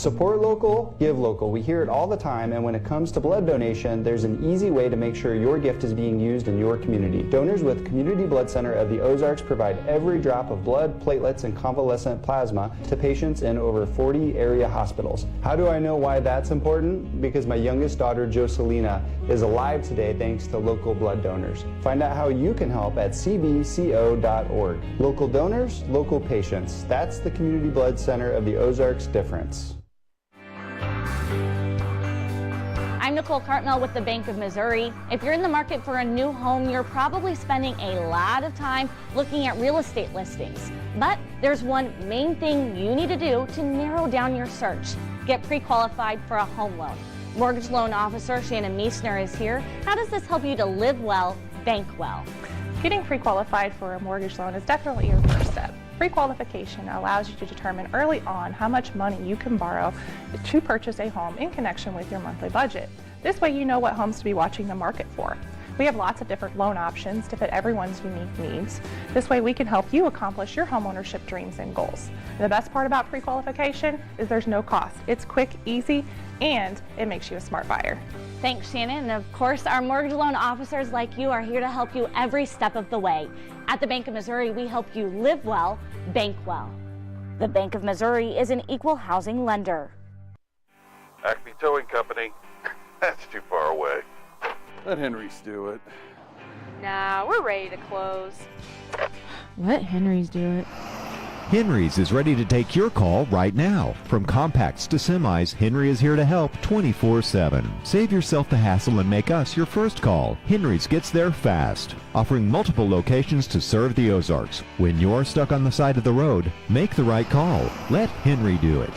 Support local, give local. We hear it all the time, and when it comes to blood donation, there's an easy way to make sure your gift is being used in your community. Donors with Community Blood Center of the Ozarks provide every drop of blood, platelets, and convalescent plasma to patients in over 40 area hospitals. How do I know why that's important? Because my youngest daughter, Jocelina, is alive today thanks to local blood donors. Find out how you can help at cbco.org. Local donors, local patients. That's the Community Blood Center of the Ozarks difference. I'm Nicole Cartmel with the Bank of Missouri. If you're in the market for a new home, you're probably spending a lot of time looking at real estate listings. But there's one main thing you need to do to narrow down your search. Get pre-qualified for a home loan. Mortgage loan officer Shannon Meisner is here. How does this help you to live well, bank well? Getting pre-qualified for a mortgage loan is definitely your first step. Pre-qualification allows you to determine early on how much money you can borrow to purchase a home in connection with your monthly budget. This way you know what homes to be watching the market for. We have lots of different loan options to fit everyone's unique needs. This way we can help you accomplish your homeownership dreams and goals. And the best part about pre-qualification is there's no cost. It's quick, easy, and it makes you a smart buyer. Thanks, Shannon. And of course, our mortgage loan officers like you are here to help you every step of the way. At the Bank of Missouri, we help you live well, bank well. The Bank of Missouri is an equal housing lender. Acme Towing Company. That's too far away. Let Henry's do it. Nah, we're ready to close. Let Henry's do it. Henry's is ready to take your call right now. From compacts to semis, Henry is here to help 24/7. Save yourself the hassle and make us your first call. Henry's gets there fast, offering multiple locations to serve the Ozarks. When you're stuck on the side of the road, make the right call. Let Henry do it.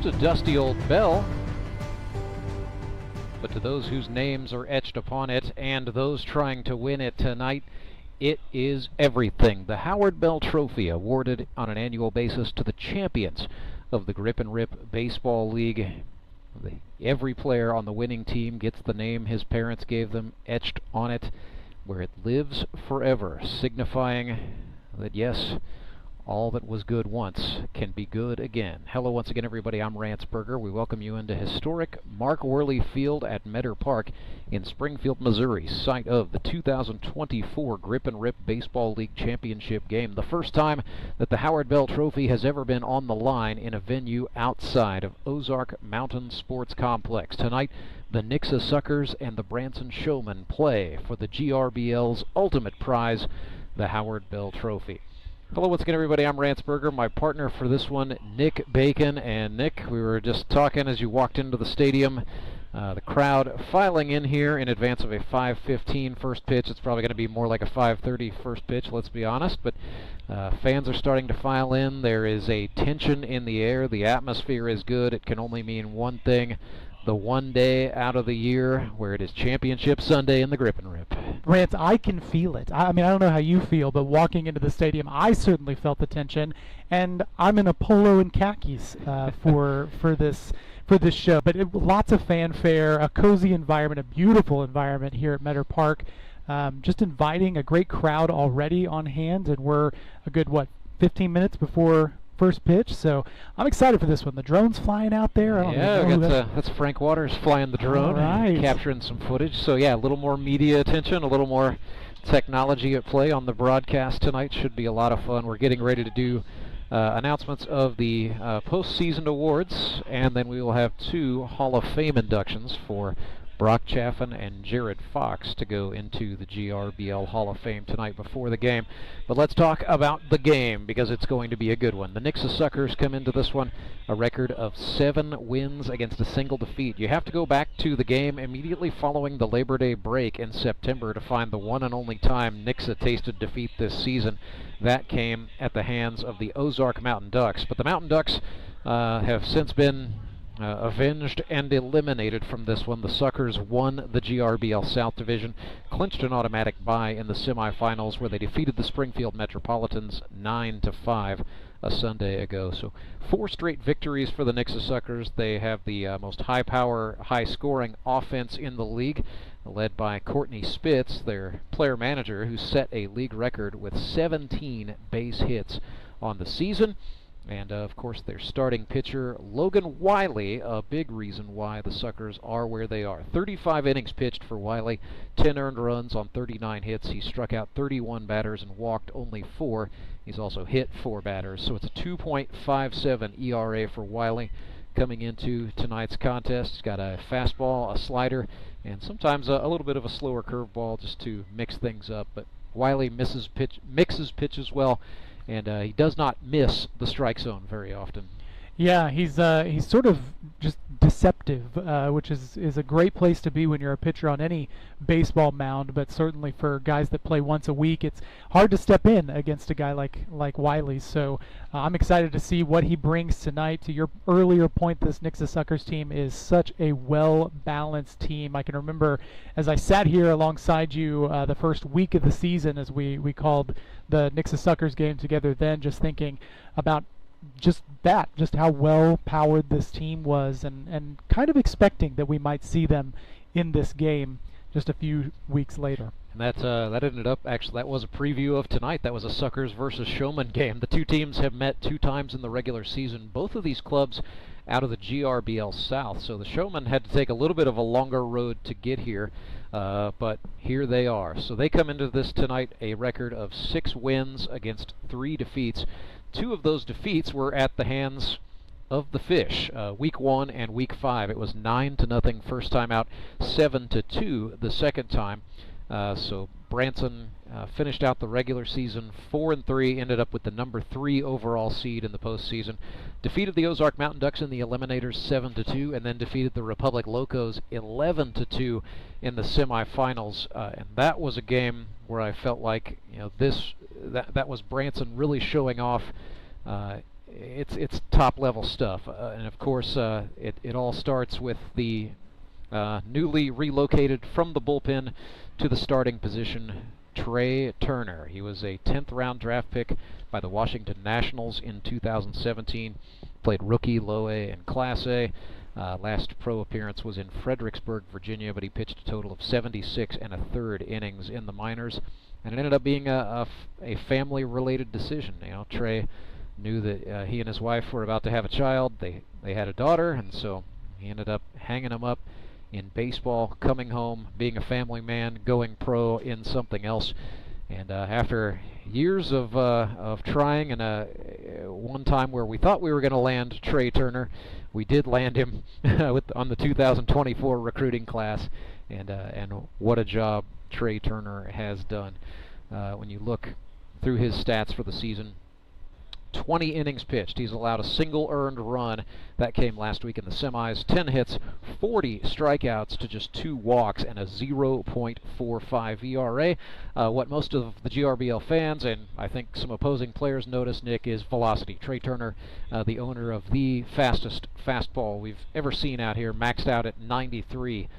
A dusty old bell, but to those whose names are etched upon it and those trying to win it tonight, it is everything. The Howard Bell Trophy, awarded on an annual basis to the champions of the Grip and Rip Baseball League. Every player on the winning team gets the name his parents gave them etched on it, where it lives forever, signifying that yes, all that was good once can be good again. Hello once again, everybody. I'm Rance Berger. We welcome you into historic Mark Worley Field at Meador Park in Springfield, Missouri, site of the 2024 Grip and Rip Baseball League Championship game. The first time that the Howard Bell Trophy has ever been on the line in a venue outside of Ozark Mountain Sports Complex. Tonight, the Nixa Suckers and the Branson Showmen play for the GRBL's ultimate prize, the Howard Bell Trophy. Hello once again, everybody. I'm Rance Berger. My partner for this one, Nick Bacon. And Nick, we were just talking as you walked into the stadium. The crowd filing in here in advance of a 5:15 first pitch. It's probably going to be more like a 5:30 first pitch, let's be honest. But fans are starting to file in. There is a tension in the air. The atmosphere is good. It can only mean one thing. The one day out of the year where it is Championship Sunday in the Grip and Rip. Rance, I can feel it. I mean, I don't know how you feel, but walking into the stadium, I certainly felt the tension. And I'm in a polo and khakis for this show. But lots of fanfare, a cozy environment, a beautiful environment here at Meador Park. Just inviting a great crowd already on hand, and we're a good 15 minutes before first pitch. So I'm excited for this one. The drone's flying out there. I don't even know that's Frank Waters flying the drone, capturing some footage. So yeah, a little more media attention, a little more technology at play on the broadcast tonight. Should be a lot of fun. We're getting ready to do announcements of the postseason awards, and then we will have 2 Hall of Fame inductions for Brock Chaffin and Jared Fox to go into the GRBL Hall of Fame tonight before the game. But let's talk about the game, because it's going to be a good one. The Nixa Suckers come into this one a record of 7 wins against a single defeat. You have to go back to the game immediately following the Labor Day break in September to find the one and only time Nixa tasted defeat this season. That came at the hands of the Ozark Mountain Ducks. But the Mountain Ducks have since been avenged and eliminated from this one. The Suckers won the GRBL South Division, clinched an automatic bye in the semifinals where they defeated the Springfield Metropolitans 9-5 a Sunday ago. So 4 straight victories for the Nixa Suckers. They have the most high-power, high-scoring offense in the league, led by Courtney Spitz, their player-manager, who set a league record with 17 base hits on the season. And, of course, their starting pitcher, Logan Wiley, a big reason why the Suckers are where they are. 35 innings pitched for Wiley, 10 earned runs on 39 hits. He struck out 31 batters and walked only 4. He's also hit 4 batters, so it's a 2.57 ERA for Wiley coming into tonight's contest. He's got a fastball, a slider, and sometimes a little bit of a slower curveball just to mix things up. But Wiley mixes pitches well, and he does not miss the strike zone very often. Yeah, he's sort of just deceptive, which is a great place to be when you're a pitcher on any baseball mound, but certainly for guys that play once a week, it's hard to step in against a guy like Wiley. So I'm excited to see what he brings tonight. To your earlier point, this Nixa Suckers team is such a well-balanced team. I can remember as I sat here alongside you the first week of the season as we called the Nixa Suckers game together then, just thinking about just how well powered this team was, and kind of expecting that we might see them in this game just a few weeks later. And that ended up, actually, that was a preview of tonight. That was a Suckers versus Showman game. The 2 teams have met 2 times in the regular season. Both of these clubs out of the GRBL South, so the Showman had to take a little bit of a longer road to get here, but here they are. So they come into this tonight a record of 6 wins against 3 defeats. 2 of those defeats were at the hands of the Fish, Week 1 and Week 5. It was 9-0 first time out, 7-2 the second time. So Branson finished out the regular season 4-3, ended up with the number 3 overall seed in the postseason. Defeated the Ozark Mountain Ducks in the eliminators 7-2, and then defeated the Republic Locos 11-2 in the semifinals. And that was a game where I felt like, that was Branson really showing off it's top level stuff. And of course it all starts with the newly relocated from the bullpen to the starting position, Trey Turner. He was a 10th round draft pick by the Washington Nationals in 2017. Played rookie, low A, and Class A. Last pro appearance was in Fredericksburg, Virginia, but he pitched a total of 76 1/3 innings in the minors. And it ended up being a family-related decision. Trey knew that he and his wife were about to have a child. They had a daughter, and so he ended up hanging him up in baseball, coming home, being a family man, going pro in something else. And after years of trying, and one time where we thought we were going to land Trey Turner, we did land him on the 2024 recruiting class. And what a job Trey Turner has done. When you look through his stats for the season, 20 innings pitched. He's allowed a single earned run. That came last week in the semis. 10 hits, 40 strikeouts to just 2 walks, and a 0.45 ERA. What most of the GRBL fans, and I think some opposing players notice, Nick, is velocity. Trey Turner, the owner of the fastest fastball we've ever seen out here, maxed out at 93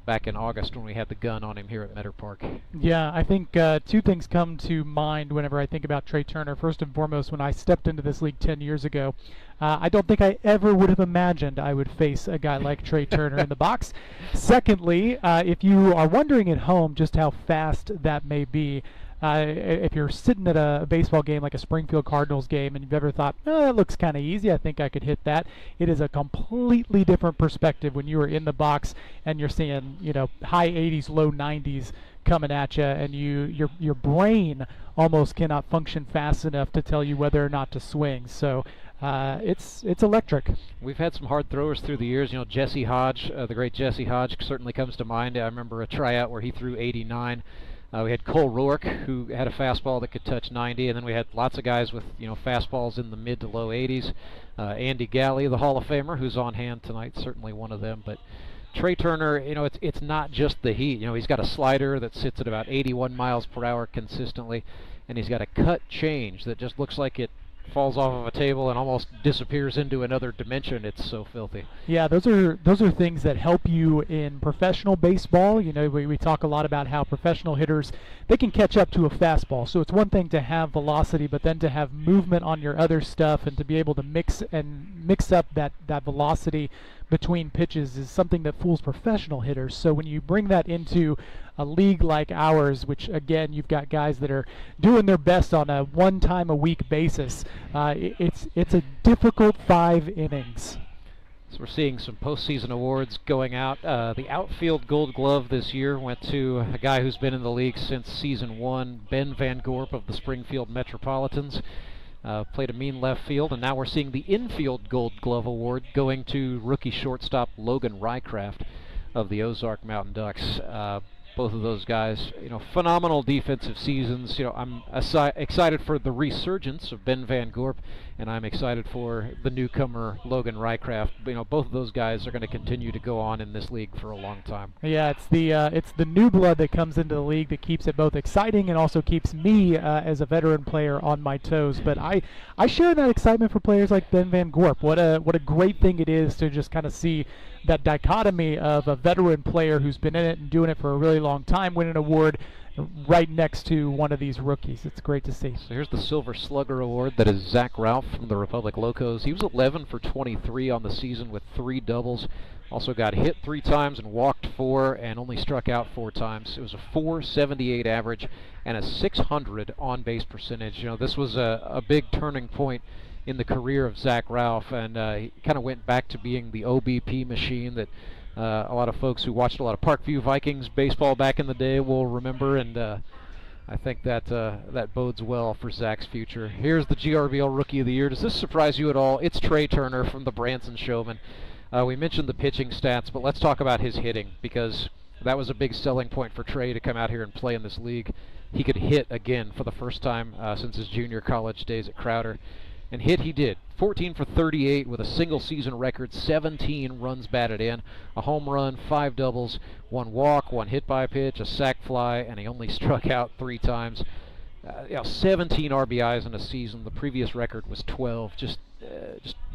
back in August when we had the gun on him here at Meador Park. Yeah, I think 2 things come to mind whenever I think about Trey Turner. First and foremost, when I stepped into this league 10 years ago, I don't think I ever would have imagined I would face a guy like Trey Turner in the box. Secondly, if you are wondering at home just how fast that may be, if you're sitting at a baseball game like a Springfield Cardinals game and you've ever thought, oh, that looks kind of easy, I think I could hit that, it is a completely different perspective when you are in the box and you're seeing, high 80s, low 90s coming at you, and your brain almost cannot function fast enough to tell you whether or not to swing. So it's electric. We've had some hard throwers through the years. Jesse Hodge, the great Jesse Hodge, certainly comes to mind. I remember a tryout where he threw 89. We had Cole Rourke, who had a fastball that could touch 90, and then we had lots of guys with fastballs in the mid to low 80s. Andy Galley, the Hall of Famer, who's on hand tonight, certainly one of them. But Trey Turner, it's not just the heat. He's got a slider that sits at about 81 miles per hour consistently, and he's got a cut change that just looks like it falls off of a table and almost disappears into another dimension. It's so filthy. Yeah, those are things that help you in professional baseball. We talk a lot about how professional hitters, they can catch up to a fastball. So it's one thing to have velocity, but then to have movement on your other stuff and to be able to mix up that velocity between pitches is something that fools professional hitters. So when you bring that into a league like ours, which again you've got guys that are doing their best on a one-time-a-week basis, it's a difficult 5 innings. So we're seeing some postseason awards going out. The outfield Gold Glove this year went to a guy who's been in the league since season 1, Ben Van Gorp of the Springfield Metropolitans. Played a mean left field, and now we're seeing the infield Gold Glove Award going to rookie shortstop Logan Rycraft of the Ozark Mountain Ducks. Both of those guys, phenomenal defensive seasons. I'm excited for the resurgence of Ben Van Gorp, and I'm excited for the newcomer Logan Rycraft. Both of those guys are going to continue to go on in this league for a long time. Yeah, it's the new blood that comes into the league that keeps it both exciting and also keeps me as a veteran player on my toes. But I share that excitement for players like Ben Van Gorp. What a great thing it is to just kind of see that dichotomy of a veteran player who's been in it and doing it for a really long time win an award right next to one of these rookies. It's great to see. So here's the Silver Slugger Award. That is Zach Ralph from the Republic Locos. He was 11 for 23 on the season with 3 doubles. Also got hit 3 times and walked 4 and only struck out 4 times. It was a .478 average and a .600 on-base percentage. This was a big turning point in the career of Zach Ralph, and he kind of went back to being the OBP machine that a lot of folks who watched a lot of Parkview Vikings baseball back in the day will remember, and I think that bodes well for Zach's future. Here's the GRBL Rookie of the Year. Does this surprise you at all? It's Trey Turner from the Branson Showmen. We mentioned the pitching stats, but let's talk about his hitting, because that was a big selling point for Trey to come out here and play in this league. He could hit again for the first time since his junior college days at Crowder. And hit he did. 14 for 38 with a single season record, 17 runs batted in, a home run, 5 doubles, 1 walk, 1 hit by pitch, a sac fly, and he only struck out 3 times. 17 RBIs in a season. The previous record was 12. Just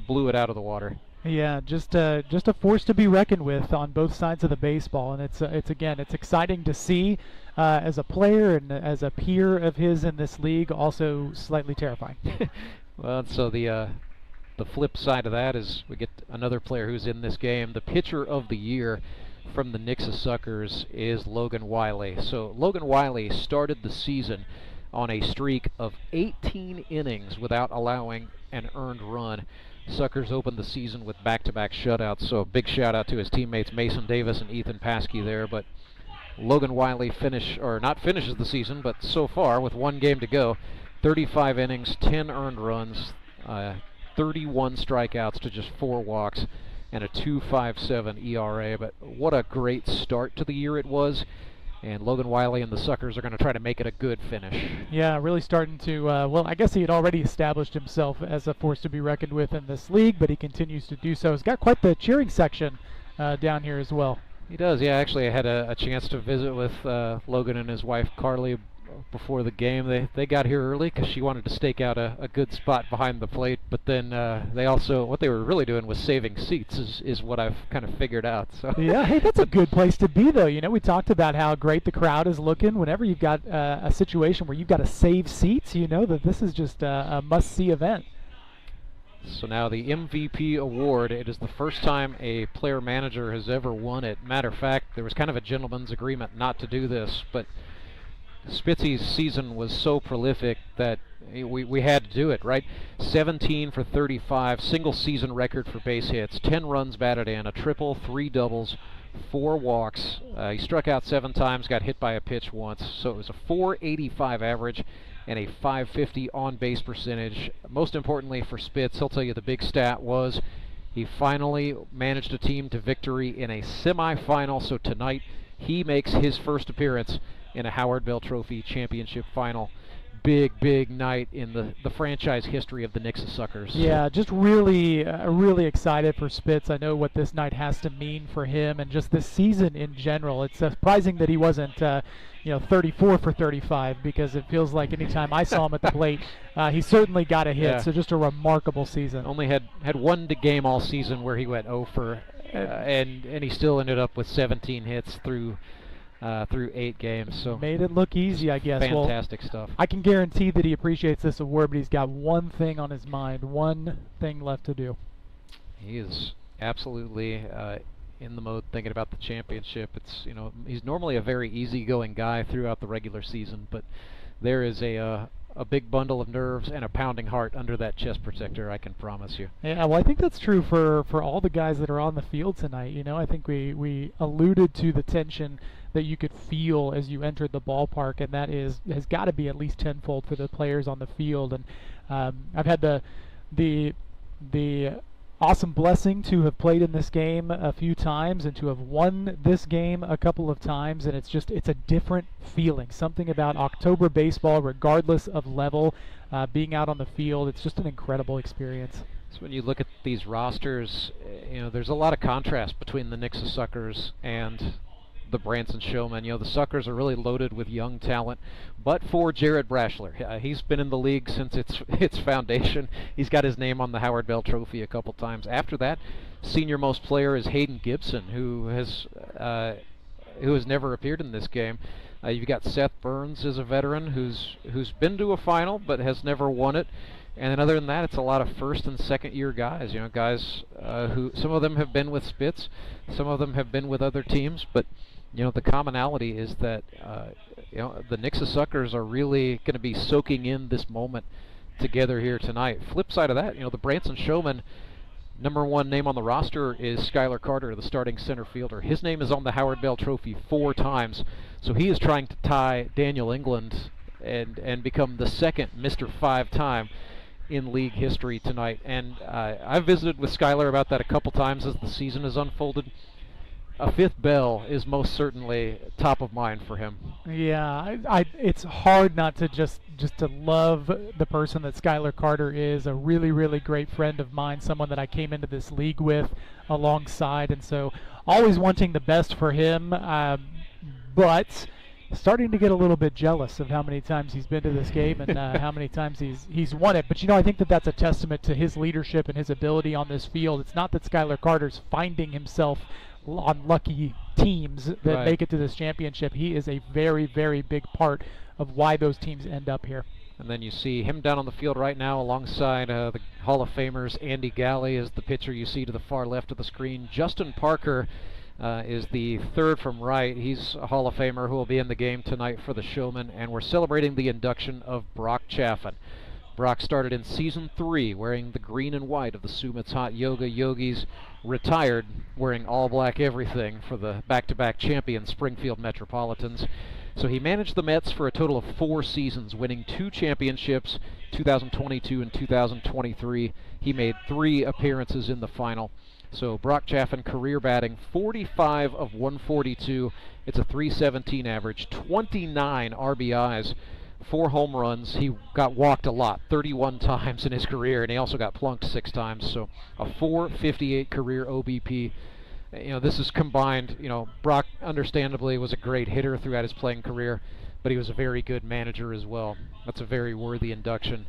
blew it out of the water. Yeah, just a force to be reckoned with on both sides of the baseball, and it's exciting to see as a player and as a peer of his in this league. Also slightly terrifying. Well, so the flip side of that is we get another player who's in this game. The pitcher of the year from the Nixa Suckers is Logan Wiley. So Logan Wiley started the season on a streak of 18 innings without allowing an earned run. Suckers opened the season with back-to-back shutouts, so a big shout-out to his teammates Mason Davis and Ethan Paskey there. But Logan Wiley finishes the season, but so far, with 1 game to go, 35 innings, 10 earned runs, 31 strikeouts to just 4 walks, and a 2.57 ERA. But what a great start to the year it was. And Logan Wiley and the Suckers are going to try to make it a good finish. Yeah, really starting to, well, I guess he had already established himself as a force to be reckoned with in this league, but he continues to do so. He's got quite the cheering section down here as well. He does, yeah. Actually, I had a chance to visit with Logan and his wife, Carly, before the game. They got here early because she wanted to stake out a good spot behind the plate, but then they also, what they were really doing was saving seats is what I've kind of figured out. So yeah, hey, that's a good place to be though. We talked about how great the crowd is looking. Whenever you've got a situation where you've got to save seats, you know that this is just a must-see event. So now the MVP award, it is the first time a player manager has ever won it. Matter of fact, there was kind of a gentleman's agreement not to do this, but Spitzy's season was so prolific that we had to do it, right? 17 for 35, single season record for base hits, 10 runs batted in, a triple, 3 doubles, 4 walks. He struck out 7 times, got hit by a pitch once, so it was a 485 average and a 550 on-base percentage. Most importantly for Spitz, he'll tell you the big stat was he finally managed a team to victory in a semifinal, so tonight he makes his first appearance in a Howard Bell Trophy championship final. Big night in the franchise history of the Nixa Suckers. Yeah, just really excited for Spitz. I know what this night has to mean for him and just this season in general. It's surprising that he wasn't 34 for 35, because it feels like anytime I saw him at the plate, he certainly got a hit. Yeah. So just a remarkable season. Only had one game all season where he went 0 for, and he still ended up with 17 hits through 8 games. So made it look easy, I guess. Fantastic stuff. I can guarantee that he appreciates this award, but he's got one thing on his mind, one thing left to do. He is absolutely in the mode thinking about the championship. It's he's normally a very easygoing guy throughout the regular season, but there is a big bundle of nerves and a pounding heart under that chest protector, I can promise you. Yeah, well, I think that's true for all the guys that are on the field tonight. I think we alluded to the tension that you could feel as you entered the ballpark, and that has got to be at least tenfold for the players on the field. And I've had the awesome blessing to have played in this game a few times and to have won this game a couple of times, and it's a different feeling. Something about October baseball, regardless of level, being out on the field, it's just an incredible experience. So when you look at these rosters, there's a lot of contrast between the Nixa Suckers and the Branson Showmen. The Suckers are really loaded with young talent, but for Jared Brashler, he's been in the league since its foundation. He's got his name on the Howard Bell Trophy a couple times. After that, senior most player is Hayden Gibson, who has never appeared in this game. You've got Seth Burns as a veteran who's been to a final but has never won it. And then other than that, it's a lot of first and second year guys. Guys who some of them have been with Spitz, some of them have been with other teams, but the commonality is that the Nixa Suckers are really going to be soaking in this moment together here tonight. Flip side of that, the Branson Showmen, number 1 name on the roster is Schuyler Carter, the starting center fielder. His name is on the Howard Bell Trophy 4 times, so he is trying to tie Daniel England and become the second Mr. 5-time in league history tonight. And I've visited with Schuyler about that a couple times as the season has unfolded. A 5th bell is most certainly top of mind for him. Yeah, it's hard not to just to love the person that Schuyler Carter is. A really great friend of mine, someone that I came into this league with alongside, and so always wanting the best for him, but starting to get a little bit jealous of how many times he's been to this game and how many times he's won it. But I think that's a testament to his leadership and his ability on this field. It's not that Schuyler Carter's finding himself on lucky teams that make it to this championship. He is a very big part of why those teams end up here. And then you see him down on the field right now alongside the Hall of Famers. Andy Galley is the pitcher you see to the far left of the screen. Justin Parker is the third from right. He's a Hall of Famer who will be in the game tonight for the Showmen. And we're celebrating the induction of Brock Chaffin. Brock started in Season 3 wearing the green and white of the Sumit's Hot Yoga Yogis, retired wearing all black everything for the back-to-back champion Springfield Metropolitans. So he managed the Mets for a total of 4 seasons, winning 2 championships, 2022 and 2023. He made 3 appearances in the final. So Brock Chaffin, career batting 45 of 142. It's a .317 average, 29 RBIs, 4 home runs. He got walked a lot, 31 times in his career, and he also got plunked 6 times. So a .458 career OBP. This is combined. Brock understandably was a great hitter throughout his playing career, but he was a very good manager as well. That's a very worthy induction.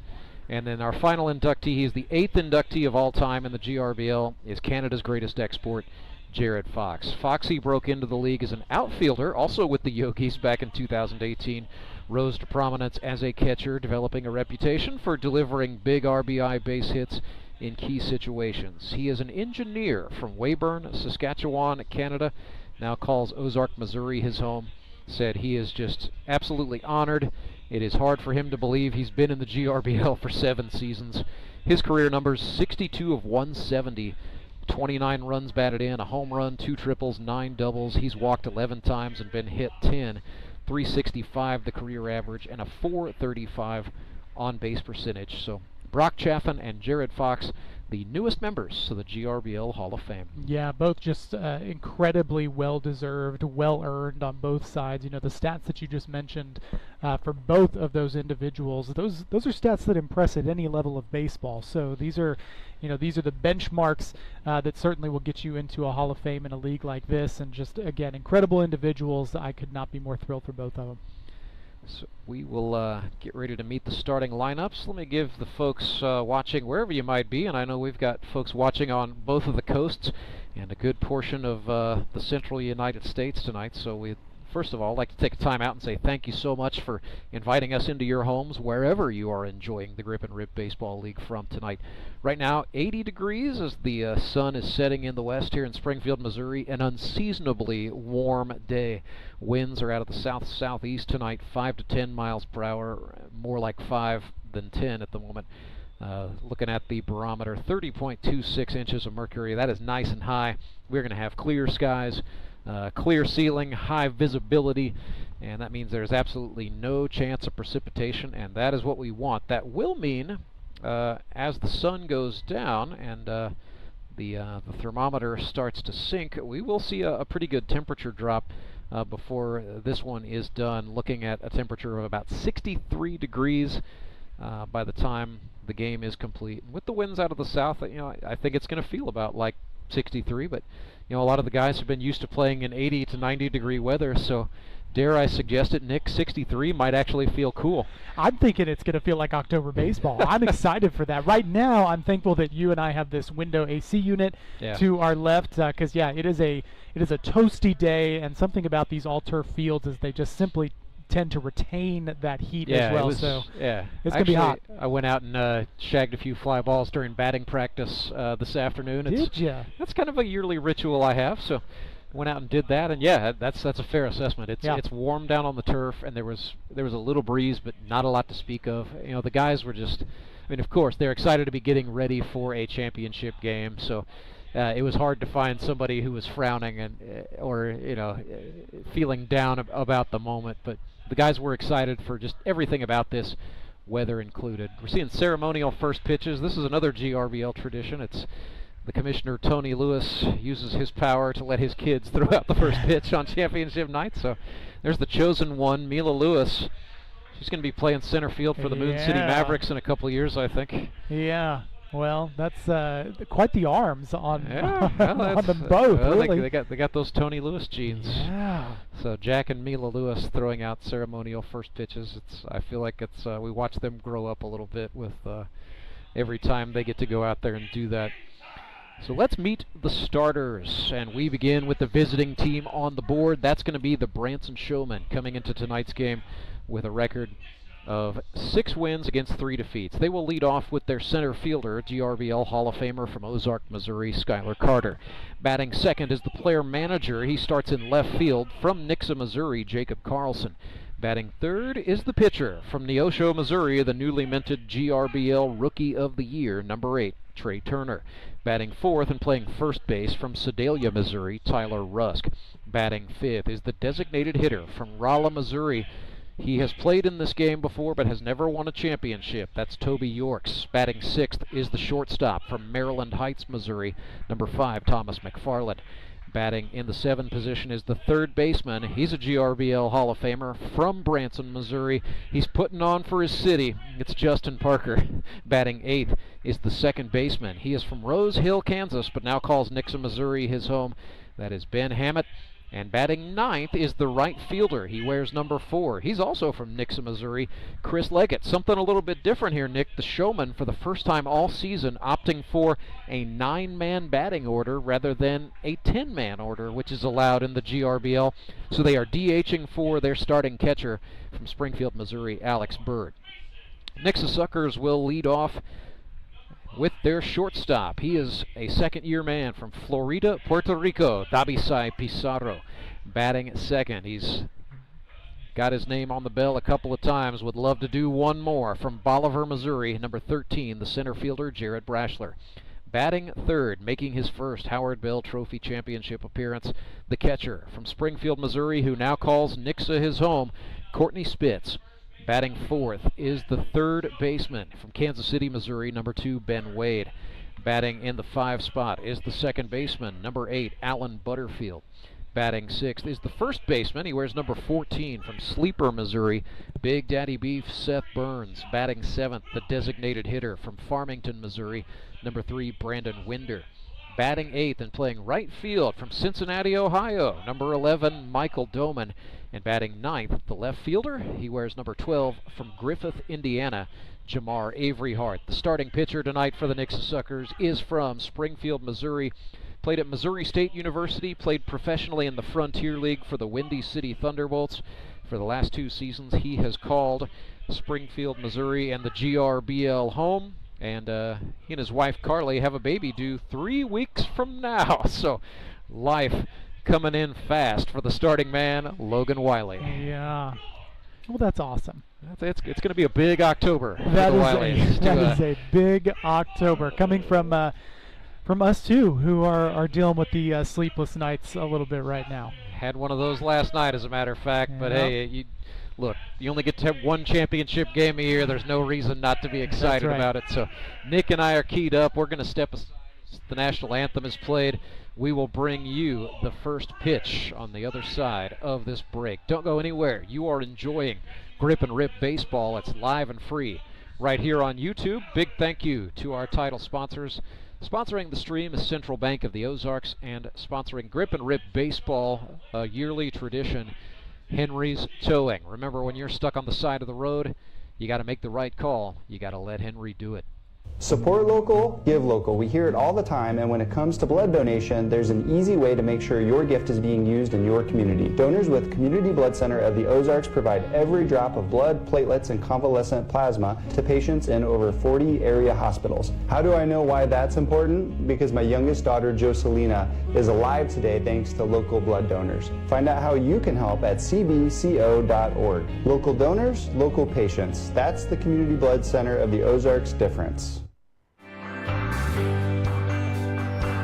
And then our final inductee, he's the 8th inductee of all time in the GRBL, is Canada's greatest export, Jared Fox. Foxy broke into the league as an outfielder, also with the Yogis back in 2018. Rose to prominence as a catcher, developing a reputation for delivering big RBI base hits in key situations. He is an engineer from Weyburn, Saskatchewan, Canada, now calls Ozark, Missouri his home. said he is just absolutely honored. It is hard for him to believe he's been in the GRBL for 7 seasons. His career numbers: 62 of 170, 29 runs batted in, a home run, 2 triples, 9 doubles. He's walked 11 times and been hit 10. 365 the career average, and a 435 on-base percentage. So Brock Chaffin and Jared Fox, the newest members of the GRBL Hall of Fame. Yeah, both just incredibly well-deserved, well-earned on both sides. You know, the stats that you just mentioned for both of those individuals, those are stats that impress at any level of baseball. So these are, you know, these are the benchmarks that certainly will get you into a Hall of Fame in a league like this. And just, again, incredible individuals. I could not be more thrilled for both of them. So we will get ready to meet the starting lineups. Let me give the folks watching wherever you might be, and I know we've got folks watching on both of the coasts and a good portion of the central United States tonight. So we, first of all, like to take a time out and say thank you so much for inviting us into your homes wherever you are enjoying the Grip and Rip Baseball League from tonight. Right now, 80 degrees as the sun is setting in the west here in Springfield, Missouri. An unseasonably warm day. Winds are out of the south-southeast tonight, 5 to 10 miles per hour, more like 5 than 10 at the moment. Looking at the barometer, 30.26 inches of mercury. That is nice and high. We're going to have clear skies, clear ceiling, high visibility, and that means there's absolutely no chance of precipitation, and that is what we want. That will mean as the sun goes down and the thermometer starts to sink, we will see a pretty good temperature drop before this one is done, looking at a temperature of about 63 degrees by the time the game is complete. And with the winds out of the south, you know, I think it's going to feel about like 63, but you know, a lot of the guys have been used to playing in 80 to 90 degree weather, so dare I suggest it, Nick, 63 might actually feel cool. I'm thinking it's going to feel like October baseball. I'm excited for that. Right now, I'm thankful that you and I have this window AC unit to our left, because it is a toasty day, and something about these all-turf fields is they just simply tend to retain that heat as well. It's going to be hot. I went out and shagged a few fly balls during batting practice this afternoon. Did you? That's kind of a yearly ritual I have, so went out and did that, and yeah, that's a fair assessment. It's warm down on the turf, and there was a little breeze, but not a lot to speak of. You know, the guys were just, I mean, of course, they're excited to be getting ready for a championship game, so it was hard to find somebody who was frowning and or you know, feeling down about the moment, but the guys were excited for just everything about this, weather included. We're seeing ceremonial first pitches. This is another GRBL tradition. It's the commissioner, Tony Lewis, uses his power to let his kids throw out the first pitch on championship night. So there's the chosen one, Mila Lewis. She's going to be playing center field for the Moon City Mavericks in a couple of years, I think. Yeah. Well, that's quite the arms on on them both. Well, really. They got those Tony Lewis genes. Yeah. So Jack and Mila Lewis throwing out ceremonial first pitches. I feel like we watch them grow up a little bit with every time they get to go out there and do that. So let's meet the starters, and we begin with the visiting team on the board. That's going to be the Branson Showmen, coming into tonight's game with a record of 6 wins against 3 defeats. They will lead off with their center fielder, GRBL Hall of Famer from Ozark, Missouri, Schuyler Carter. Batting second is the player manager. He starts in left field from Nixa, Missouri, Jacob Karlson. Batting third is the pitcher from Neosho, Missouri, the newly minted GRBL Rookie of the Year, number 8, Trey Turner. Batting fourth and playing first base from Sedalia, Missouri, Tyler Rusk. Batting fifth is the designated hitter from Rolla, Missouri. He has played in this game before but has never won a championship. That's Toby Yorks. Batting sixth is the shortstop from Maryland Heights, Missouri, number 5, Thomas McFarland. Batting in the 7 position is the third baseman. He's a GRBL Hall of Famer from Branson, Missouri. He's putting on for his city. It's Justin Parker. Batting 8th is the second baseman. He is from Rose Hill, Kansas, but now calls Nixa, Missouri his home. That is Ben Hammett. And batting 9th is the right fielder. He wears number 4. He's also from Nixa, Missouri, Chris Leggett. Something a little bit different here, Nick. The Showman, for the first time all season, opting for a 9-man batting order rather than a 10-man order, which is allowed in the GRBL. So they are DHing for their starting catcher from Springfield, Missouri, Alex Bird. Nixa Suckers will lead off with their shortstop. He is a second-year man from Florida, Puerto Rico, Dabisai Pizarro. Batting second, he's Got his name on the bell a couple of times. Would love to do one more. From Bolivar, Missouri, number 13, the center fielder, Jared Brashler. Batting third, making his first Howard Bell Trophy Championship appearance, the catcher from Springfield, Missouri, who now calls Nixa his home, Courtney Spitz. Batting fourth is the third baseman from Kansas City, Missouri, number 2, Ben Wade. Batting in the 5 spot is the second baseman, number 8, Alan Butterfield. Batting sixth is the first baseman. He wears number 14 from Sleeper, Missouri, Big Daddy Beef, Seth Burns. Batting seventh, the designated hitter from Farmington, Missouri, number 3, Brandon Winder. Batting eighth and playing right field from Cincinnati, Ohio, number 11, Michael Doman. And batting ninth, the left fielder, he wears number 12 from Griffith, Indiana, Jamar Avery Hart. The starting pitcher tonight for the Nixa Suckers is from Springfield, Missouri. Played at Missouri State University, played professionally in the Frontier League for the Windy City Thunderbolts. For the last 2 seasons, he has called Springfield, Missouri and the GRBL home. And he and his wife, Carly, have a baby due 3 weeks from now. So life coming in fast for the starting man, Logan Wiley. Yeah. Well, that's awesome. It's going to be a big October for That the is Wileys. that is a big October coming from us too, who are dealing with the sleepless nights a little bit right now. Had one of those last night, as a matter of fact. But hey, look, you only get to have one championship game a year. There's no reason not to be excited about it. So Nick and I are keyed up. We're going to step aside. The national anthem is played. We will bring you the first pitch on the other side of this break. Don't go anywhere. You are enjoying Grip and Rip Baseball. It's live and free right here on YouTube. Big thank you to our title sponsors. Sponsoring the stream is Central Bank of the Ozarks, and sponsoring Grip and Rip Baseball, a yearly tradition, Henry's Towing. Remember, when you're stuck on the side of the road, you got to make the right call. You got to let Henry do it. Support local, give local. We hear it all the time, and when it comes to blood donation, there's an easy way to make sure your gift is being used in your community. Donors with Community Blood Center of the Ozarks provide every drop of blood, platelets, and convalescent plasma to patients in over 40 area hospitals. How do I know why that's important? Because my youngest daughter, Jocelina, is alive today thanks to local blood donors. Find out how you can help at cbco.org. Local donors, local patients. That's the Community Blood Center of the Ozarks difference.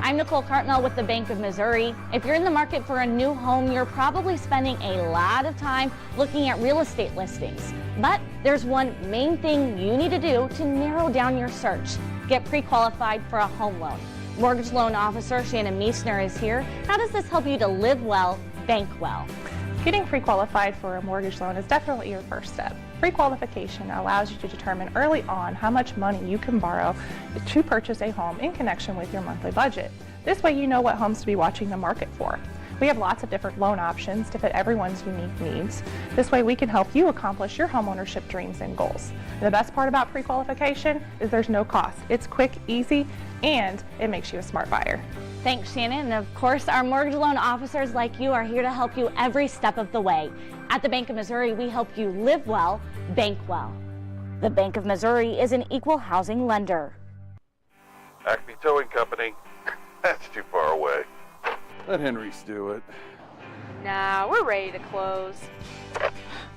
I'm Nicole Cartmel with the Bank of Missouri. If you're in the market for a new home, you're probably spending a lot of time looking at real estate listings. But there's one main thing you need to do to narrow down your search. Get pre-qualified for a home loan. Mortgage loan officer Shannon Meisner is here. How does this help you to live well, bank well? Getting pre-qualified for a mortgage loan is definitely your first step. Pre-qualification allows you to determine early on how much money you can borrow to purchase a home in connection with your monthly budget. This way you know what homes to be watching the market for. We have lots of different loan options to fit everyone's unique needs. This way we can help you accomplish your homeownership dreams and goals. And the best part about pre-qualification is there's no cost. It's quick, easy, and it makes you a smart buyer. Thanks, Shannon. And of course, our mortgage loan officers like you are here to help you every step of the way. At the Bank of Missouri, we help you live well, bank well. The Bank of Missouri is an equal housing lender. Acme Towing Company. That's too far away. Let Henry's do it. Nah, we're ready to close.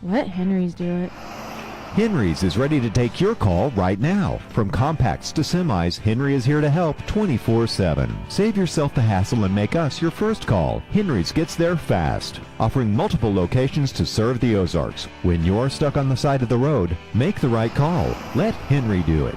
Let Henry's do it. Henry's is ready to take your call right now. From compacts to semis, Henry is here to help 24/7. Save yourself the hassle and make us your first call. Henry's gets there fast, offering multiple locations to serve the Ozarks. When you're stuck on the side of the road, make the right call. Let Henry do it.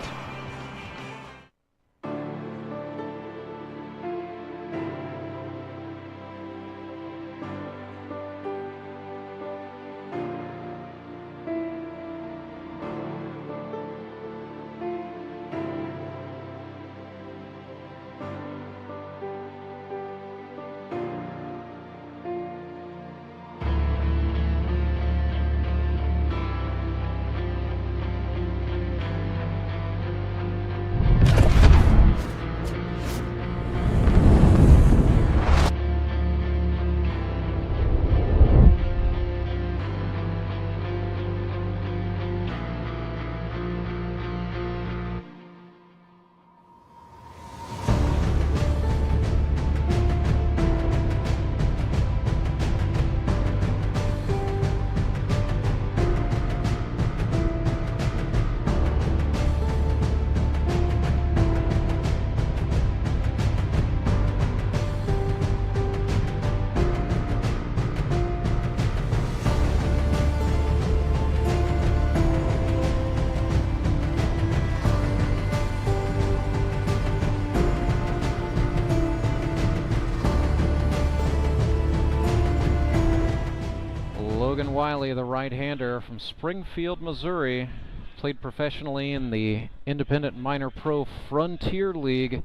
Wiley, the right-hander from Springfield, Missouri, played professionally in the Independent Minor Pro Frontier League,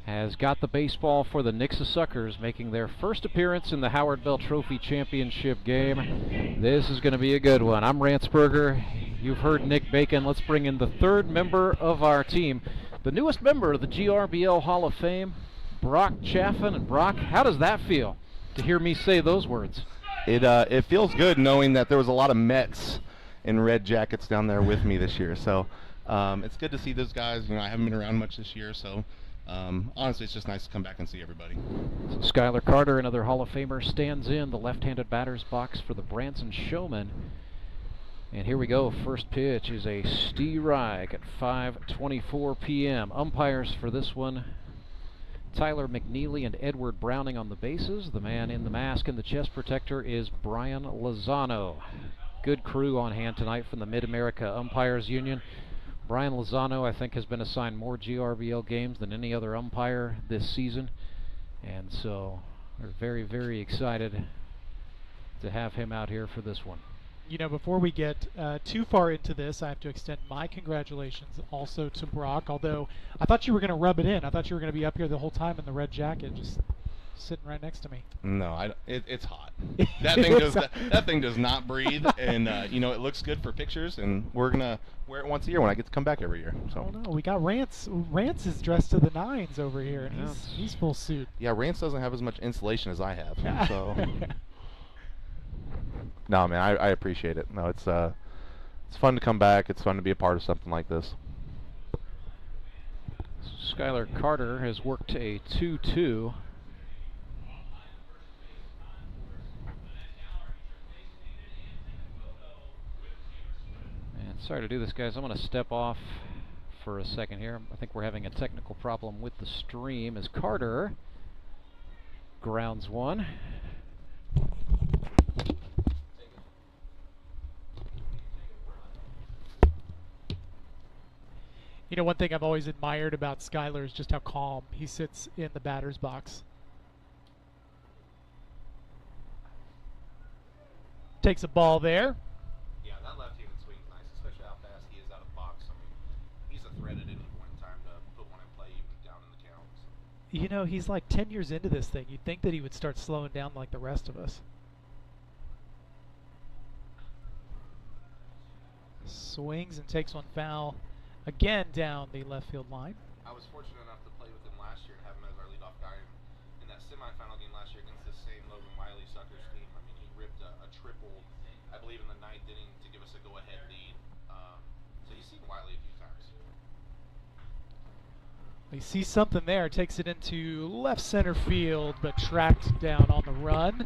has got the baseball for the Nixa Suckers, making their first appearance in the Howard Bell Trophy Championship game. This is going to be a good one. I'm Rance Berger. You've heard Nick Bacon. Let's bring in the third member of our team, the newest member of the GRBL Hall of Fame, Brock Chaffin. And Brock, how does that feel to hear me say those words? It feels good knowing that there was a lot of Mets in red jackets down there with me this year. So it's good to see those guys. You know, I haven't been around much this year, so honestly, it's just nice to come back and see everybody. So Schuyler Carter, another Hall of Famer, stands in the left-handed batter's box for the Branson Showmen. And here we go. First pitch is a strike at 5:24 p.m. Umpires for this one, Tyler McNeely and Edward Browning on the bases. The man in the mask and the chest protector is Brian Lozano. Good crew on hand tonight from the Mid-America Umpires Union. Brian Lozano, I think, has been assigned more GRBL games than any other umpire this season. And so we're very, very excited to have him out here for this one. You know, before we get too far into this, I have to extend my congratulations also to Brock, although I thought you were going to rub it in. I thought you were going to be up here the whole time in the red jacket, just sitting right next to me. No, it's hot. That thing does not breathe, and you know, it looks good for pictures, and we're gonna wear it once a year when I get to come back every year. So. Oh no, we got Rance. Rance is dressed to the nines over here, and he's full suit. Yeah, Rance doesn't have as much insulation as I have, so. No, man, I appreciate it. No, it's fun to come back. It's fun to be a part of something like this. Schuyler Carter has worked a 2-2. And sorry to do this, guys. I'm going to step off for a second here. I think we're having a technical problem with the stream as Carter grounds one. You know, one thing I've always admired about Schuyler is just how calm he sits in the batter's box. Takes a ball there. Yeah, that left-handed swing's nice, especially how fast he is out of the box. I mean, he's a threat at any point in time to put one in play, even down in the counts. You know, he's like 10 years into this thing. You'd think that he would start slowing down like the rest of us. Swings and takes one foul. Again down the left field line. I was fortunate enough to play with him last year and have him as our leadoff guy in that semifinal game last year against this same Logan Wiley Suckers team. I mean, he ripped a triple, I believe, in the 9th inning to give us a go-ahead lead. So you've seen Wiley a few times. We see something there. Takes it into left center field, but tracked down on the run.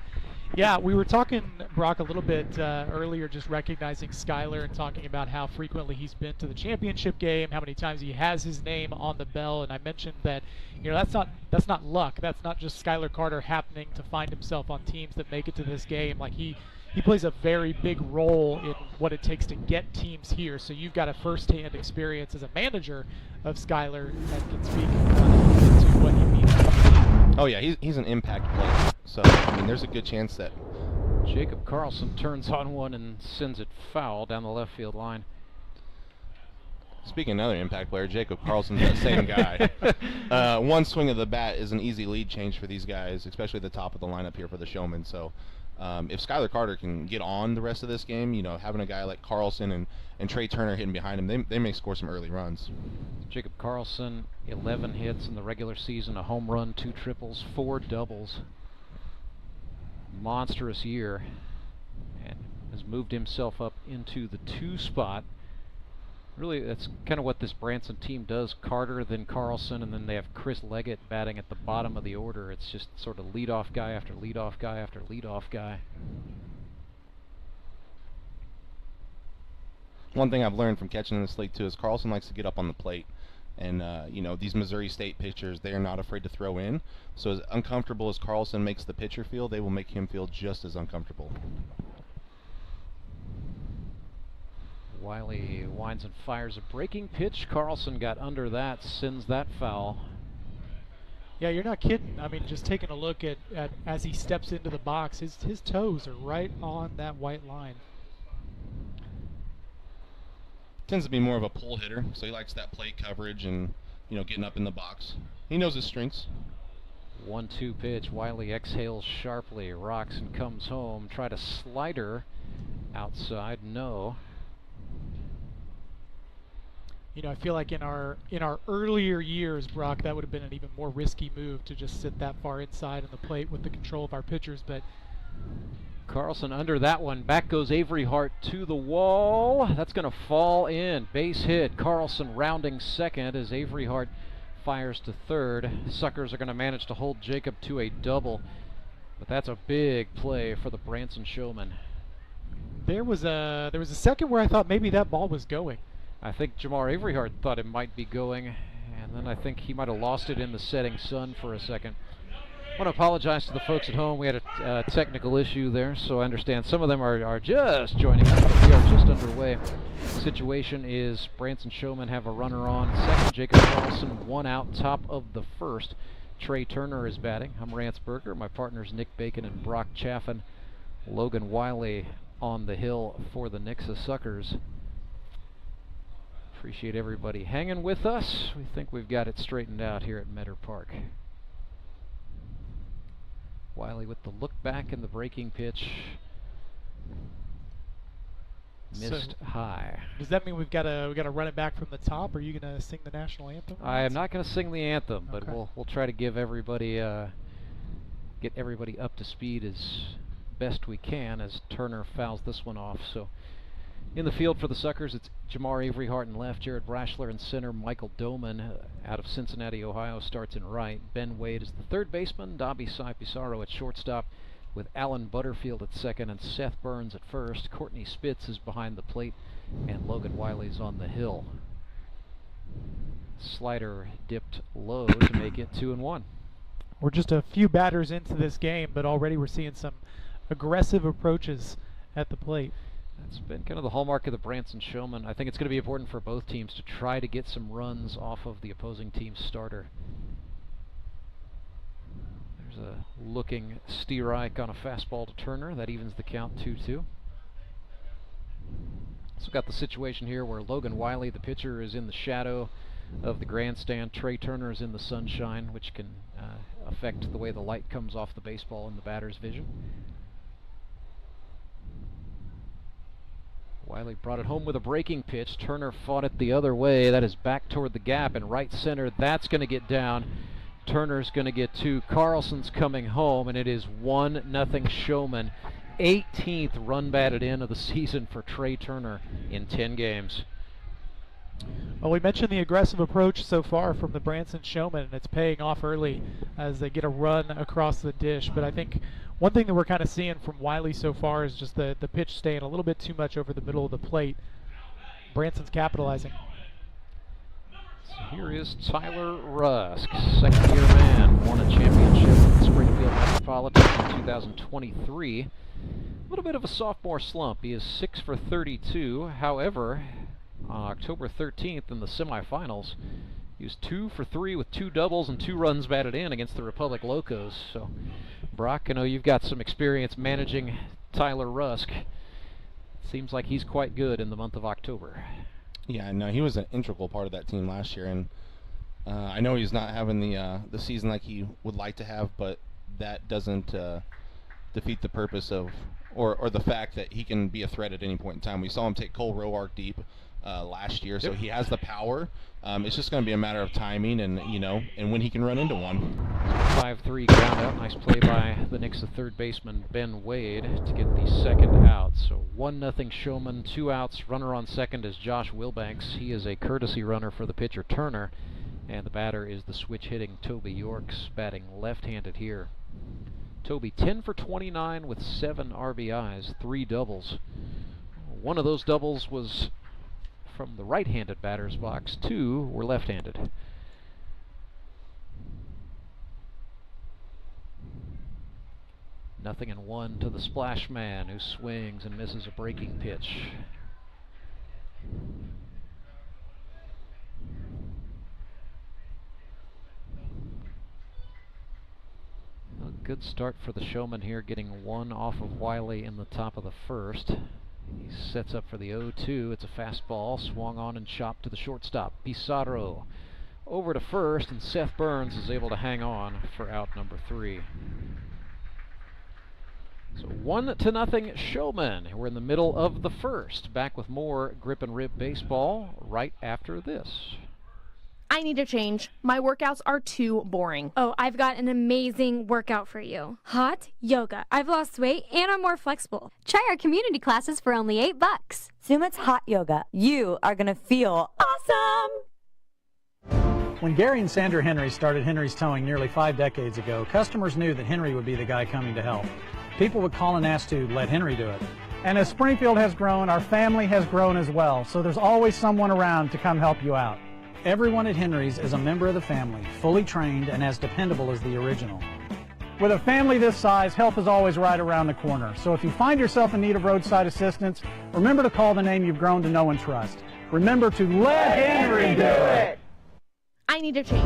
Yeah, we were talking, Brock, a little bit earlier, just recognizing Schuyler and talking about how frequently he's been to the championship game, how many times he has his name on the bell, and I mentioned that, you know, that's not luck. That's not just Schuyler Carter happening to find himself on teams that make it to this game. Like he plays a very big role in what it takes to get teams here. So you've got a first-hand experience as a manager of Schuyler that can speak to what he means. Oh yeah, he's an impact player. So I mean, there's a good chance that Jacob Karlson turns on one and sends it foul down the left field line. Speaking of another impact player, Jacob Karlson's that same guy. One swing of the bat is an easy lead change for these guys, especially at the top of the lineup here for the Showman. So if Schuyler Carter can get on the rest of this game, you know, having a guy like Karlson and Trey Turner hitting behind him, they may score some early runs. Jacob Karlson, 11 hits in the regular season, a home run, 2 triples, 4 doubles. Monstrous year, and has moved himself up into the 2 spot. Really, that's kind of what this Branson team does. Carter, then Karlson, and then they have Chris Leggett batting at the bottom of the order. It's just sort of leadoff guy after leadoff guy after leadoff guy. One thing I've learned from catching in this league too is Karlson likes to get up on the plate. And, you know, these Missouri State pitchers, they are not afraid to throw in. So as uncomfortable as Karlson makes the pitcher feel, they will make him feel just as uncomfortable. Wiley winds and fires a breaking pitch. Karlson got under that, sends that foul. Yeah, you're not kidding. I mean, just taking a look at as he steps into the box, his toes are right on that white line. Tends to be more of a pull hitter, so he likes that plate coverage and, you know, getting up in the box. He knows his strengths. 1-2 pitch. Wiley exhales sharply, rocks and comes home. Try to slider outside. No. You know, I feel like in our earlier years, Brock, that would have been an even more risky move to just sit that far inside on the plate with the control of our pitchers. But Karlson under that one. Back goes Avery Hart to the wall. That's going to fall in. Base hit. Karlson rounding second as Avery Hart fires to third. Suckers are going to manage to hold Jacob to a double. But that's a big play for the Branson Showmen. There was a second where I thought maybe that ball was going. I think Jamar Avery Hart thought it might be going, and then I think he might have lost it in the setting sun for a second. I want to apologize to the folks at home. We had a technical issue there, so I understand some of them are just joining us, but we are just underway. The situation is Branson Showmen have a runner on second. Jacob Karlson, 1 out, top of the first. Trey Turner is batting. I'm Rance Berger. My partners Nick Bacon and Brock Chaffin. Logan Wiley on the hill for the Nixa Suckers. Appreciate everybody hanging with us. We think we've got it straightened out here at Meador Park. Wiley with the look back and the breaking pitch. Missed high. Does that mean we got to run it back from the top? Or are you going to sing the national anthem? I am not going to sing the anthem, but okay. we'll try to give everybody get everybody up to speed as best we can as Turner fouls this one off. So in the field for the Suckers, it's Jamar Avery Hart in left, Jared Brashler in center, Michael Doman out of Cincinnati, Ohio, starts in right. Ben Wade is the third baseman, Dobby Cy Pizarro at shortstop, with Alan Butterfield at second and Seth Burns at first. Courtney Spitz is behind the plate, and Logan Wiley's on the hill. Slider dipped low to make it 2-1. We're just a few batters into this game, but already we're seeing some aggressive approaches at the plate. That's been kind of the hallmark of the Branson Showmen. I think it's going to be important for both teams to try to get some runs off of the opposing team's starter. There's a looking Steerike on a fastball to Turner. That evens the count 2-2. So got the situation here where Logan Wiley, the pitcher, is in the shadow of the grandstand. Trey Turner is in the sunshine, which can affect the way the light comes off the baseball in the batter's vision. Wiley brought it home with a breaking pitch. Turner fought it the other way. That is back toward the gap in right center. That's going to get down. Turner's going to get 2. Karlson's coming home, and it is 1-0 Showman. 18th run batted in of the season for Trey Turner in 10 games. Well, we mentioned the aggressive approach so far from the Branson Showmen, and it's paying off early as they get a run across the dish. But I think one thing that we're kind of seeing from Wiley so far is just the pitch staying a little bit too much over the middle of the plate. Branson's capitalizing. So here is Tyler Rusk, second-year man, won a championship with Springfield Metropolitan in 2023. A little bit of a sophomore slump. He is 6 for 32. However, on October 13th in the semifinals, he was 2 for 3 with 2 doubles and 2 runs batted in against the Republic Locos. So, Brock, I know you've got some experience managing Tyler Rusk. Seems like he's quite good in the month of October. Yeah, no, he was an integral part of that team last year, and I know he's not having the season like he would like to have, but that doesn't defeat the purpose of or the fact that he can be a threat at any point in time. We saw him take Cole Roark deep last year, so he has the power. It's just going to be a matter of timing and when he can run into one. 5-3 ground out. Nice play by the Nixa third baseman Ben Wade to get the second out. So 1-0 Showman, 2 outs. Runner on second is Josh Wilbanks. He is a courtesy runner for the pitcher Turner, and the batter is the switch hitting Toby Yorks, batting left-handed here. Toby 10 for 29 with 7 RBIs, 3 doubles. One of those doubles was from the right-handed batter's box. 2 were left-handed. Nothing and 1 to the splash man, who swings and misses a breaking pitch. Good start for the Showman here, getting one off of Wiley in the top of the first. He sets up for the 0-2. It's a fastball, swung on and chopped to the shortstop. Pizarro over to first, and Seth Burns is able to hang on for out number 3. So 1-0 Showman. We're in the middle of the first. Back with more Grip and Rib baseball right after this. I need a change. My workouts are too boring. Oh, I've got an amazing workout for you. Hot yoga. I've lost weight and I'm more flexible. Try our community classes for only $8. Sumit's Hot Yoga. You are going to feel awesome. When Gary and Sandra Henry started Henry's Towing nearly 5 decades ago, customers knew that Henry would be the guy coming to help. People would call and ask to let Henry do it. And as Springfield has grown, our family has grown as well, so there's always someone around to come help you out. Everyone at Henry's is a member of the family, fully trained and as dependable as the original. With a family this size, help is always right around the corner. So if you find yourself in need of roadside assistance, remember to call the name you've grown to know and trust. Remember to let Henry do it! I need a change.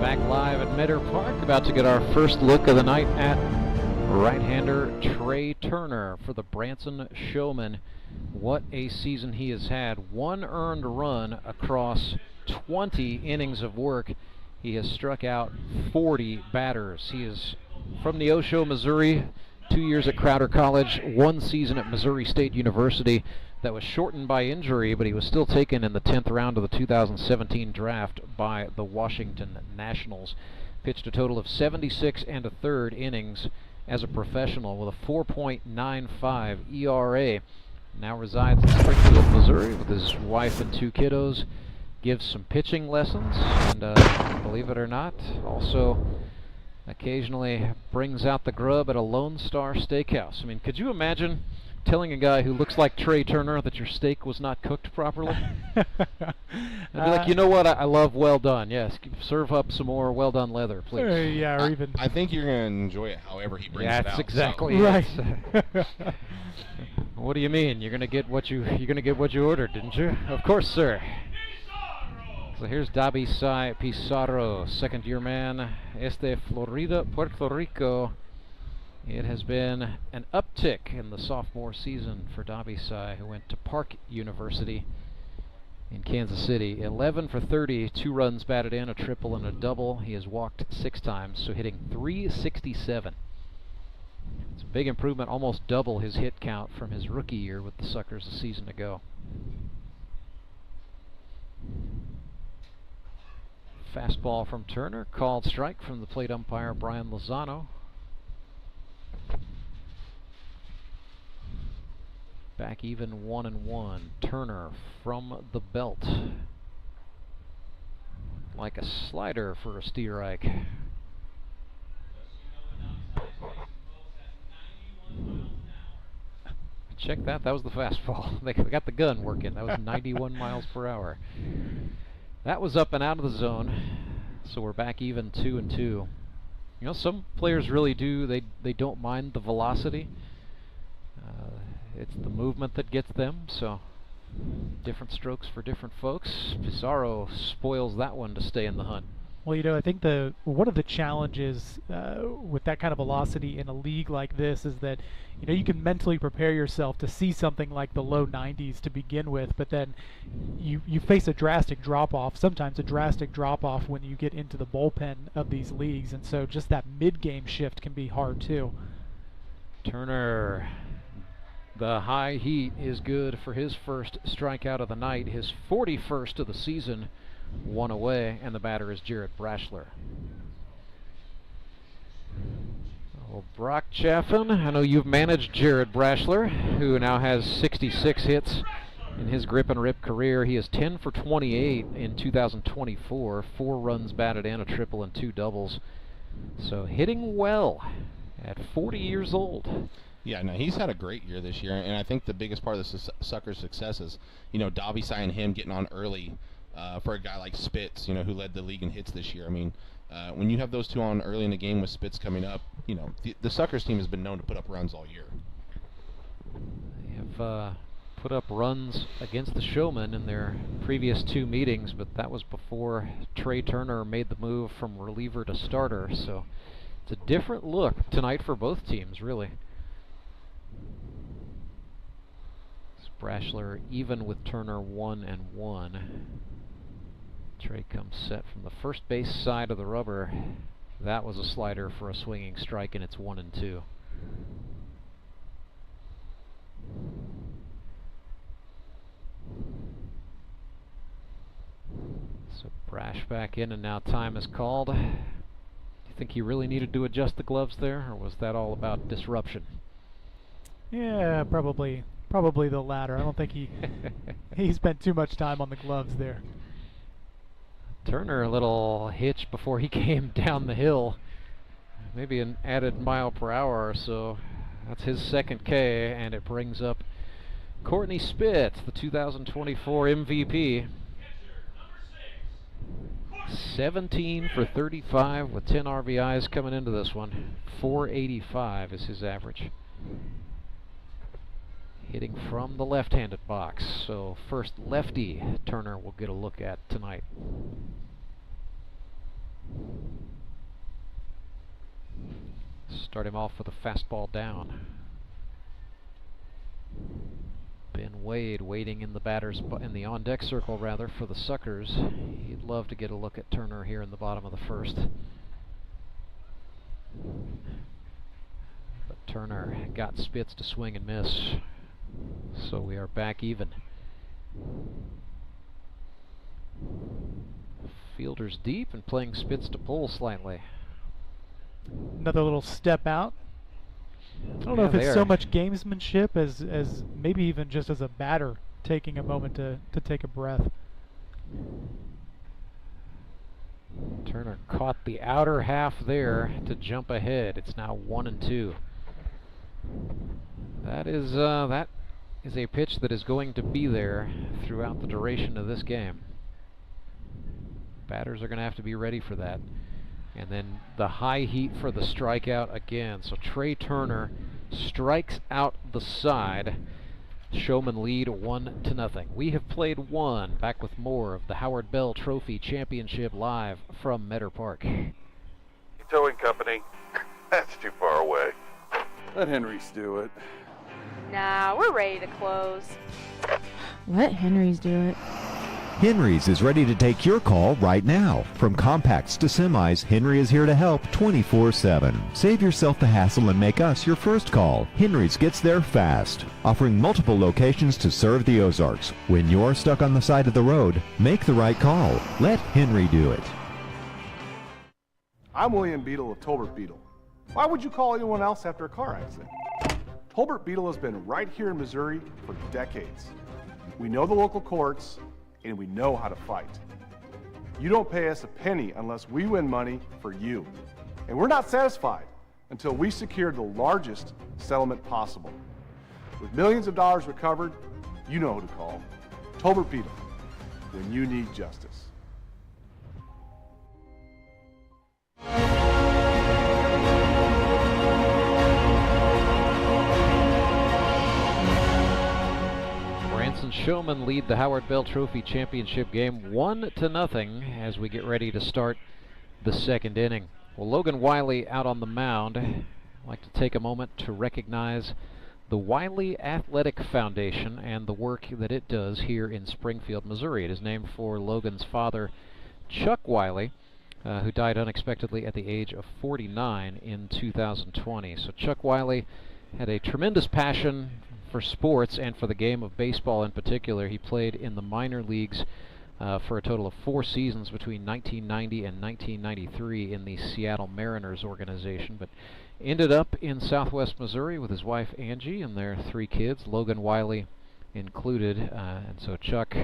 Back live at Meador Park, about to get our first look of the night at right-hander Trey Turner for the Branson Showmen. What a season he has had. 1 earned run across 20 innings of work. He has struck out 40 batters. He is from Neosho, Missouri, 2 years at Crowder College, 1 season at Missouri State University. That was shortened by injury, but he was still taken in the 10th round of the 2017 draft by the Washington Nationals. Pitched a total of 76 1/3 innings as a professional with a 4.95 ERA. Now resides in Springfield, Missouri with his wife and 2 kiddos. Gives some pitching lessons, and believe it or not, also occasionally brings out the grub at a Lone Star Steakhouse. I mean, could you imagine telling a guy who looks like Trey Turner that your steak was not cooked properly? I'd be like, you know what, I love well done. Yes, serve up some more well done leather, please. Yeah, or even. I think you're going to enjoy it however he brings it out. That's exactly right. What do you mean? You're going to get what you ordered, didn't you? Of course, sir. So here's Dabi Sai Pizarro, second-year man, Florida, Puerto Rico. It has been an uptick in the sophomore season for Dabi Sai, who went to Park University in Kansas City. 11 for 30, 2 runs batted in, a triple and a double. He has walked 6 times, so hitting .367. It's a big improvement, almost double his hit count from his rookie year with the Suckers a season ago. Fastball from Turner, called strike from the plate umpire Brian Lozano. Back even 1-1. Turner from the belt. Like a slider for a Stierreich. Check that, that was the fastball. They got the gun working. That was 91 miles per hour. That was up and out of the zone, so we're back even 2-2. You know, some players really do, they don't mind the velocity. It's the movement that gets them, so different strokes for different folks. Pizarro spoils that one to stay in the hunt. Well, you know, I think one of the challenges with that kind of velocity in a league like this is that, you know, you can mentally prepare yourself to see something like the low 90s to begin with, but then you face a drastic drop-off, sometimes a drastic drop-off when you get into the bullpen of these leagues, and so just that mid-game shift can be hard too. Turner, the high heat is good for his first strikeout of the night, his 41st of the season. 1 away, and the batter is Jarrett Brashler. Well, Brock Chaffin, I know you've managed Jarrett Brashler, who now has 66 hits in his grip and rip career. He is 10 for 28 in 2024, 4 runs batted in, a triple and 2 doubles. So hitting well at 40 years old. Yeah, no, he's had a great year this year, and I think the biggest part of the Suckers' success is, you know, Dabi Sai and him getting on early for a guy like Spitz, who led the league in hits this year. I mean, when you have those two on early in the game with Spitz coming up, the Suckers team has been known to put up runs all year. They have put up runs against the Showmen in their previous 2 meetings, but that was before Trey Turner made the move from reliever to starter, so it's a different look tonight for both teams, really. Brashler even with Turner 1-1. Trey comes set from the first base side of the rubber. That was a slider for a swinging strike, and it's 1-2. So Brash back in, and now time is called. Do you think he really needed to adjust the gloves there, or was that all about disruption? Yeah, probably the latter. I don't think he spent too much time on the gloves there. Turner a little hitch before he came down the hill. Maybe an added mile per hour or so. That's his second K, and it brings up Courtney Spitz, the 2024 MVP. 17 for 35 with 10 RBIs coming into this one. 485 is his average. Hitting from the left-handed box, so first lefty Turner will get a look at tonight. Start him off with a fastball down. Ben Wade waiting in the in the on-deck circle rather for the Suckers. He'd love to get a look at Turner here in the bottom of the first. But Turner got Spitz to swing and miss. So we are back even. Fielder's deep and playing Spitz to pull slightly. Another little step out. I don't know if it's so much gamesmanship as maybe even just as a batter taking a moment to take a breath. Turner caught the outer half there to jump ahead. It's now 1-2. That is a pitch that is going to be there throughout the duration of this game. Batters are going to have to be ready for that. And then the high heat for the strikeout again. So Trey Turner strikes out the side. Showman lead 1-0. We have played one. Back with more of the Howard Bell Trophy Championship live from Meador Park. Towing company. That's too far away. Let Henry's do it. Nah, we're ready to close. Let Henry's do it. Henry's is ready to take your call right now. From compacts to semis, Henry is here to help 24/7. Save yourself the hassle and make us your first call. Henry's gets there fast, offering multiple locations to serve the Ozarks. When you're stuck on the side of the road, make the right call. Let Henry do it. I'm William Beadle of Tolbert Beadle. Why would you call anyone else after a car accident? Tolbert Beadle has been right here in Missouri for decades. We know the local courts, and we know how to fight. You don't pay us a penny unless we win money for you. And we're not satisfied until we secure the largest settlement possible. With millions of dollars recovered, you know who to call. Tolbert Beadle, when you need justice. Branson Showmen lead the Howard Bell Trophy Championship game 1-0 as we get ready to start the second inning. Well, Logan Wiley out on the mound. I'd like to take a moment to recognize the Wiley Athletic Foundation and the work that it does here in Springfield, Missouri. It is named for Logan's father, Chuck Wiley, who died unexpectedly at the age of 49 in 2020. So Chuck Wiley had a tremendous passion for sports and for the game of baseball in particular. He played in the minor leagues for a total of 4 seasons between 1990 and 1993 in the Seattle Mariners organization, but ended up in southwest Missouri with his wife Angie and their 3 kids, Logan Wiley included. And so Chuck,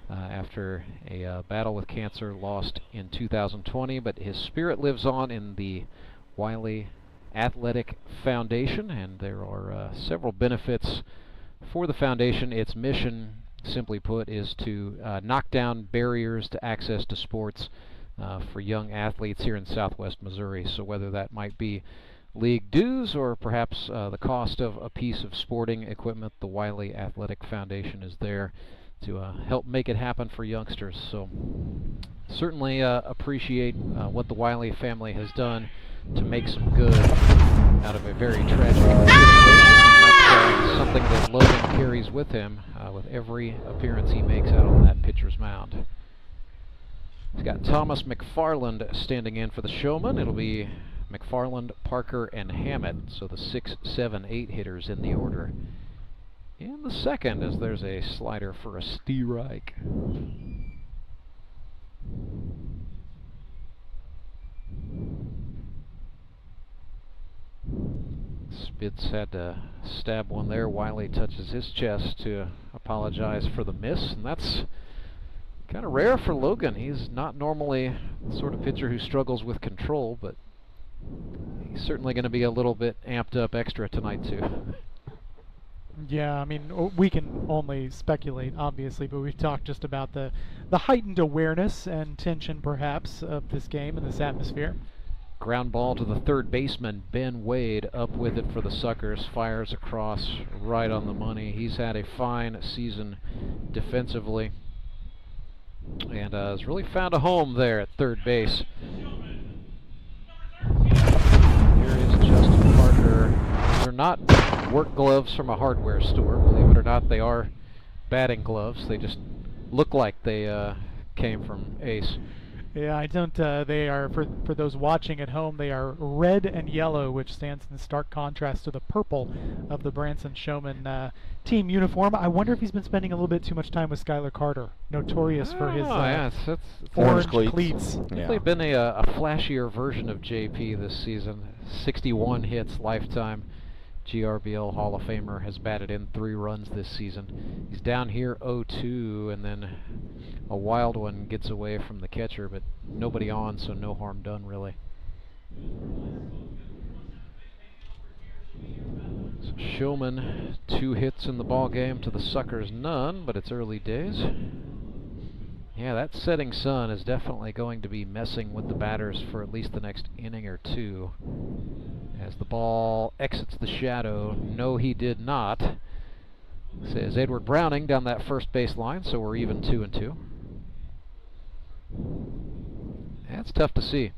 after a battle with cancer, lost in 2020, but his spirit lives on in the Wiley Athletic Foundation, and there are several benefits for the foundation. Its mission simply put, is to knock down barriers to access to sports for young athletes here in Southwest Missouri. So whether that might be league dues or perhaps the cost of a piece of sporting equipment, the Wiley Athletic Foundation is there to help make it happen for youngsters. So certainly appreciate what the Wiley family has done to make some good out of a very tragic situation. That's something that Logan carries with him with every appearance he makes out on that pitcher's mound. He's got Thomas McFarland standing in for the Showman. It'll be McFarland, Parker, and Hammett, so the 6, 7, 8 hitters in the order. In the second, as there's a slider for a strike. Spitz had to stab one there. Wiley touches his chest to apologize for the miss, and that's kind of rare for Logan. He's not normally the sort of pitcher who struggles with control, but he's certainly going to be a little bit amped up extra tonight too. Yeah, I mean, we can only speculate, obviously, but we've talked just about the heightened awareness and tension, perhaps, of this game and this atmosphere. Ground ball to the third baseman, Ben Wade, up with it for the Suckers, fires across right on the money. He's had a fine season defensively and has really found a home there at third base. Here is Justin Parker. They're not work gloves from a hardware store, believe it or not. They are batting gloves. They just look like they came from Ace. Yeah, I don't, they are, for those watching at home, they are red and yellow, which stands in stark contrast to the purple of the Branson Showmen team uniform. I wonder if he's been spending a little bit too much time with Schuyler Carter, notorious for his it's orange cleats. Definitely been a flashier version of JP this season. 61 hits lifetime. GRBL Hall of Famer has batted in 3 runs this season. He's down here 0-2, and then a wild one gets away from the catcher, but nobody on, so no harm done really. So Showman, 2 hits in the ball game to the Suckers, none, but it's early days. Yeah, that setting sun is definitely going to be messing with the batters for at least the next inning or two. As the ball exits the shadow, no he did not, says Edward Browning down that first base line, so we're even 2-2. That's tough to see.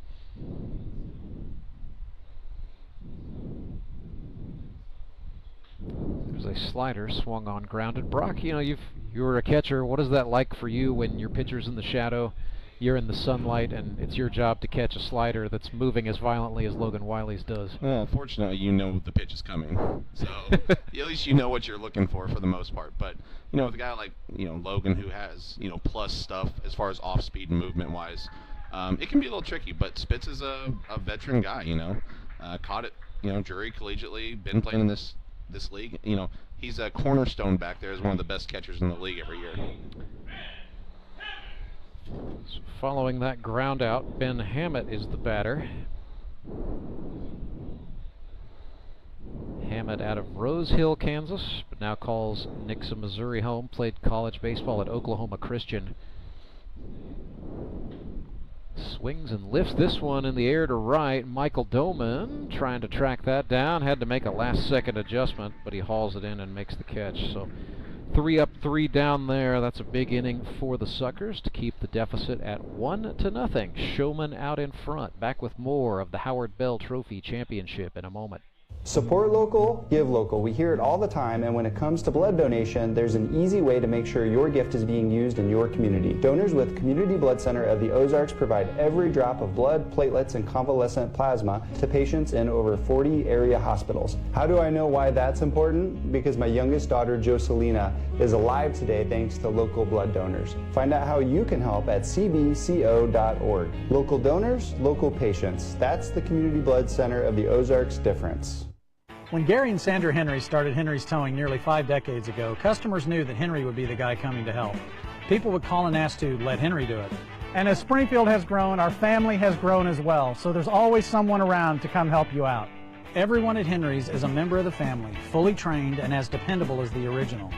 There's a slider swung on, grounded. Brock, you know, you were a catcher. What is that like for you when your pitcher's in the shadow, you're in the sunlight, and it's your job to catch a slider that's moving as violently as Logan Wiley's does? Fortunately, you know the pitch is coming, so at least you know what you're looking for the most part. But you know, with a guy like Logan, who has plus stuff as far as off speed and movement wise, it can be a little tricky. But Spitz is a veteran guy, caught it jury collegiately, been playing in this league. He's a cornerstone back there as one of the best catchers in the league every year. So following that ground out, Ben Hammett is the batter. Hammett out of Rose Hill, Kansas, but now calls Nixa, Missouri home. Played college baseball at Oklahoma Christian. Swings and lifts this one in the air to right. Michael Doman trying to track that down. Had to make a last-second adjustment, but he hauls it in and makes the catch. So 3 up, 3 down there. That's a big inning for the Suckers to keep the deficit at 1-0. Showman out in front. Back with more of the Howard Bell Trophy Championship in a moment. Support local, give local. We hear it all the time, and when it comes to blood donation, there's an easy way to make sure your gift is being used in your community. Donors with Community Blood Center of the Ozarks provide every drop of blood, platelets, and convalescent plasma to patients in over 40 area hospitals. How do I know why that's important? Because my youngest daughter, Jocelina, is alive today thanks to local blood donors. Find out how you can help at cbco.org. Local donors, local patients. That's the Community Blood Center of the Ozarks difference. When Gary and Sandra Henry started Henry's Towing nearly 5 decades ago, customers knew that Henry would be the guy coming to help. People would call and ask to let Henry do it. And as Springfield has grown, our family has grown as well, so there's always someone around to come help you out. Everyone at Henry's is a member of the family, fully trained and as dependable as the original.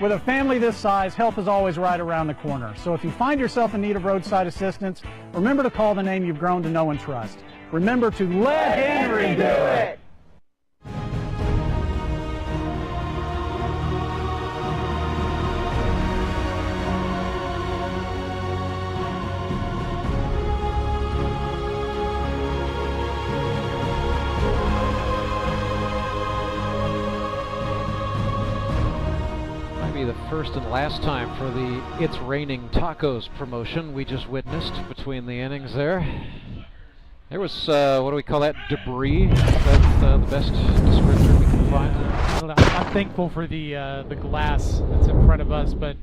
With a family this size, help is always right around the corner. So if you find yourself in need of roadside assistance, remember to call the name you've grown to know and trust. Remember to let Henry do it! The first and last time for the It's Raining Tacos promotion we just witnessed between the innings there. There was, what do we call that, debris? That's the best descriptor we can find. I'm thankful for the glass that's in front of us, but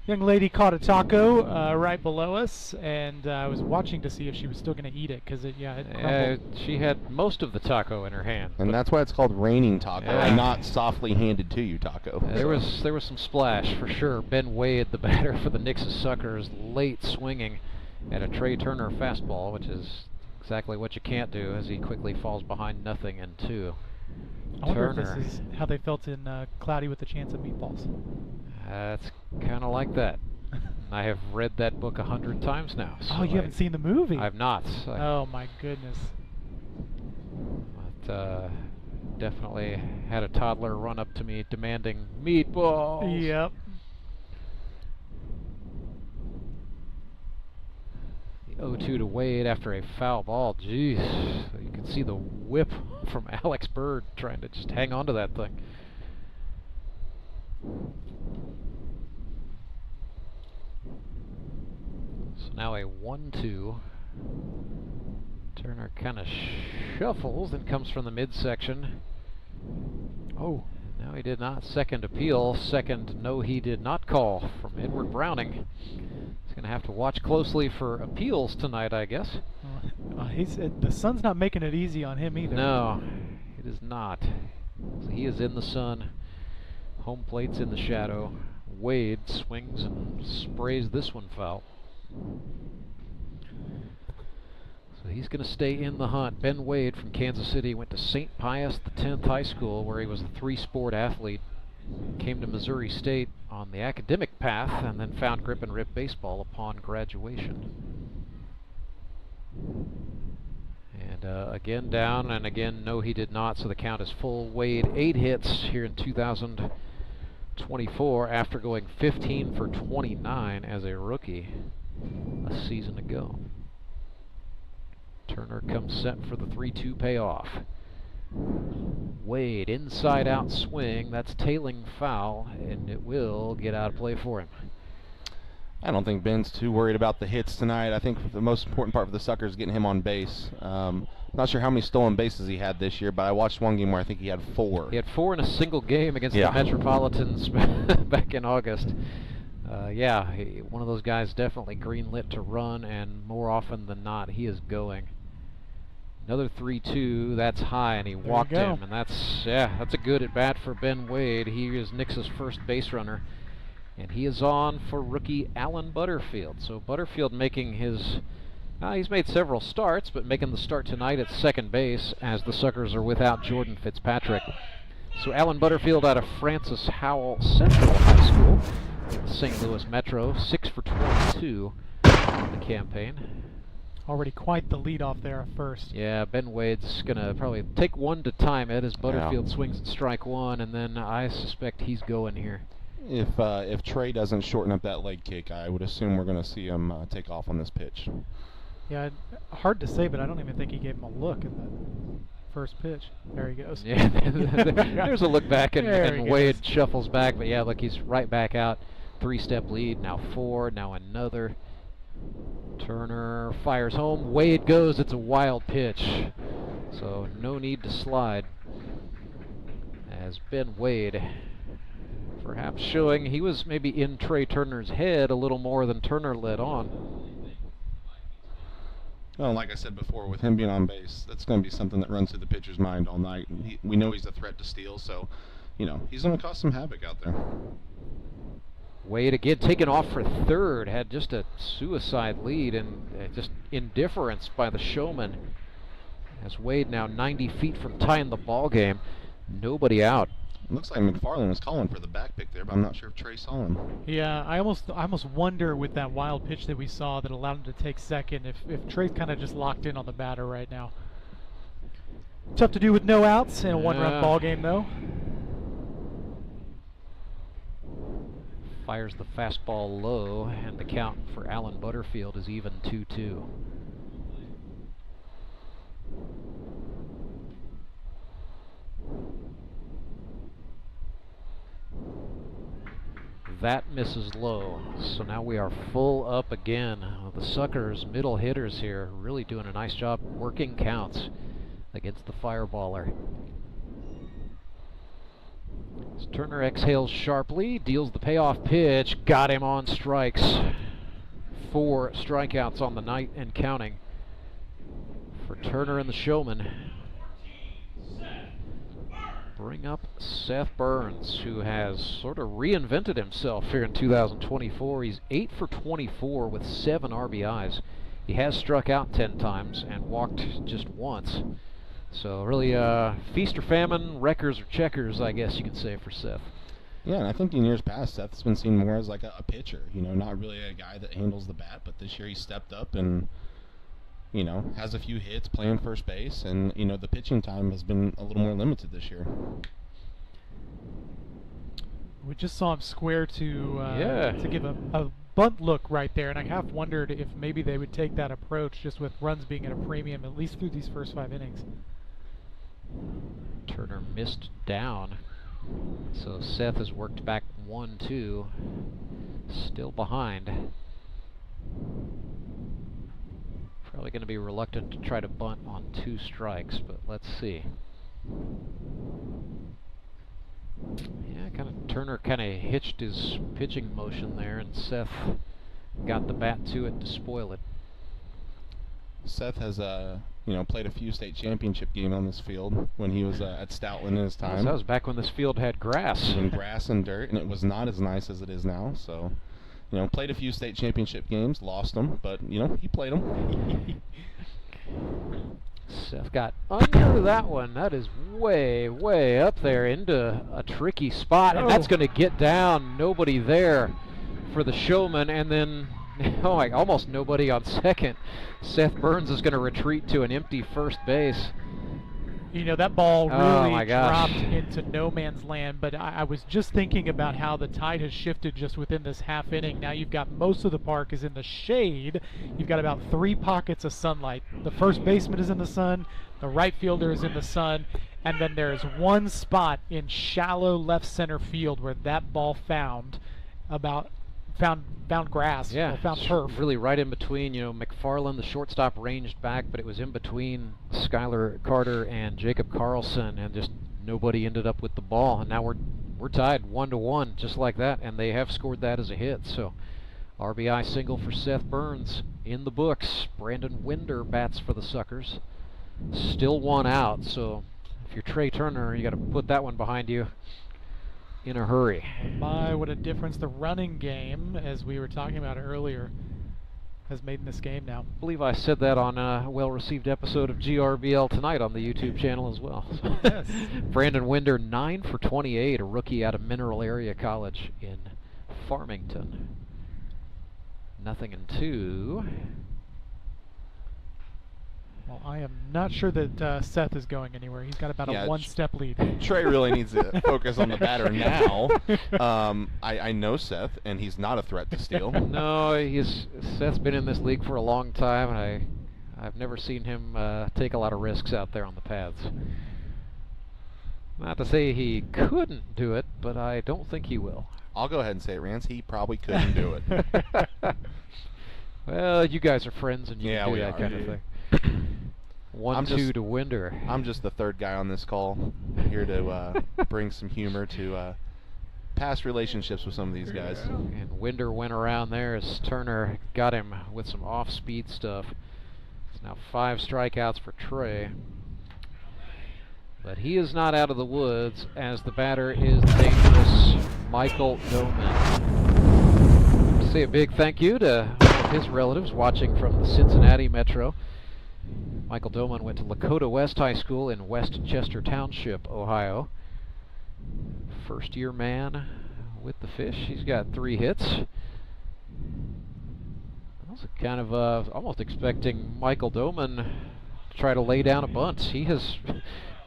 young lady caught a taco right below us, and I was watching to see if she was still going to eat it, because it crumbled. She had most of the taco in her hand. And that's why it's called raining taco, and not softly handed to you taco. There was some splash for sure. Ben Wade, the batter for the Nixa Suckers, late swinging at a Trey Turner fastball, which is exactly what you can't do, as he quickly falls behind 0-2. I wonder if this is how they felt in Cloudy with a Chance of Meatballs. It's kind of like that. I have read that book 100 times now. So oh, you haven't seen the movie? I've not. Oh my goodness. But definitely had a toddler run up to me demanding meatballs. Yep. The 0-2 to Wade after a foul ball. Jeez. So you can see the whip from Alex Bird trying to just hang on to that thing. So now a 1-2. Turner kind of shuffles and comes from the midsection. Oh, no, he did not. Second appeal. Second, no, he did not call from Edward Browning. He's going to have to watch closely for appeals tonight, I guess. The sun's not making it easy on him either. No, it is not. So he is in the sun. Home plate's in the shadow. Wade swings and sprays this one foul. So he's going to stay in the hunt. Ben Wade from Kansas City went to St. Pius X High School, where he was a three-sport athlete. Came to Missouri State on the academic path, and then found grip and rip baseball upon graduation. And again down, and again no, he did not, so the count is full. Wade 8 hits here in 2024 after going 15 for 29 as a rookie a season ago. Turner comes set for the 3-2 payoff. Wade, inside out swing, that's tailing foul, and it will get out of play for him. I don't think Ben's too worried about the hits tonight. I think the most important part for the Suckers is getting him on base. Not sure how many stolen bases he had this year, but I watched one game where I think he had 4. He had 4 in a single game against the Metropolitans back in August. One of those guys definitely green-lit to run, and more often than not, he is going. Another 3-2, that's high, and he walked him, and that's a good at-bat for Ben Wade. He is Nixa's first base runner, and he is on for rookie Alan Butterfield. So Butterfield making his, he's made several starts, but making the start tonight at second base as the Suckers are without Jordan Fitzpatrick. So Alan Butterfield out of Francis Howell Central High School, St. Louis Metro, 6 for 22 on the campaign. Already quite the lead off there at first. Yeah, Ben Wade's going to probably take one to time it as Butterfield swings at strike one, and then I suspect he's going here. If Trey doesn't shorten up that leg kick, I would assume we're going to see him take off on this pitch. Yeah, hard to say, but I don't even think he gave him a look at that first pitch. There he goes. Yeah, there's a look back, and Wade shuffles back, but yeah, look, he's right back out. 3-step lead, now 4, now another. Turner fires home. Wade goes. It's a wild pitch, so no need to slide. As Ben Wade, perhaps showing he was maybe in Trey Turner's head a little more than Turner led on. Well, like I said before, with him being on base, that's going to be something that runs through the pitcher's mind all night. We know he's a threat to steal, so he's going to cause some havoc out there. Wade again taken off for third, had just a suicide lead, and just indifference by the Showman. As Wade now 90 feet from tying the ball game, nobody out. It looks like McFarland was calling for the back pick there, but I'm not sure if Trey saw him. Yeah, I almost wonder with that wild pitch that we saw that allowed him to take second if Trey's kind of just locked in on the batter right now. Tough to do with no outs in a one-run ball game, though. Fires the fastball low, and the count for Alan Butterfield is even 2-2. That misses low, so now we are full up again. The Suckers, middle hitters here, really doing a nice job working counts against the fireballer. As Turner exhales sharply, deals the payoff pitch, got him on strikes. 4 strikeouts on the night and counting for Turner and the Showman. Bring up Seth Burns, who has sort of reinvented himself here in 2024. He's 8 for 24 with 7 RBIs. He has struck out 10 times and walked just once. So really feast or famine, wreckers or checkers, I guess you could say, for Seth. Yeah, and I think in years past, Seth's been seen more as like a pitcher, you know, not really a guy that handles the bat, but this year he stepped up and, you know, has a few hits, playing first base, and, you know, the pitching time has been a little more limited this year. We just saw him square to give a bunt look right there, and I half wondered if maybe they would take that approach just with runs being at a premium, at least through these first 5 innings. Turner missed down, so Seth has worked back 1-2, still behind. Probably going to be reluctant to try to bunt on 2 strikes, but let's see. Yeah, Turner kind of hitched his pitching motion there, and Seth got the bat to it to spoil it. Seth has you know, played a few state championship games on this field when he was at Stoutland in his time. So that was back when this field had grass. And grass and dirt, and it was not as nice as it is now. So, you know, played a few state championship games, lost them, but, you know, he played them. Seth got under that one. That is way, way up there into a tricky spot, and that's going to get down. Nobody there for the Showman, and then almost nobody on second. Seth Burns is going to retreat to an empty first base. You know, that ball really dropped into no man's land, but I was just thinking about how the tide has shifted just within this half inning. Now you've got most of the park is in the shade. You've got about 3 pockets of sunlight. The first baseman is in the sun, the right fielder is in the sun, and then there is one spot in shallow left center field where that ball found grass, found turf. Really right in between, you know, McFarland, the shortstop, ranged back, but it was in between Schuyler, Carter, and Jacob Karlson, and just nobody ended up with the ball. And now we're tied 1-1, just like that, and they have scored that as a hit. So RBI single for Seth Burns in the books. Brandon Winder bats for the Suckers. Still 1 out, so if you're Trey Turner, you got to put that one behind you in a hurry. My, what a difference the running game, as we were talking about earlier, has made in this game now. I believe I said that on a well-received episode of GRBL tonight on the YouTube channel as well. Yes. Brandon Winder, 9 for 28, a rookie out of Mineral Area College in Farmington. 0-2. Well, I am not sure that Seth is going anywhere. He's got about a 1-step lead. Trey really needs to focus on the batter now. I know Seth, and he's not a threat to steal. No, Seth's been in this league for a long time, and I've never seen him take a lot of risks out there on the paths. Not to say he couldn't do it, but I don't think he will. I'll go ahead and say it, Rance. He probably couldn't do it. Well, you guys are friends, and you can do that kind of thing. 1-2 to Winder. I'm just the third guy on this call, here to bring some humor to past relationships with some of these guys. And Winder went around there as Turner got him with some off-speed stuff. It's now 5 strikeouts for Trey. But he is not out of the woods, as the batter is dangerous Michael Doman. Say a big thank you to one of his relatives watching from the Cincinnati Metro. Michael Doman went to Lakota West High School in West Chester Township, Ohio. first-year man with the fish. He's got 3 hits. I was kind of almost expecting Michael Doman to try to lay down a bunt. He has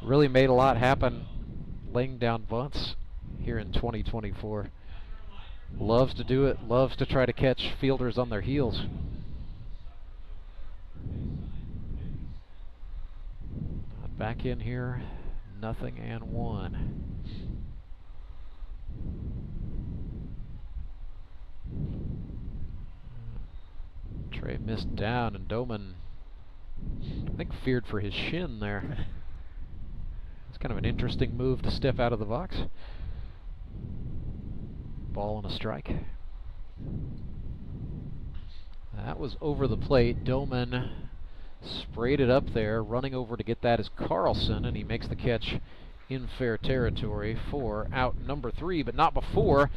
really made a lot happen laying down bunts here in 2024. Loves to do it, loves to try to catch fielders on their heels. Back in here, 0-1. Trey missed down, and Doman, I think, feared for his shin there. It's kind of an interesting move to step out of the box. Ball and a strike. That was over the plate. Doman sprayed it up there. Running over to get that is Karlson, and he makes the catch in fair territory for out number 3, but not before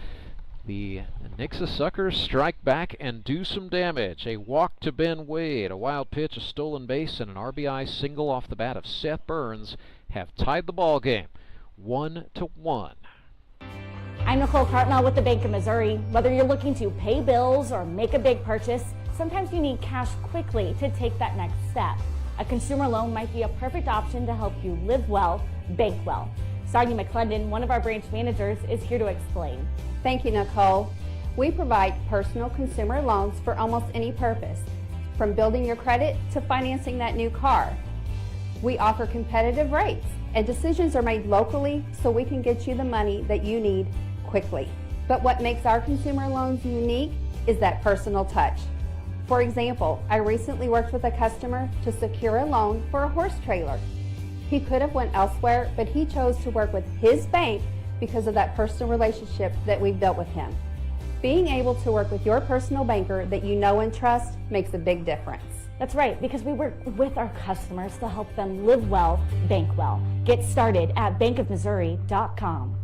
the Nixa Suckers strike back and do some damage. A walk to Ben Wade, a wild pitch, a stolen base, and an RBI single off the bat of Seth Burns have tied the ball game 1-1. I'm Nicole Cartmel with the Bank of Missouri. Whether you're looking to pay bills or make a big purchase, sometimes you need cash quickly to take that next step. A consumer loan might be a perfect option to help you live well, bank well. Sonia McClendon, one of our branch managers, is here to explain. Thank you, Nicole. We provide personal consumer loans for almost any purpose, from building your credit to financing that new car. We offer competitive rates, and decisions are made locally so we can get you the money that you need quickly. But what makes our consumer loans unique is that personal touch. For example, I recently worked with a customer to secure a loan for a horse trailer. He could have went elsewhere, but he chose to work with his bank because of that personal relationship that we've built with him. Being able to work with your personal banker that you know and trust makes a big difference. That's right, because we work with our customers to help them live well, bank well. Get started at bankofmissouri.com.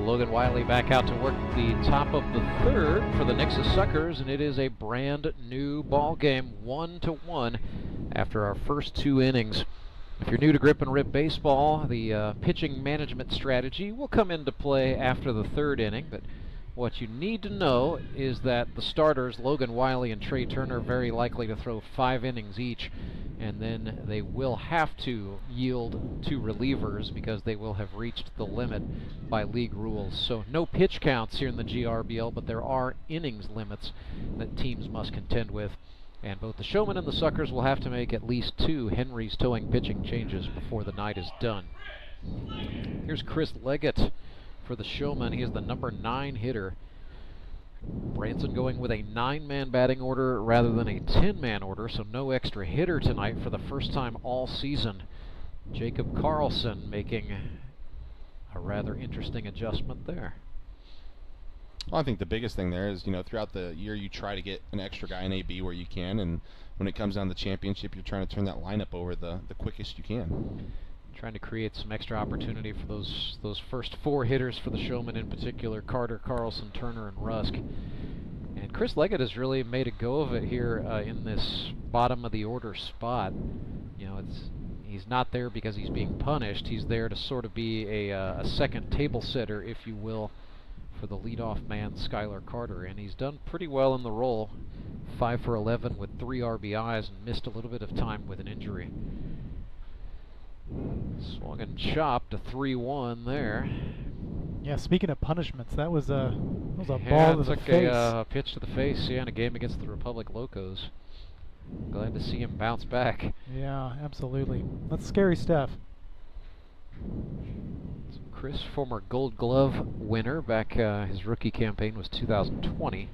Logan Wiley back out to work the top of the 3rd for the Nixa Suckers, and it is a brand new ball game, 1-1 after our first 2 innings. If you're new to Grip and Rip Baseball, the pitching management strategy will come into play after the 3rd inning, but what you need to know is that the starters, Logan Wiley and Trey Turner, are very likely to throw 5 innings each, and then they will have to yield to relievers because they will have reached the limit by league rules. So no pitch counts here in the GRBL, but there are innings limits that teams must contend with. And both the Showman and the Suckers will have to make at least 2 Henry's towing pitching changes before the night is done. Here's Chris Leggett for the Showman. He is the number 9 hitter. Branson going with a 9-man batting order rather than a 10-man order, so no extra hitter tonight for the first time all season. Jacob Karlson making a rather interesting adjustment there. Well, I think the biggest thing there is, throughout the year you try to get an extra guy in AB where you can, and when it comes down to the championship, you're trying to turn that lineup over the quickest you can. Trying to create some extra opportunity for those first 4 hitters for the Showman in particular, Carter, Karlson, Turner, and Rusk. And Chris Leggett has really made a go of it here in this bottom of the order spot. He's not there because he's being punished. He's there to sort of be a second table setter, if you will, for the leadoff man, Schuyler Carter. And he's done pretty well in the role. 5 for 11 with 3 RBIs and missed a little bit of time with an injury. Swung and chopped, a 3-1 there. Yeah, speaking of punishments, that was a ball to the face. A pitch to the face, in a game against the Republic Locos. Glad to see him bounce back. Yeah, absolutely. That's scary stuff. So Chris, former Gold Glove winner, back his rookie campaign was 2020.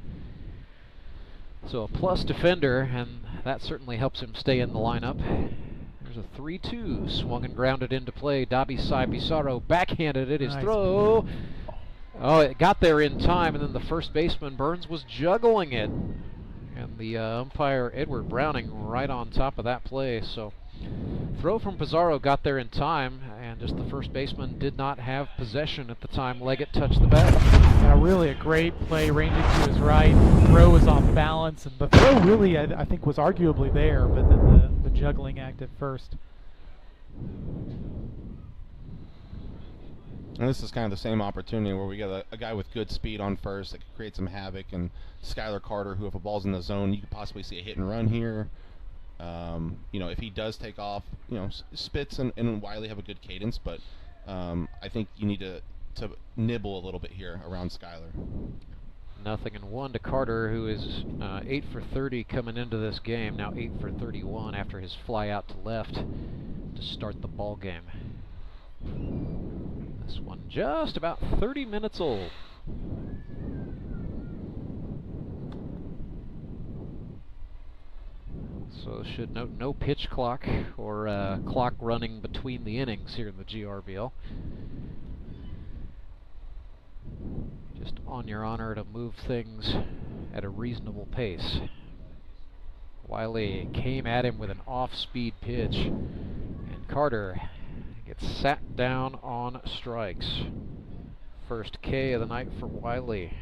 So a plus defender, and that certainly helps him stay in the lineup. There's a 3-2, swung and grounded into play. Dabi Sai Pizarro backhanded it. His throw. Oh, it got there in time, and then the first baseman, Burns, was juggling it. And the umpire, Edward Browning, right on top of that play. So throw from Pizarro got there in time, and And just the first baseman did not have possession at the time Leggett touched the bat. Really a great play, ranging to his right. Throw was off balance, and the throw really, I think, was arguably there, but then the juggling act at first. And this is kind of the same opportunity where we got a guy with good speed on first that could create some havoc, and Schuyler Carter, who if a ball's in the zone, you could possibly see a hit and run here. You know, if he does take off, you know, Spitz and Wiley have a good cadence, but I think you need to nibble a little bit here around Schuyler. 0-1 to Carter, who is 8 for 30 coming into this game. Now 8 for 31 after his fly out to left to start the ball game. This one just about 30 minutes old. So should note no pitch clock or clock running between the innings here in the GRBL. Just on your honor to move things at a reasonable pace. Wiley came at him with an off-speed pitch, and Carter gets sat down on strikes. First K of the night for Wiley.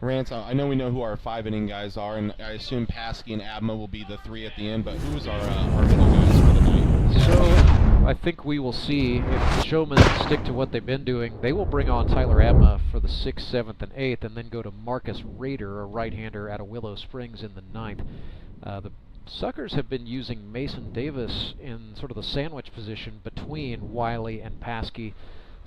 Rance, I know we know who our 5-inning guys are, and I assume Paskey and Abma will be the 3 at the end, but who's our middle guys for the night? So I think we will see if the Showmen stick to what they've been doing. They will bring on Tyler Abma for the 6th, 7th, and 8th, and then go to Marcus Rader, a right-hander out of Willow Springs, in the 9th. The Suckers have been using Mason Davis in sort of the sandwich position between Wiley and Paskey.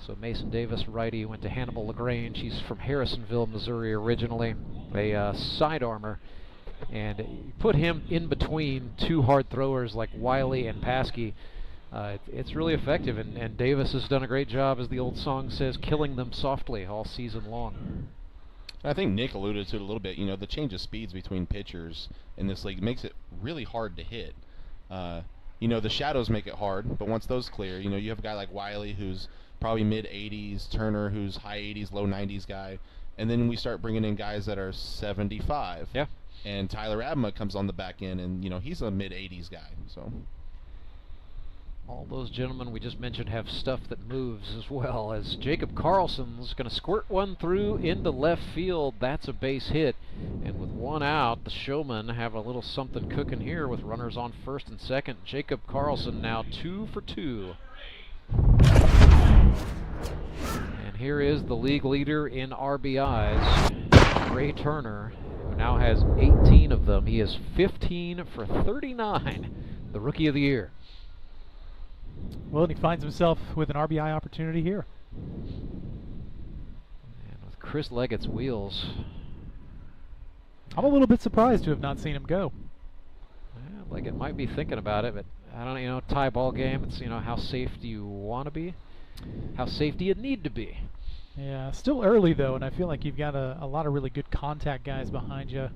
So Mason Davis, righty, went to Hannibal LaGrange. He's from Harrisonville, Missouri originally, a side armor. And you put him in between two hard throwers like Wiley and Paskey. It's really effective, and Davis has done a great job, as the old song says, killing them softly all season long. I think Nick alluded to it a little bit. You know, the change of speeds between pitchers in this league makes it really hard to hit. You know, the shadows make it hard, but once those clear, you know, you have a guy like Wiley who's probably mid-80s, Turner who's high 80s, low 90s guy, and then we start bringing in guys that are 75. Yeah. And Tyler Abma comes on the back end, and, you know, he's a mid-80s guy, so. All those gentlemen we just mentioned have stuff that moves as well, as Jacob Karlson's going to squirt one through into left field. That's a base hit. And with one out, the Showmen have a little something cooking here with runners on first and second. Jacob Karlson now 2 for 2. And here is the league leader in RBIs, Ray Turner, who now has 18 of them. He is 15 for 39, the Rookie of the Year. Well, and he finds himself with an RBI opportunity here. And with Chris Leggett's wheels, I'm a little bit surprised to have not seen him go. Yeah, Leggett might be thinking about it, but I don't know, you know, tie ball game, it's, you know, how safe do you want to be? How safe do you need to be? Yeah, still early though, and I feel like you've got a lot of really good contact guys behind you.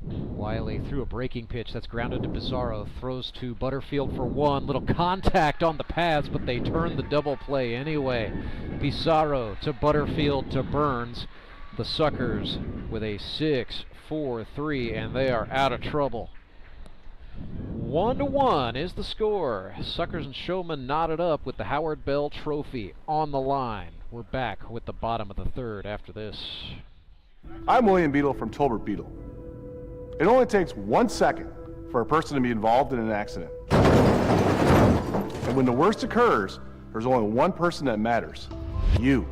Wiley threw a breaking pitch that's grounded to Pizarro, throws to Butterfield for one. Little contact on the pads, but they turn the double play anyway. Pizarro to Butterfield to Burns. The Suckers with a 6-4-3, and they are out of trouble. 1-1 is the score. Suckers and Showman knotted up with the Howard Bell Trophy on the line. We're back with the bottom of the third after this. I'm William Beadle from Tolbert Beadle. It only takes 1 second for a person to be involved in an accident. And when the worst occurs, there's only one person that matters, you.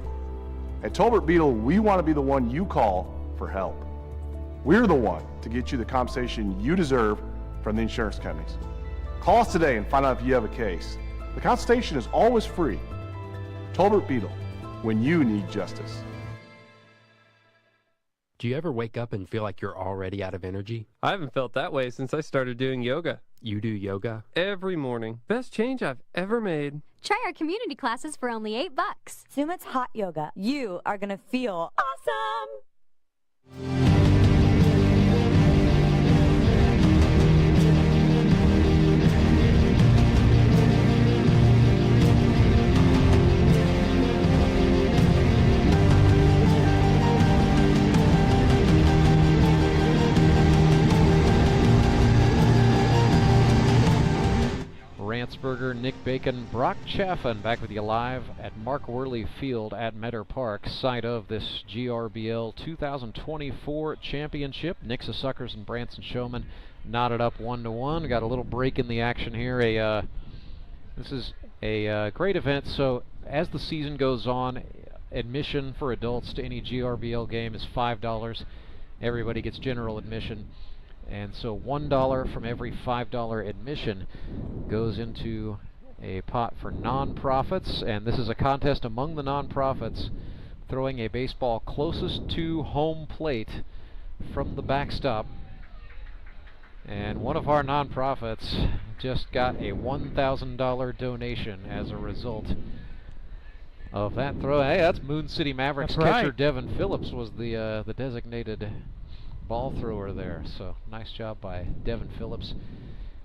At Tolbert Beadle, we want to be the one you call for help. We're the one to get you the compensation you deserve from the insurance companies. Call us today and find out if you have a case. The consultation is always free. Tolbert Beadle, when you need justice. Do you ever wake up and feel like you're already out of energy? I haven't felt that way since I started doing yoga. You do yoga? Every morning. Best change I've ever made. Try our community classes for only $8. Sumit's hot yoga. You are going to feel awesome. Roethlisberger, Nick Bacon, Brock Chaffin back with you live at Mark Worley Field at Meador Park, site of this GRBL 2024 championship. Nixa Suckers and Branson Showmen knotted up 1-1. Got a little break in the action here. This is a great event. So as the season goes on, admission for adults to any GRBL game is $5. Everybody gets general admission. And so $1 from every $5 admission goes into a pot for nonprofits, and this is a contest among the nonprofits throwing a baseball closest to home plate from the backstop. And one of our nonprofits just got a $1,000 donation as a result of that throw. Hey, that's Moon City Mavericks catcher Devin Phillips was the designated ball thrower there. So nice job by Devin Phillips,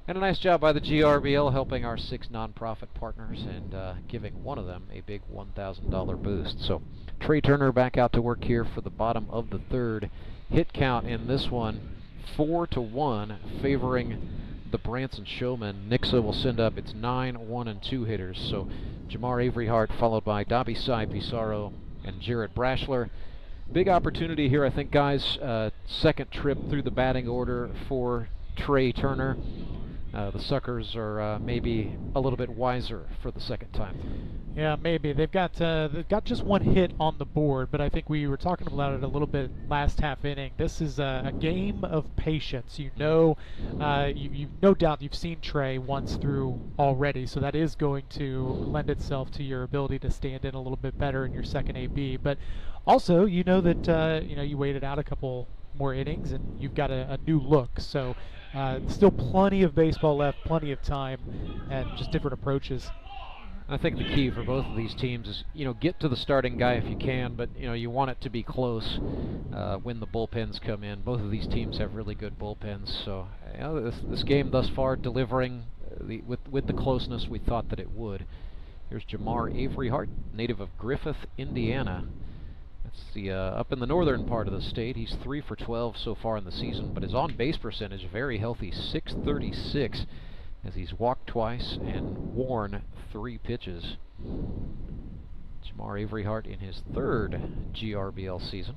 and a nice job by the GRBL helping our 6 nonprofit partners and giving one of them a big $1,000 boost. So Trey Turner back out to work here for the bottom of the 3rd. Hit count in this one 4-1 favoring the Branson Showmen. Nixa will send up its 9, 1, and 2 hitters. So Jamar Avery Hart followed by Decisive, Pizarro, and Jarrett Brashler. Big opportunity here, I think, guys. Second trip through the batting order for Trey Turner. The Suckers are maybe a little bit wiser for the second time through. Yeah, maybe. They've got just 1 hit on the board, but I think we were talking about it a little bit last half inning. This is a game of patience. You know, you no doubt you've seen Trey once through already, so that is going to lend itself to your ability to stand in a little bit better in your second AB. But also, you know that you waited out a couple more innings and you've got a new look. So still plenty of baseball left, plenty of time, and just different approaches. I think the key for both of these teams is, get to the starting guy if you can, but, you want it to be close when the bullpens come in. Both of these teams have really good bullpens, so this game thus far delivering with the closeness we thought that it would. Here's Jamar Avery Hart, native of Griffith, Indiana. That's the up in the northern part of the state. He's 3 for 12 so far in the season, but his on-base percentage very healthy, .636, as he's walked twice and worn 3 pitches. Jamar Avery Hart in his 3rd GRBL season.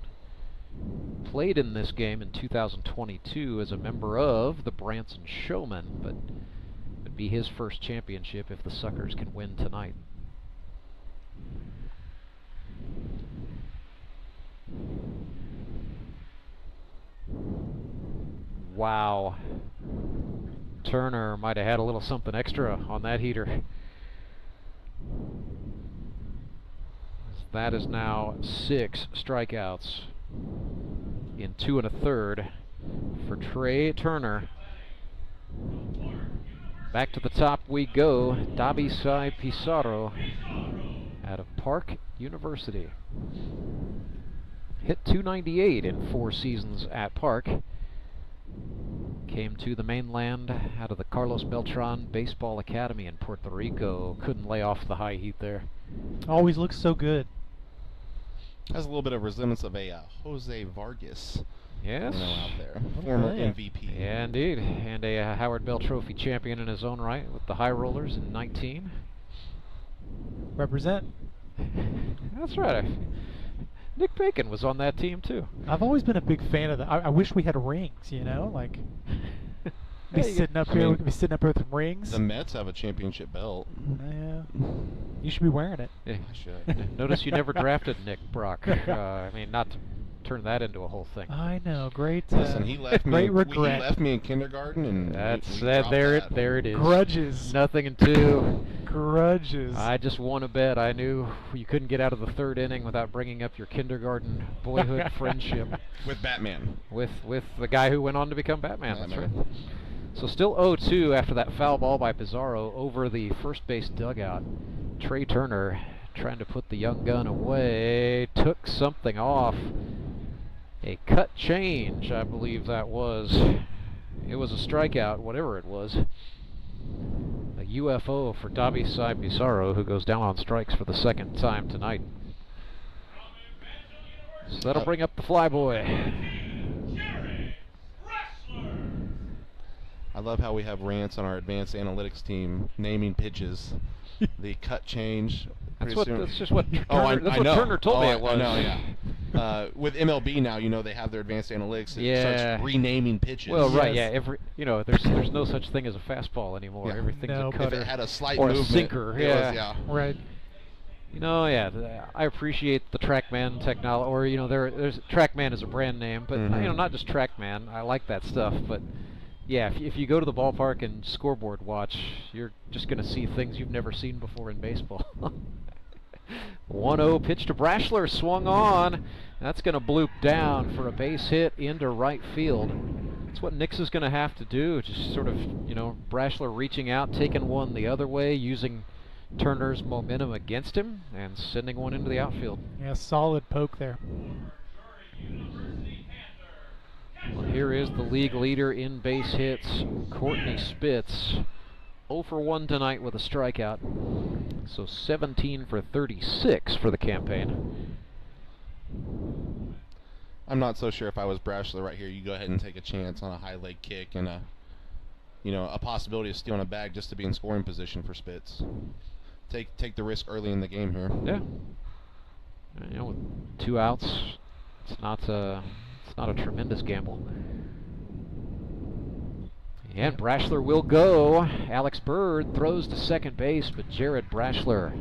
Played in this game in 2022 as a member of the Branson Showmen, but it would be his first championship if the Suckers can win tonight. Wow. Turner might have had a little something extra on that heater. That is now 6 strikeouts in 2 1/3 for Trey Turner. Back to the top we go. Decisive Pizarro out of Park University. Hit .298 in 4 seasons at Park. Came to the mainland out of the Carlos Beltran Baseball Academy in Puerto Rico. Couldn't lay off the high heat there. Always looks so good. Has a little bit of resemblance of a Jose Vargas. Yes. Out there. Former MVP. Yeah, indeed. And a Howard Bell Trophy champion in his own right with the High Rollers in 19. Represent. That's right. Nick Bacon was on that team too. I've always been a big fan of that. I wish we had rings, like be sitting up here. We could be sitting up here with rings. The Mets have a championship belt. Yeah, you should be wearing it. Yeah, I should. Notice you never drafted Nick Brock. Not to turn that into a whole thing. I know. Great. Listen, he left great me. regret. He left me in kindergarten, and that's that. There it is. Grudges. Nothing in 2. Grudges. I just won a bet. I knew you couldn't get out of the 3rd inning without bringing up your kindergarten boyhood friendship with Batman. With the guy who went on to become Batman. That's right. So still 0-2 after that foul ball by Pizarro over the first base dugout. Trey Turner trying to put the young gun away. Took something off. A cut change, I believe that was. It was a strikeout, whatever it was. A UFO for Decisive Pizarro, who goes down on strikes for the 2nd time tonight. So that'll bring up the flyboy. I love how we have Rance on our advanced analytics team naming pitches. The cut change. That's just what Turner, I know. Turner told me it was. I know, yeah. With MLB now, they have their advanced analytics. It starts renaming pitches. Well, right, yeah. There's no such thing as a fastball anymore. Yeah. Everything's a cutter. If it had a slight or movement, a sinker. Right. I appreciate the TrackMan technology, or there's TrackMan is a brand name, but not just TrackMan. I like that stuff, but yeah, if you go to the ballpark and scoreboard watch, you're just going to see things you've never seen before in baseball. 1-0 pitch to Brashler, swung on. That's going to bloop down for a base hit into right field. That's what Nixa's going to have to do, just sort of, Brashler reaching out, taking one the other way, using Turner's momentum against him, and sending one into the outfield. Yeah, solid poke there. Well, here is the league leader in base hits, Courtney Spitz. 0 for 1 tonight with a strikeout. So 17 for 36 for the campaign. I'm not so sure if I was Brashler right here. You go ahead and take a chance on a high leg kick and a possibility of stealing a bag just to be in scoring position for Spitz. Take the risk early in the game here. Yeah. With 2 outs, it's not a tremendous gamble. And Brashler will go. Alex Bird throws to second base, but Jared Brashler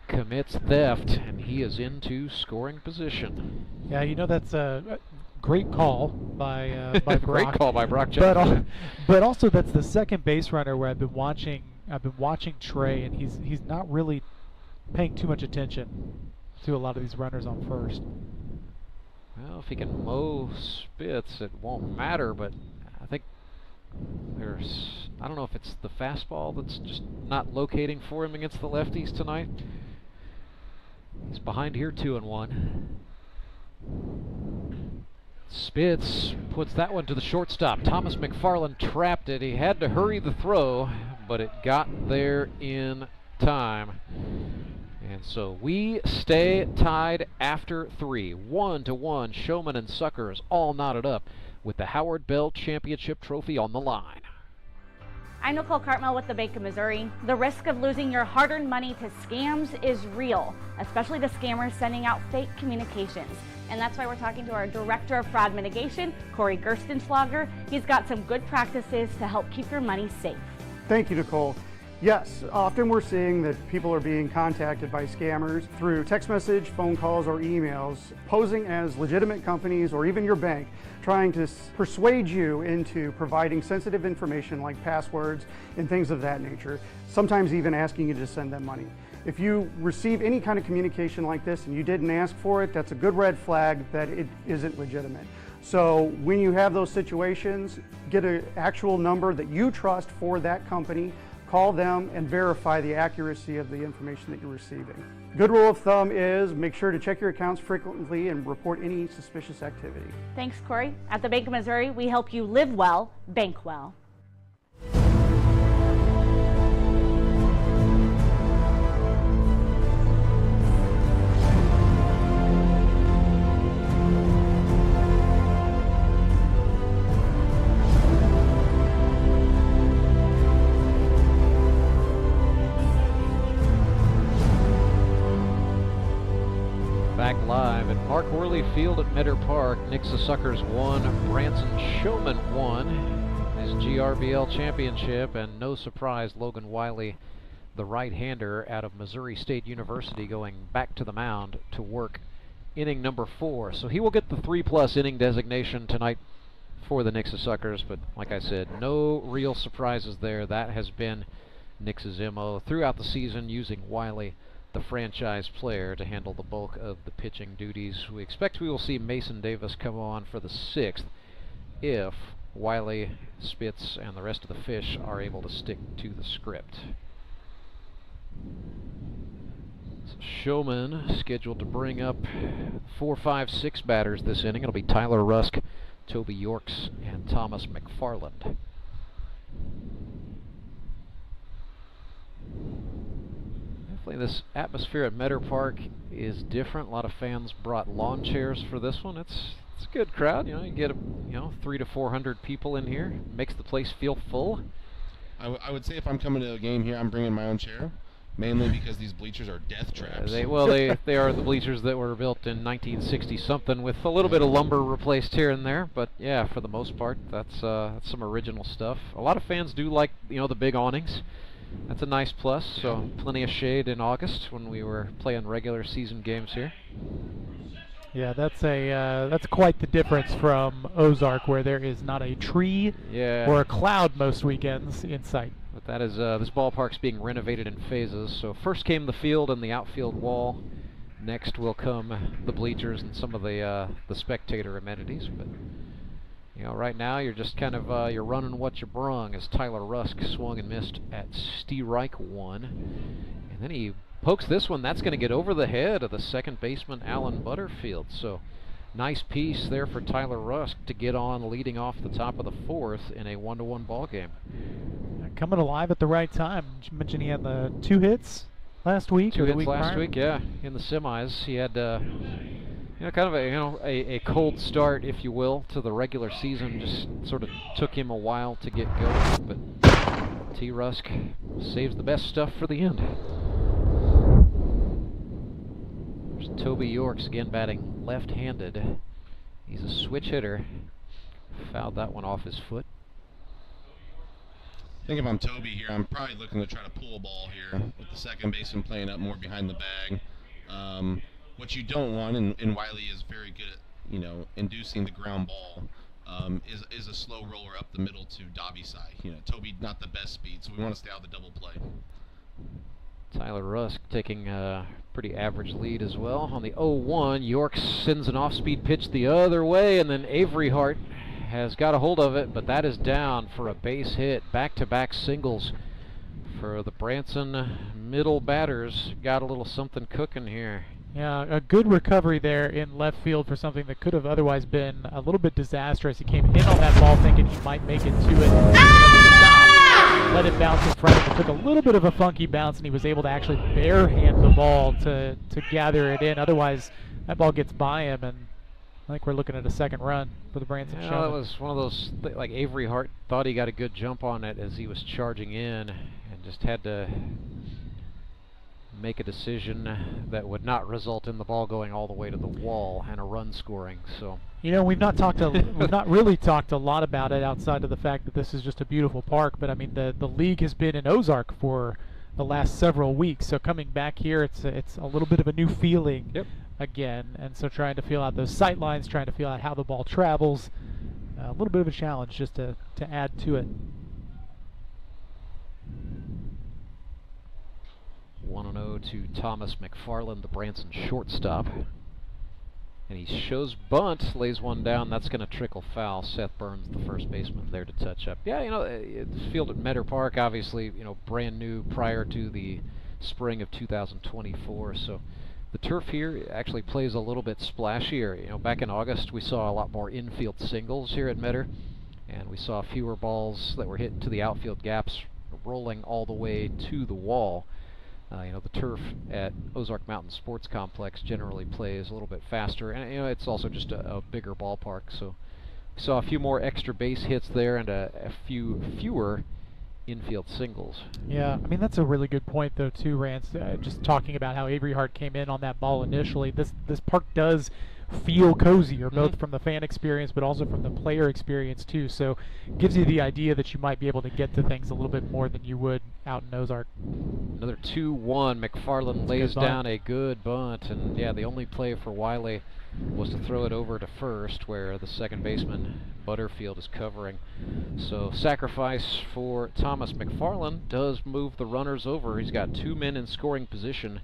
commits theft, and he is into scoring position. Yeah, that's a great call by Brock. Great call by Brock Jackson. But also that's the second base runner where I've been watching Trey, and he's not really paying too much attention to a lot of these runners on first. Well, if he can mow Spitz, it won't matter, but I think I don't know if it's the fastball that's just not locating for him against the lefties tonight. He's behind here 2-1. Spitz puts that one to the shortstop. Thomas McFarland trapped it. He had to hurry the throw, but it got there in time. And so we stay tied after 3. 1-1, Showman and Suckers all knotted up with the Howard Bell Championship Trophy on the line. I'm Nicole Cartmel with the Bank of Missouri. The risk of losing your hard-earned money to scams is real, especially to scammers sending out fake communications. And that's why we're talking to our Director of Fraud Mitigation, Corey Gerstenschlager. He's got some good practices to help keep your money safe. Thank you, Nicole. Yes, often we're seeing that people are being contacted by scammers through text message, phone calls, or emails, posing as legitimate companies or even your bank, trying to persuade you into providing sensitive information like passwords and things of that nature, sometimes even asking you to send them money. If you receive any kind of communication like this and you didn't ask for it, that's a good red flag that it isn't legitimate. So when you have those situations, get an actual number that you trust for that company, call them and verify the accuracy of the information that you're receiving. Good rule of thumb is make sure to check your accounts frequently and report any suspicious activity. Thanks, Corey. At the Bank of Missouri, we help you live well, bank well. Back live at Mark Worley Field at Meador Park. Nixa Suckers won, Branson Showmen won his GRBL championship, and no surprise, Logan Wiley, the right-hander out of Missouri State University, going back to the mound to work inning number 4. So he will get the 3+ inning designation tonight for the Nixa Suckers, but like I said, no real surprises there. That has been Nixa's MO throughout the season, using Wiley, the franchise player, to handle the bulk of the pitching duties. We expect we will see Mason Davis come on for the 6th if Wiley, Spitz, and the rest of the fish are able to stick to the script. So Showman scheduled to bring up 4, 5, 6 batters this inning. It'll be Tyler Rusk, Toby Yorks, and Thomas McFarland. This atmosphere at Meador Park is different. A lot of fans brought lawn chairs for this one. It's It's a good crowd. You get 300 to 400 people in here. Makes the place feel full. I would say if I'm coming to a game here, I'm bringing my own chair, mainly because these bleachers are death traps. They are the bleachers that were built in 1960 something with a little bit of lumber replaced here and there. But yeah, for the most part, that's some original stuff. A lot of fans do like the big awnings. That's a nice plus. So plenty of shade in August when we were playing regular season games here. Yeah, that's quite the difference from Ozark, where there is not a tree or a cloud most weekends in sight. But that is this ballpark's being renovated in phases. So first came the field and the outfield wall. Next will come the bleachers and some of the spectator amenities. But right now you're just kind of you're running what you brung, as Tyler Rusk swung and missed at Steerike 1, and then he pokes this one. That's going to get over the head of the second baseman, Alan Butterfield. So nice piece there for Tyler Rusk to get on leading off the top of the fourth in a 1-1 ball game. Coming alive at the right time. Did you mention he had the 2 hits last week? 2 or the hits week last prior? week, yeah. In the semis, he had kind of a cold start, if you will, to the regular season. Just sort of took him a while to get going, but T. Rusk saves the best stuff for the end. Toby Yorks again batting left-handed. He's a switch hitter. Fouled that one off his foot. I think if I'm Toby here, I'm probably looking to try to pull a ball here with the second baseman playing up more behind the bag. What you don't want, and Wiley is very good at, inducing the ground ball, is a slow roller up the middle to Dobby side. Toby not the best speed, so we want to stay out of the double play. Tyler Rusk taking a pretty average lead as well. On the 0-1, York sends an off-speed pitch the other way, and then Avery Hart has got a hold of it, but that is down for a base hit. Back-to-back singles for the Branson middle batters. Got a little something cooking here. Yeah, a good recovery there in left field for something that could have otherwise been a little bit disastrous. He came in on that ball thinking he might make it to it. Let it bounce in front of him. It took a little bit of a funky bounce, and he was able to actually bare-hand the ball to gather it in. Otherwise, that ball gets by him, and I think we're looking at a second run for the Branson Showmen. It was one of those, like Avery Hart thought he got a good jump on it as he was charging in, and just had to make a decision that would not result in the ball going all the way to the wall and a run scoring. So we've not really talked a lot about it outside of the fact that this is just a beautiful park. But I mean, the league has been in Ozark for the last several weeks, so coming back here, it's a little bit of a new feeling again. And so trying to feel out those sight lines, trying to feel out how the ball travels, a little bit of a challenge just to add to it. 1-0 to Thomas McFarland, the Branson shortstop. And he shows bunt, lays one down. That's going to trickle foul. Seth Burns, the first baseman, there to touch up. Yeah, it's field at Meador Park, obviously, brand new prior to the spring of 2024. So the turf here actually plays a little bit splashier. Back in August, we saw a lot more infield singles here at Meador, and we saw fewer balls that were hit into the outfield gaps, rolling all the way to the wall. The turf at Ozark Mountain Sports Complex generally plays a little bit faster, and it's also just a bigger ballpark. So we saw a few more extra base hits there and a few fewer infield singles. Yeah, I mean, that's a really good point though too, Rance. Just talking about how Avery Hart came in on that ball initially. This park does feel cozier, both from the fan experience but also from the player experience too. So gives you the idea that you might be able to get to things a little bit more than you would out in Ozark. Another 2-1. McFarland lays down a good bunt, and yeah, the only play for Wiley was to throw it over to first, where the second baseman Butterfield is covering. So sacrifice for Thomas McFarland does move the runners over. He's got 2 men in scoring position.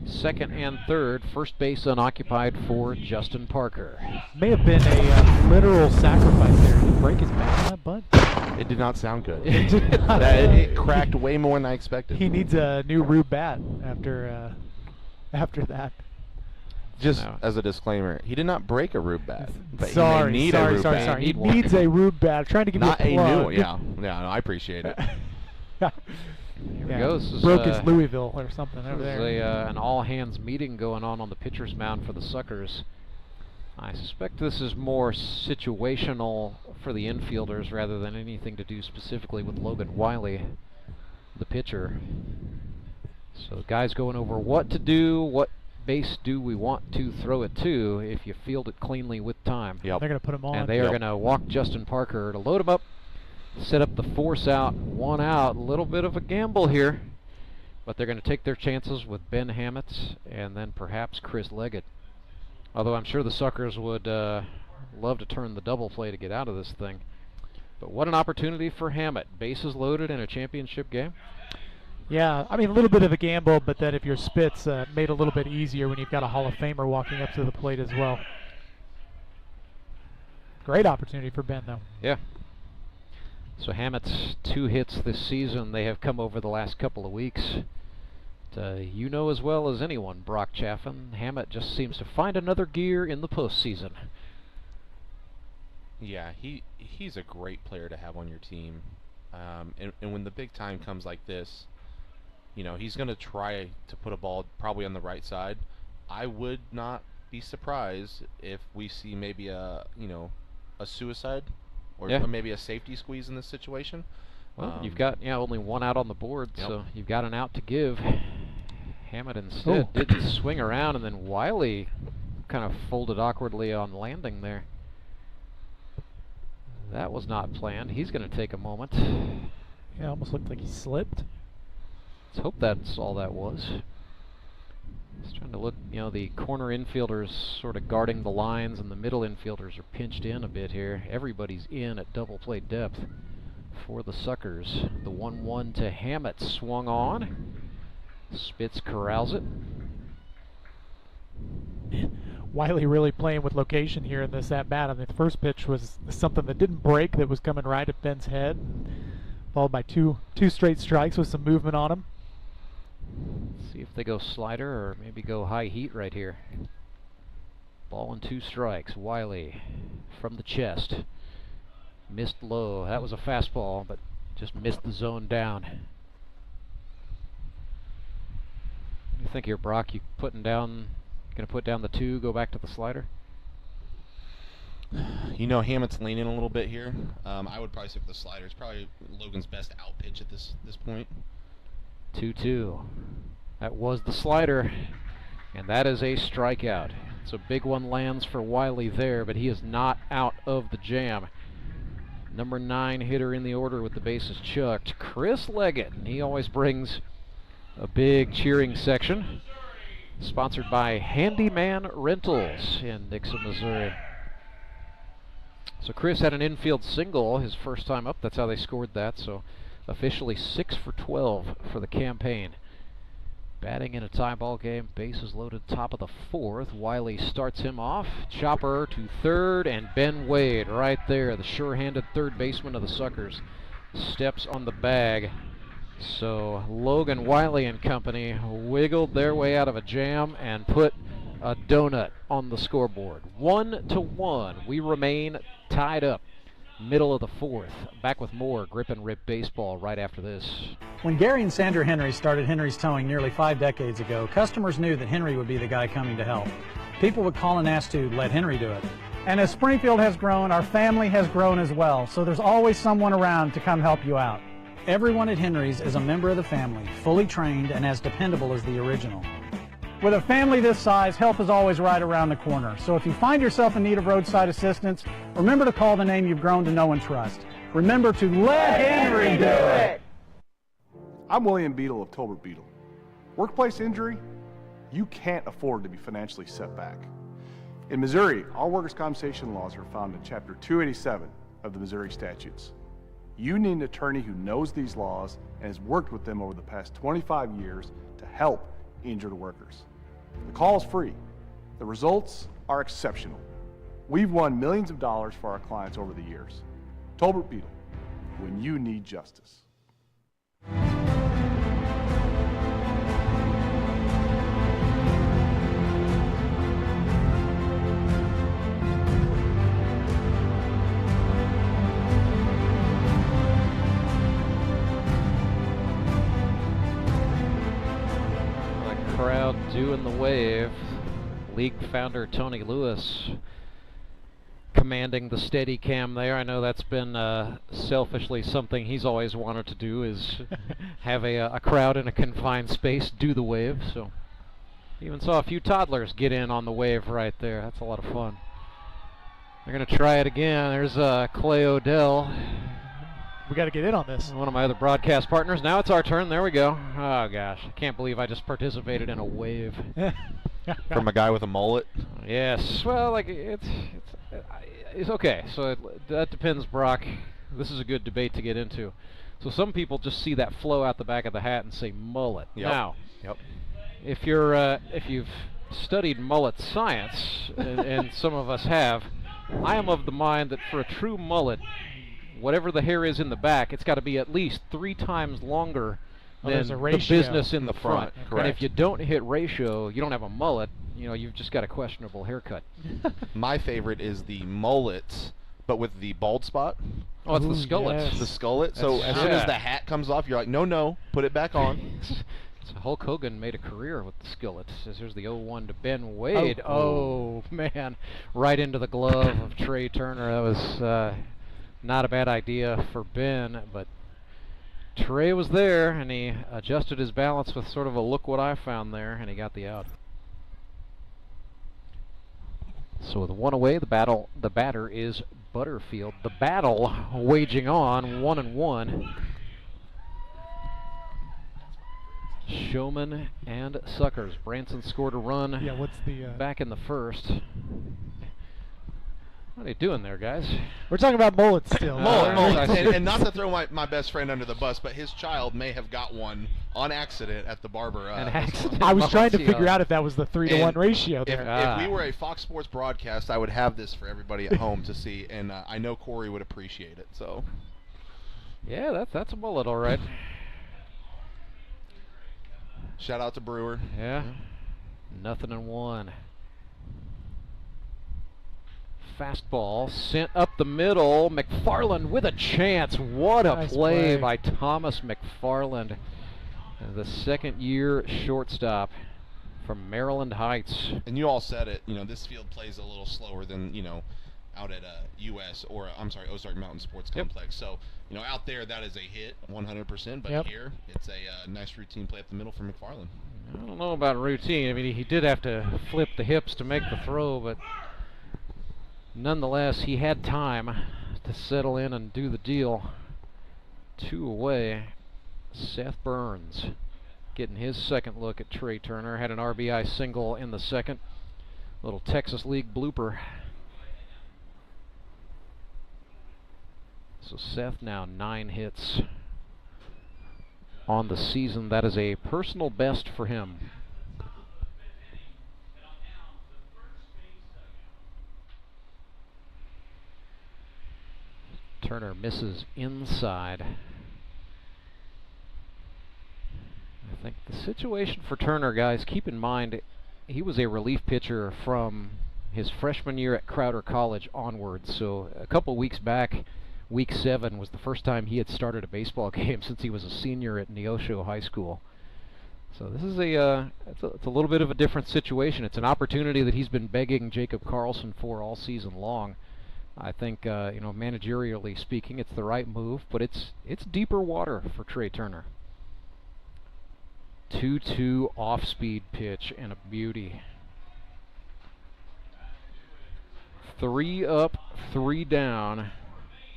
Second and third, first base unoccupied for Justin Parker. May have been a literal sacrifice there. Did he break his back on that bunt? It did not sound good. It cracked way more than I expected. He needs a new Rube bat after that. Just as a disclaimer, he did not break a Rube bat. But Sorry. He needs a Rube bat. I'm trying to give not you a plug. new. Yeah, no, I appreciate it. Here we go. Broke his Louisville or something over there. There's an all-hands meeting going on the pitcher's mound for the Suckers. I suspect this is more situational for the infielders rather than anything to do specifically with Logan Wiley, the pitcher. So the guy's going over what to do, what base do we want to throw it to if you field it cleanly with time. They're going to put him on. And they are going to walk Justin Parker to load him up, set up the force out, 1 out. A little bit of a gamble here, but they're going to take their chances with Ben Hammett and then perhaps Chris Leggett. Although I'm sure the Suckers would love to turn the double play to get out of this thing. But what an opportunity for Hammett. Bases loaded in a championship game. Yeah, I mean, a little bit of a gamble, but then if you're Spitz, made a little bit easier when you've got a Hall of Famer walking up to the plate as well. Great opportunity for Ben, though. Yeah. So Hammett's 2 hits this season. They have come over the last couple of weeks. You know as well as anyone, Brock Chaffin, Hammett just seems to find another gear in the postseason. Yeah, he's a great player to have on your team. And when the big time comes like this, you know, he's going to try to put a ball probably on the right side. I would not be surprised if we see maybe a suicide or maybe a safety squeeze in this situation. Well, you've got only 1 out on the board, so you've got an out to give. Hammett instead did swing around, and then Wiley kind of folded awkwardly on landing there. That was not planned. He's going to take a moment. Yeah, almost looked like he slipped. Let's hope that's all that was. Just trying to look, the corner infielders sort of guarding the lines, and the middle infielders are pinched in a bit here. Everybody's in at double play depth for the Suckers. The 1-1 to Hammett swung on. Spitz corrals it. Wiley really playing with location here in this at-bat. I mean, the first pitch was something that didn't break, that was coming right at Ben's head, followed by two straight strikes with some movement on him. See if they go slider or maybe go high heat right here. Ball and 2 strikes. Wiley from the chest. Missed low. That was a fastball, but just missed the zone down. What do you think here, Brock? You going to put down the 2, go back to the slider? Hammett's leaning a little bit here. I would probably stick with the slider. It's probably Logan's best out pitch at this point. 2-2. That was the slider, and that is a strikeout. So big one lands for Wiley there, but he is not out of the jam. Number 9 hitter in the order with the bases chucked, Chris Leggett, and he always brings a big cheering section. Sponsored by Handyman Rentals in Nixa, Missouri. So Chris had an infield single his first time up. That's how they scored that. So officially 6 for 12 for the campaign. Batting in a tie ball game. Bases loaded, top of the 4th. Wiley starts him off. Chopper to third, and Ben Wade right there, the sure-handed third baseman of the Suckers, steps on the bag. So Logan Wiley and company wiggled their way out of a jam and put a donut on the scoreboard. 1-1. We remain tied up. Middle of the 4th. Back with more Grip and Rip baseball right after this. When Gary and Sandra Henry started Henry's Towing nearly 5 decades ago, customers knew that Henry would be the guy coming to help. People would call and ask to let Henry do it. And as Springfield has grown, our family has grown as well, so there's always someone around to come help you out. Everyone at Henry's is a member of the family, fully trained and as dependable as the original. With a family this size, help is always right around the corner. So if you find yourself in need of roadside assistance, remember to call the name you've grown to know and trust. Remember to let Henry do it! I'm William Beadle of Tolbert Beadle. Workplace injury? You can't afford to be financially set back. In Missouri, all workers' compensation laws are found in Chapter 287 of the Missouri statutes. You need an attorney who knows these laws and has worked with them over the past 25 years to help injured workers. The call is free. The results are exceptional. We've won millions of dollars for our clients over the years. Tolbert Beadle, when you need justice. Crowd doing the wave. League founder Tony Lewis commanding the steady cam there. I know that's been selfishly something he's always wanted to do, is have a crowd in a confined space do the wave. So even saw a few toddlers get in on the wave right there. That's a lot of fun. They're going to try it again. There's Clay Odell. We got to get in on this. One of my other broadcast partners. Now it's our turn. There we go. Oh, gosh. I can't believe I just participated in a wave. From a guy with a mullet? Yes. Well, like, it's okay. So that depends, Brock. This is a good debate to get into. So some people just see that flow out the back of the hat and say mullet. Yep. Now, if you've studied mullet science, and some of us have, I am of the mind that for a true mullet, whatever the hair is in the back, it's got to be at least 3 times longer than the business in the front. And if you don't hit ratio, you don't have a mullet, you've just got a questionable haircut. My favorite is the mullet, but with the bald spot. Oh, it's the skullet. Yes. The skullet. So as soon as the hat comes off, you're like, no, put it back on. Hulk Hogan made a career with the skillet. Here's the 0-1 to Ben Wade. Oh, man. Right into the glove of Trey Turner. That was not a bad idea for Ben, but Trey was there, and he adjusted his balance with sort of a look what I found there, and he got the out. So with 1 away, the batter is Butterfield. The battle waging on, 1-1. Showman and Suckers. Branson scored a run back in the first. What are you doing there, guys? We're talking about mullets still. Mullets. And not to throw my best friend under the bus, but his child may have got one on accident at the barber. I was trying to figure out if that was the 3-to-1 ratio there. If we were a Fox Sports broadcast, I would have this for everybody at home to see, and I know Corey would appreciate it. So, yeah, that's a mullet, all right. Shout out to Brewer. Yeah. 0-1. Fastball sent up the middle. McFarland with a chance. What a play by Thomas McFarland, the second-year shortstop from Maryland Heights. And you all said it. This field plays a little slower than out at Ozark Mountain Sports Complex. So out there that is a hit, 100%. But here it's a nice routine play up the middle for McFarland. I don't know about routine. I mean, he did have to flip the hips to make the throw, but nonetheless, he had time to settle in and do the deal. 2 away. Seth Burns getting his second look at Trey Turner. Had an RBI single in the second. Little Texas League blooper. So Seth now 9 hits on the season. That is a personal best for him. Turner misses inside. I think the situation for Turner, guys, keep in mind, he was a relief pitcher from his freshman year at Crowder College onwards. So a couple weeks back, Week 7 was the first time he had started a baseball game since he was a senior at Neosho High School. So this is it's a little bit of a different situation. It's an opportunity that he's been begging Jacob Karlson for all season long. I think managerially speaking, it's the right move, but it's deeper water for Trey Turner. 2-2 off-speed pitch and a beauty. 3 up, 3 down.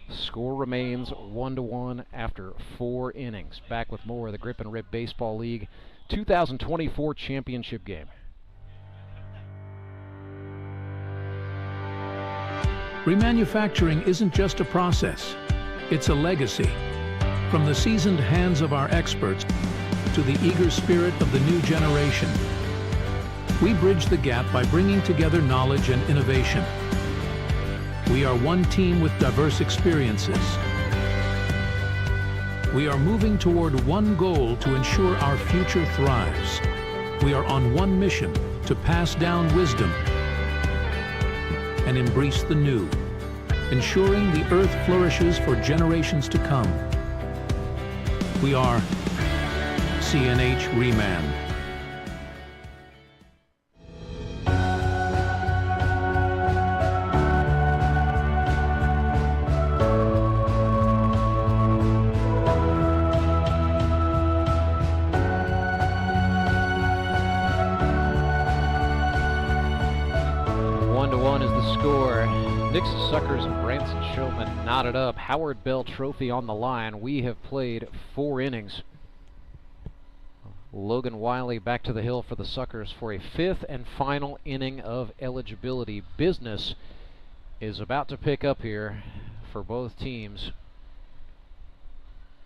Score remains 1-1 after 4 innings. Back with more of the Grip and Rip Baseball League 2024 championship game. Remanufacturing isn't just a process, it's a legacy. From the seasoned hands of our experts to the eager spirit of the new generation, we bridge the gap by bringing together knowledge and innovation. We are one team with diverse experiences. We are moving toward one goal to ensure our future thrives. We are on one mission to pass down wisdom and embrace the new, ensuring the earth flourishes for generations to come. We are CNH Reman. Nixa Suckers and Branson Showmen knotted up. Howard Bell Trophy on the line. We have played 4 innings. Logan Wiley back to the hill for the Suckers for a 5th and final inning of eligibility. Business is about to pick up here for both teams.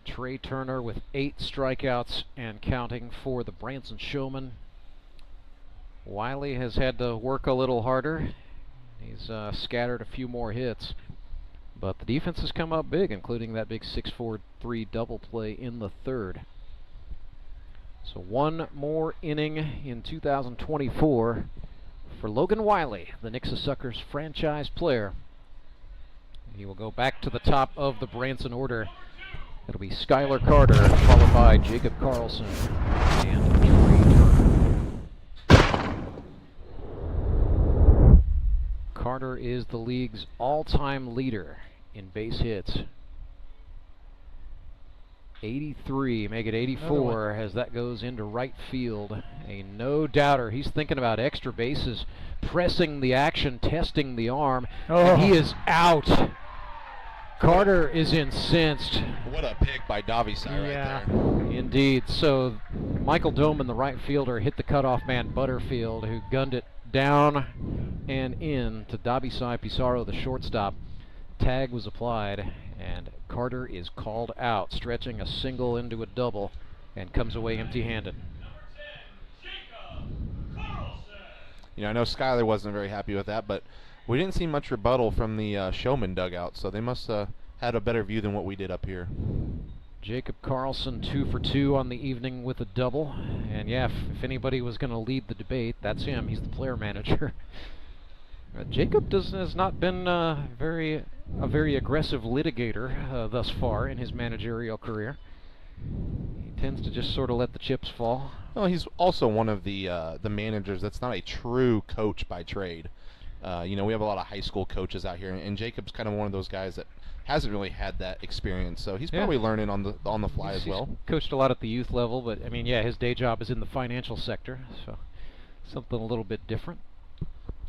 Trey Turner with 8 strikeouts and counting for the Branson Showmen. Wiley has had to work a little harder. He's scattered a few more hits, but the defense has come up big, including that big 6-4-3 double play in the 3rd. So 1 more inning in 2024 for Logan Wiley, the Nixa Suckers franchise player. He will go back to the top of the Branson order. It'll be Schuyler Carter, followed by Jacob Karlson and Trey Turner. Carter is the league's all-time leader in base hits. 83, make it 84 as that goes into right field. A no-doubter. He's thinking about extra bases, pressing the action, testing the arm, and he is out. Carter is incensed. What a pick by Davisai right there. Indeed. So Michael Doman, the right fielder, hit the cutoff man Butterfield, who gunned it down and in to Davisai Pizarro, the shortstop. Tag was applied, and Carter is called out, stretching a single into a double, and comes away empty-handed. You know, I know Schuyler wasn't very happy with that, but we didn't see much rebuttal from the Showman dugout, so they must have had a better view than what we did up here. Jacob Karlson 2 for 2 on the evening with a double, and yeah, if anybody was going to lead the debate, that's him. He's the player manager. Jacob has not been a very aggressive litigator thus far in his managerial career. He tends to just sort of let the chips fall. Well, he's also one of the managers that's not a true coach by trade. You know, we have a lot of high school coaches out here, and Jacob's kind of one of those guys that hasn't really had that experience, so he's probably learning on the fly as well. He's coached a lot at the youth level, but I mean, yeah, his day job is in the financial sector, so something a little bit different.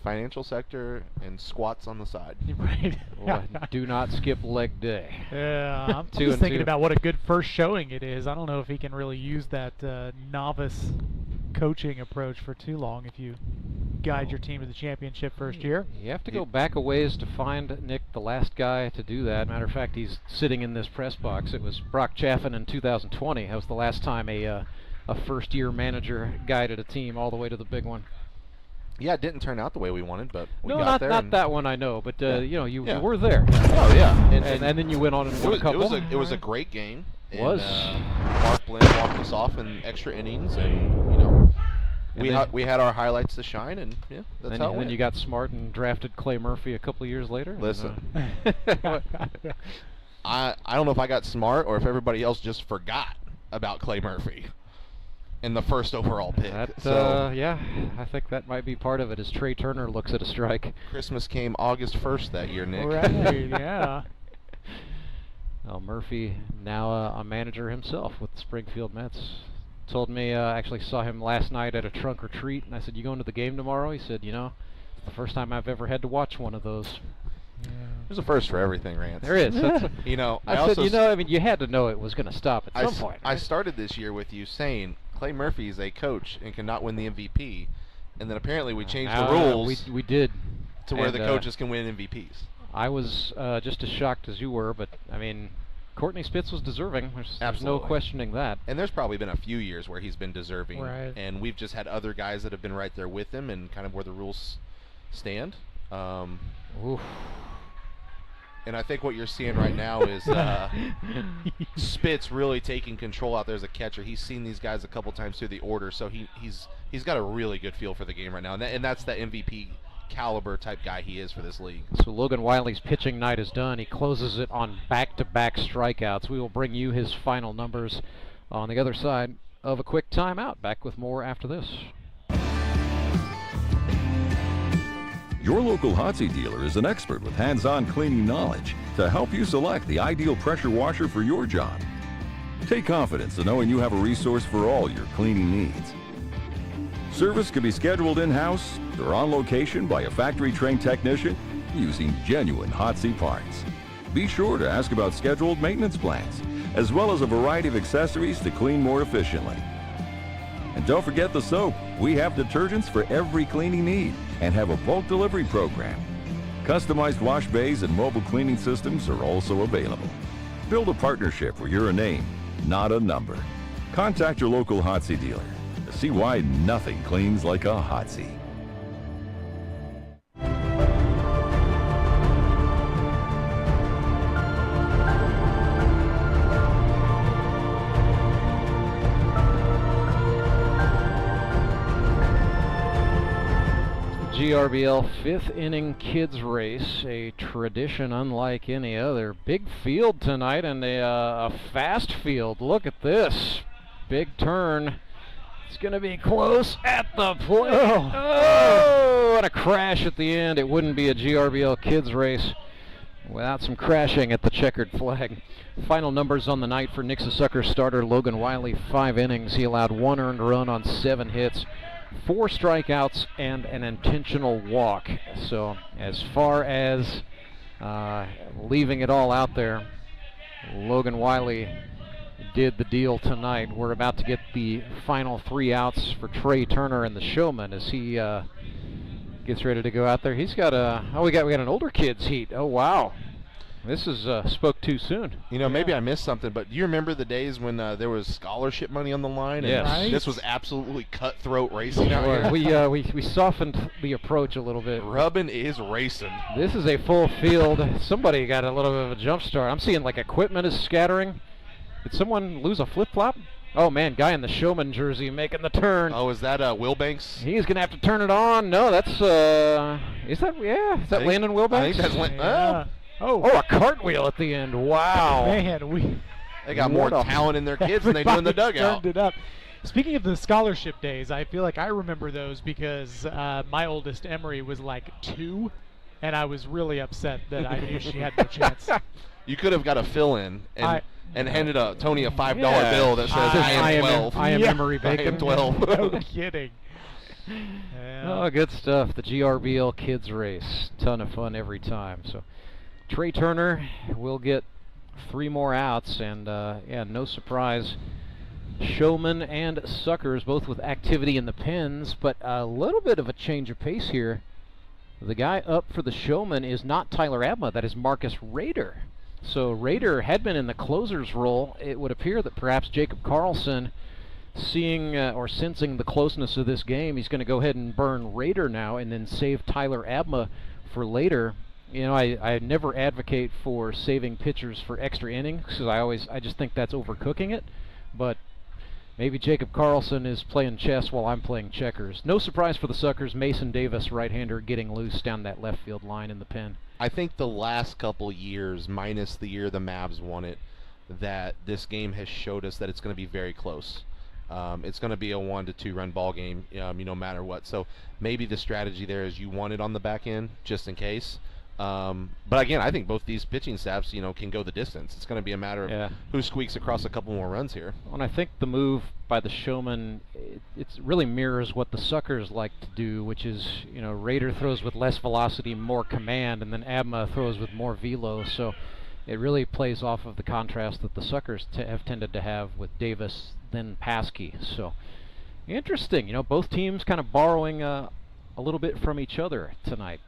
Financial sector and squats on the side. Right. Well, do not skip leg day. Yeah, I'm just thinking about what a good first showing it is. I don't know if he can really use that novice coaching approach for too long if you guide your team to the championship first year. You have to go back a ways to find, Nick, the last guy to do that. Matter of fact, he's sitting in this press box. It was Brock Chaffin in 2020. That was the last time a first-year manager guided a team all the way to the big one. Yeah, it didn't turn out the way we wanted, but we got there. Not that one, I know, but you know, you were there. Oh yeah, and then you went on and won a couple. It was a great game. Was. Mark Blinn walked us off in extra innings, and you know, we had our highlights to shine, and yeah, that's how it went. Then you got smart and drafted Clay Murphy a couple of years later. Listen, I don't know if I got smart or if everybody else just forgot about Clay Murphy in the first overall pick. Yeah, I think that might be part of it, as Trey Turner looks at a strike. Christmas came August 1st that year, Nick. Right, yeah. Well, Murphy, now a manager himself with the Springfield Mets. Told me, actually saw him last night at a trunk or treat, and I said, you going to the game tomorrow? He said, you know, it's the first time I've ever had to watch one of those. Yeah. There's a first for everything, Rance. There is. You know, I said, you know, I mean, you had to know it was going to stop at some point. I started this year with you saying Clay Murphy is a coach and cannot win the MVP, and then apparently we changed the rules. We did. To where the coaches can win MVPs. I was just as shocked as you were, but I mean, Courtney Spitz was deserving. There's no questioning that. And there's probably been a few years where he's been deserving, right. And we've just had other guys that have been right there with him and kind of where the rules stand. Oof. And I think what you're seeing right now is Spitz really taking control out there as a catcher. He's seen these guys a couple times through the order, so he's got a really good feel for the game right now, and that's the MVP caliber type guy he is for this league. So Logan Wiley's pitching night is done. He closes it on back-to-back strikeouts. We will bring you his final numbers on the other side of a quick timeout. Back with more after this. Your local hot seat dealer is an expert with hands-on cleaning knowledge to help you select the ideal pressure washer for your job. Take confidence in knowing you have a resource for all your cleaning needs. Service can be scheduled in-house or on location by a factory-trained technician using genuine hot seat parts. Be sure to ask about scheduled maintenance plans, as well as a variety of accessories to clean more efficiently. And don't forget the soap. We have detergents for every cleaning need and have a bulk delivery program. Customized wash bays and mobile cleaning systems are also available. Build a partnership where you're a name, not a number. Contact your local hot seat dealer to see why nothing cleans like a hot seat. GRBL 5th inning kids race, a tradition unlike any other. Big field tonight and a fast field. Look at this. Big turn. It's going to be close at the plate. Oh, what a crash at the end. It wouldn't be a GRBL kids race without some crashing at the checkered flag. Final numbers on the night for Nixa Suckers starter Logan Wiley. 5 innings. He allowed 1 earned run on 7 hits. 4 strikeouts and an intentional walk. So as far as leaving it all out there, Logan Wiley did the deal tonight. We're about to get the final 3 outs for Trey Turner and the Showman as he gets ready to go out there. He's got we got an older kids heat. Oh wow. This is spoke too soon. You know, maybe I missed something, but do you remember the days when there was scholarship money on the line? Yes. And this was absolutely cutthroat racing out here. We softened the approach a little bit. Rubbin is racing. This is a full field. Somebody got a little bit of a jump start. I'm seeing like equipment is scattering. Did someone lose a flip-flop? Oh man, guy in the Showman jersey making the turn. Oh, is that Wilbanks? He's gonna have to turn it on. No, that's is that Landon Wilbanks? I think that's Oh, a cartwheel at the end. Wow. Man, they got more talent in their kids than they do in the dugout. Turned it up. Speaking of the scholarship days, I feel like I remember those because my oldest Emery was like 2, and I was really upset that I knew she had no chance. You could have got a fill-in and handed Tony a $5 bill that says I am 12. I am Emery Bacon. I am 12. No kidding. Yeah. Oh, good stuff. The GRBL kids race. Ton of fun every time. So Trey Turner will get 3 more outs, and no surprise, Showman and Suckers both with activity in the pens, but a little bit of a change of pace here. The guy up for the Showman is not Tyler Abma, that is Marcus Rader. So Rader had been in the closer's role. It would appear that perhaps Jacob Karlson, seeing or sensing the closeness of this game, he's going to go ahead and burn Rader now and then save Tyler Abma for later. You know, I never advocate for saving pitchers for extra innings because I just think that's overcooking it. But maybe Jacob Karlson is playing chess while I'm playing checkers. No surprise for the Suckers. Mason Davis, right-hander, getting loose down that left field line in the pen. I think the last couple years, minus the year the Mavs won it, that this game has showed us that it's going to be very close. It's going to be a 1 to 2 run ball game, no matter what. So maybe the strategy there is you want it on the back end just in case. But again, I think both these pitching staffs, can go the distance. It's going to be a matter of who squeaks across a couple more runs here. And I think the move by the Showman, it really mirrors what the Suckers like to do, which is, Rader throws with less velocity, more command, and then Abma throws with more velo. So it really plays off of the contrast that the Suckers have tended to have with Davis, then Paskey. So interesting, both teams kind of borrowing a little bit from each other tonight.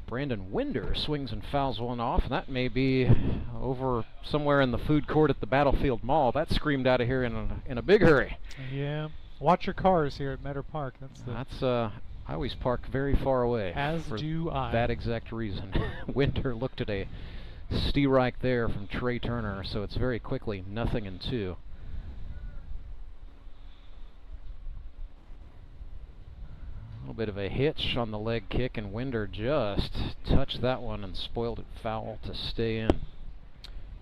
Brandon Winder swings and fouls one off, and that may be over somewhere in the food court at the Battlefield Mall. That screamed out of here in a big hurry. Yeah, watch your cars here at Meador Park. I always park very far away. As for do I. That exact reason. Winder looked at a steerike there from Trey Turner, so it's very quickly 0-2. A little bit of a hitch on the leg kick, and Winder just touched that one and spoiled it foul to stay in.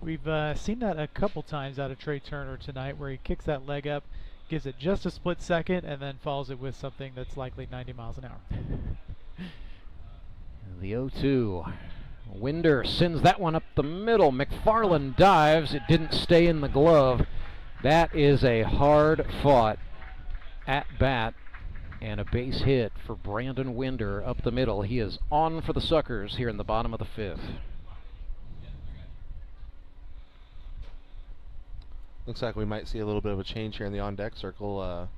We've seen that a couple times out of Trey Turner tonight, where he kicks that leg up, gives it just a split second, and then follows it with something that's likely 90 miles an hour. The 0-2. Winder sends that one up the middle. McFarland dives. It didn't stay in the glove. That is a hard-fought at-bat And a base hit for Brandon Winder up the middle. He is on for the Suckers here in the bottom of the 5th. Looks like we might see a little bit of a change here in the on-deck circle. Well,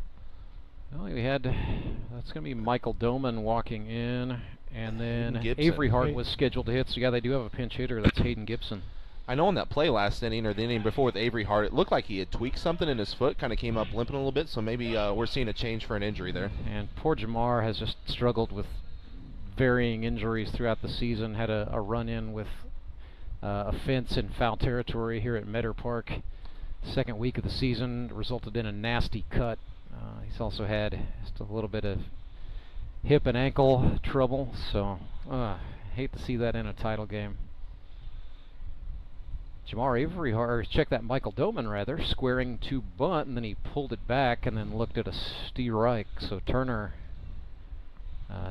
we had, that's going to be Michael Doman walking in, and then Gibson. Avery Hart was scheduled to hit. So yeah, they do have a pinch hitter. That's Hayden Gibson. I know in that play last inning or the inning before with Avery Hart, it looked like he had tweaked something in his foot, kind of came up limping a little bit, so maybe we're seeing a change for an injury there. And poor Jamar has just struggled with varying injuries throughout the season. Had a run-in with a fence in foul territory here at Meador Park. Second week of the season resulted in a nasty cut. He's also had just a little bit of hip and ankle trouble, so hate to see that in a title game. Jamar Avery, or check that, Michael Doman rather, squaring to bunt, and then he pulled it back and then looked at a strike. So Turner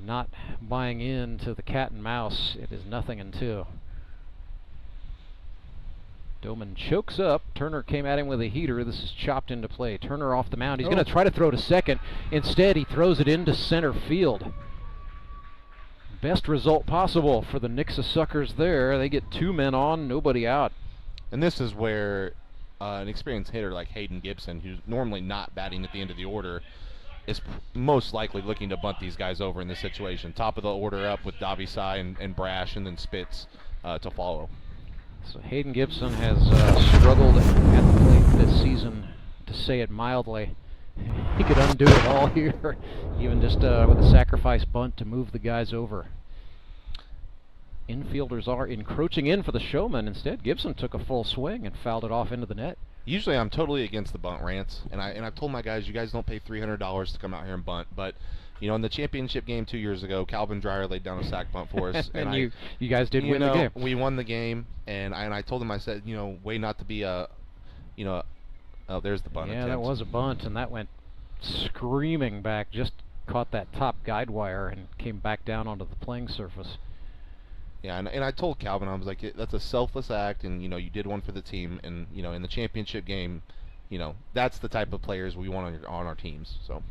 not buying into the cat and mouse. It is 0-2. Doman chokes up. Turner came at him with a heater. This is chopped into play. Turner off the mound. He's going to try to throw to second. Instead, he throws it into center field. Best result possible for the Nixa Suckers there. They get 2 men on, nobody out. And this is where an experienced hitter like Hayden Gibson, who's normally not batting at the end of the order, is most likely looking to bunt these guys over in this situation. Top of the order up with Davisai and Brash, and then Spitz to follow. So Hayden Gibson has struggled at the plate this season, to say it mildly. He could undo it all here, even just with a sacrifice bunt to move the guys over. Infielders are encroaching in for the Showman. Instead, Gibson took a full swing and fouled it off into the net. Usually I'm totally against the bunt, Rance, and I've told my guys, you guys don't pay $300 to come out here and bunt, but you know, in the championship game 2 years ago, Calvin Dreyer laid down a sac bunt for us, and you guys did win the game. We won the game, and I told him, I said, you know, way not to be a, you know, oh, there's the bunt. Yeah, attempt. that was a bunt, and that went screaming back, just caught that top guide wire and came back down onto the playing surface. Yeah, and I told Calvin, I was like, that's a selfless act, and you know, you did one for the team, and you know, in the championship game, you know, that's the type of players we want on our teams. So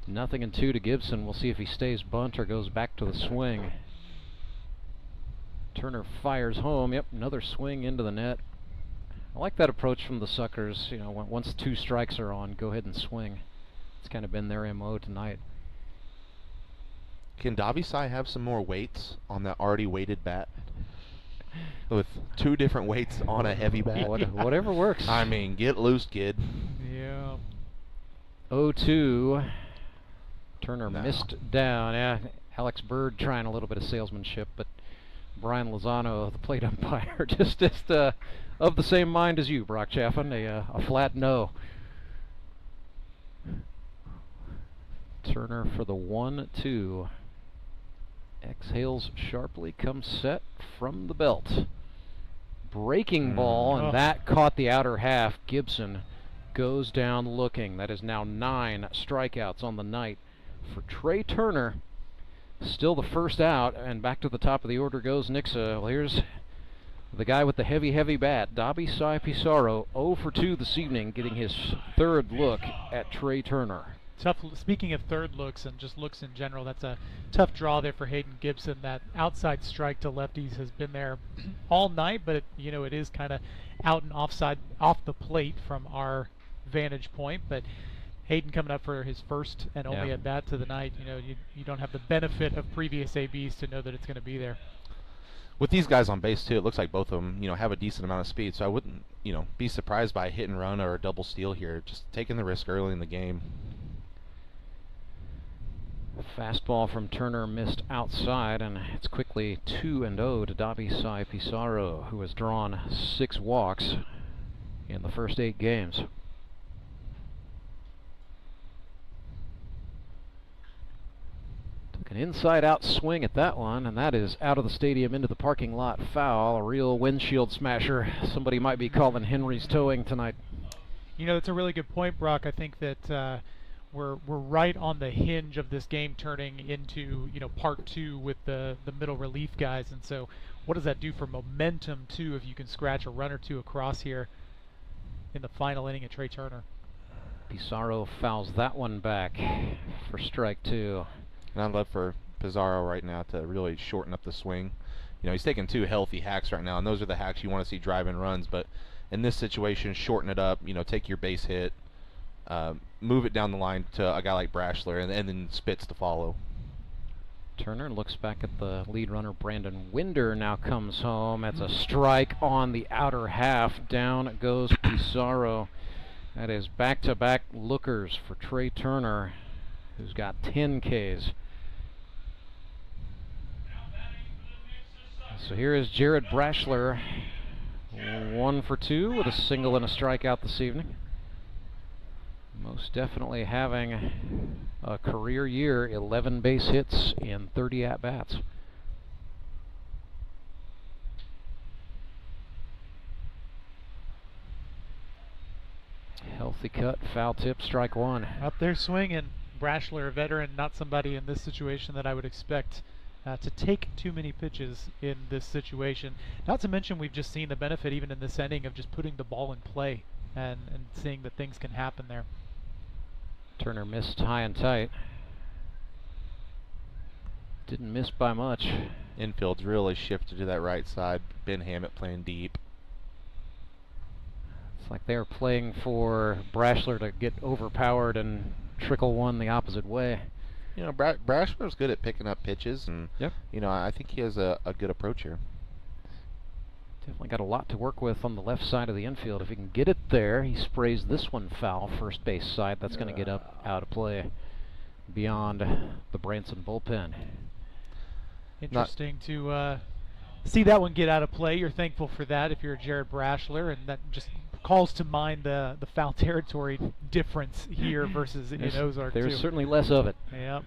0-2 to Gibson. We'll see if he stays bunt or goes back to the swing. Turner fires home. Yep, another swing into the net. I like that approach from the Suckers. You know, once 2 strikes are on, go ahead and swing. It's kind of been their MO tonight. Can Davisai have some more weights on that already weighted bat? With 2 different weights on a heavy bat? Whatever works. I mean, get loose, kid. Yeah. 0-2. Turner missed down. Yeah, Alex Bird trying a little bit of salesmanship, but Brian Lozano, the plate umpire, just of the same mind as you, Brock Chaffin, a flat no. Turner for the 1-2. Exhales sharply, comes set from the belt. Breaking ball, and that caught the outer half. Gibson goes down looking. That is now 9 strikeouts on the night for Trey Turner. Still the first out, and back to the top of the order goes Nixa. Well, here's the guy with the heavy bat, Davisai Pizarro, 0 for 2 this evening, getting his 3rd look at Trey Turner. Tough. Speaking of third looks and just looks in general, that's a tough draw there for Hayden Gibson. That outside strike to lefties has been there all night, but you know, it is kind of out and offside, off the plate from our vantage point. But Hayden coming up for his first and only at bat to the night. You know, you don't have the benefit of previous ABs to know that it's going to be there. With these guys on base too, it looks like both of them, you know, have a decent amount of speed. So I wouldn't, you know, be surprised by a hit and run or a double steal here. Just taking the risk early in the game. Fastball from Turner missed outside, and it's quickly 2-0 to Davisai Pizarro, who has drawn 6 walks in the first 8 games. Took an inside-out swing at that one, and that is out of the stadium into the parking lot foul. A real windshield smasher. Somebody might be calling Henry's towing tonight. You know, it's a really good point, Brock. I think that we're right on the hinge of this game turning into, you know, part 2 with the middle relief guys, and so what does that do for momentum too if you can scratch a run or 2 across here in the final inning of Trey Turner? Pizarro fouls that one back for strike 2. And I'd love for Pizarro right now to really shorten up the swing. You know, he's taking 2 healthy hacks right now, and those are the hacks you want to see drive-in runs. But in this situation, shorten it up. You know, take your base hit, move it down the line to a guy like Brashler, and then Spitz to follow. Turner looks back at the lead runner. Brandon Winder now comes home. That's a strike on the outer half. Down goes Pizarro. That is back-to-back lookers for Trey Turner, who's got 10 Ks. So here is Jared Brashler, 1 for 2 with a single and a strikeout this evening. Most definitely having a career year, 11 base hits in 30 at-bats. Healthy cut, foul tip, strike 1. Up there swinging. Brashler, a veteran, not somebody in this situation that I would expect to take too many pitches in this situation. Not to mention we've just seen the benefit even in this inning of just putting the ball in play and seeing that things can happen there. Turner missed high and tight. Didn't miss by much. Infield's really shifted to that right side. Ben Hammett playing deep. It's like they're playing for Brashler to get overpowered and trickle one the opposite way. You know, Brashler's good at picking up pitches, and you know, I think he has a good approach here. Definitely got a lot to work with on the left side of the infield. If he can get it there, he sprays this one foul, first base side. That's going to get up out of play beyond the Branson bullpen. Interesting to see that one get out of play. You're thankful for that if you're Jared Brashler, and that just calls to mind the foul territory difference here versus in Ozark. There's certainly less of it. Yep.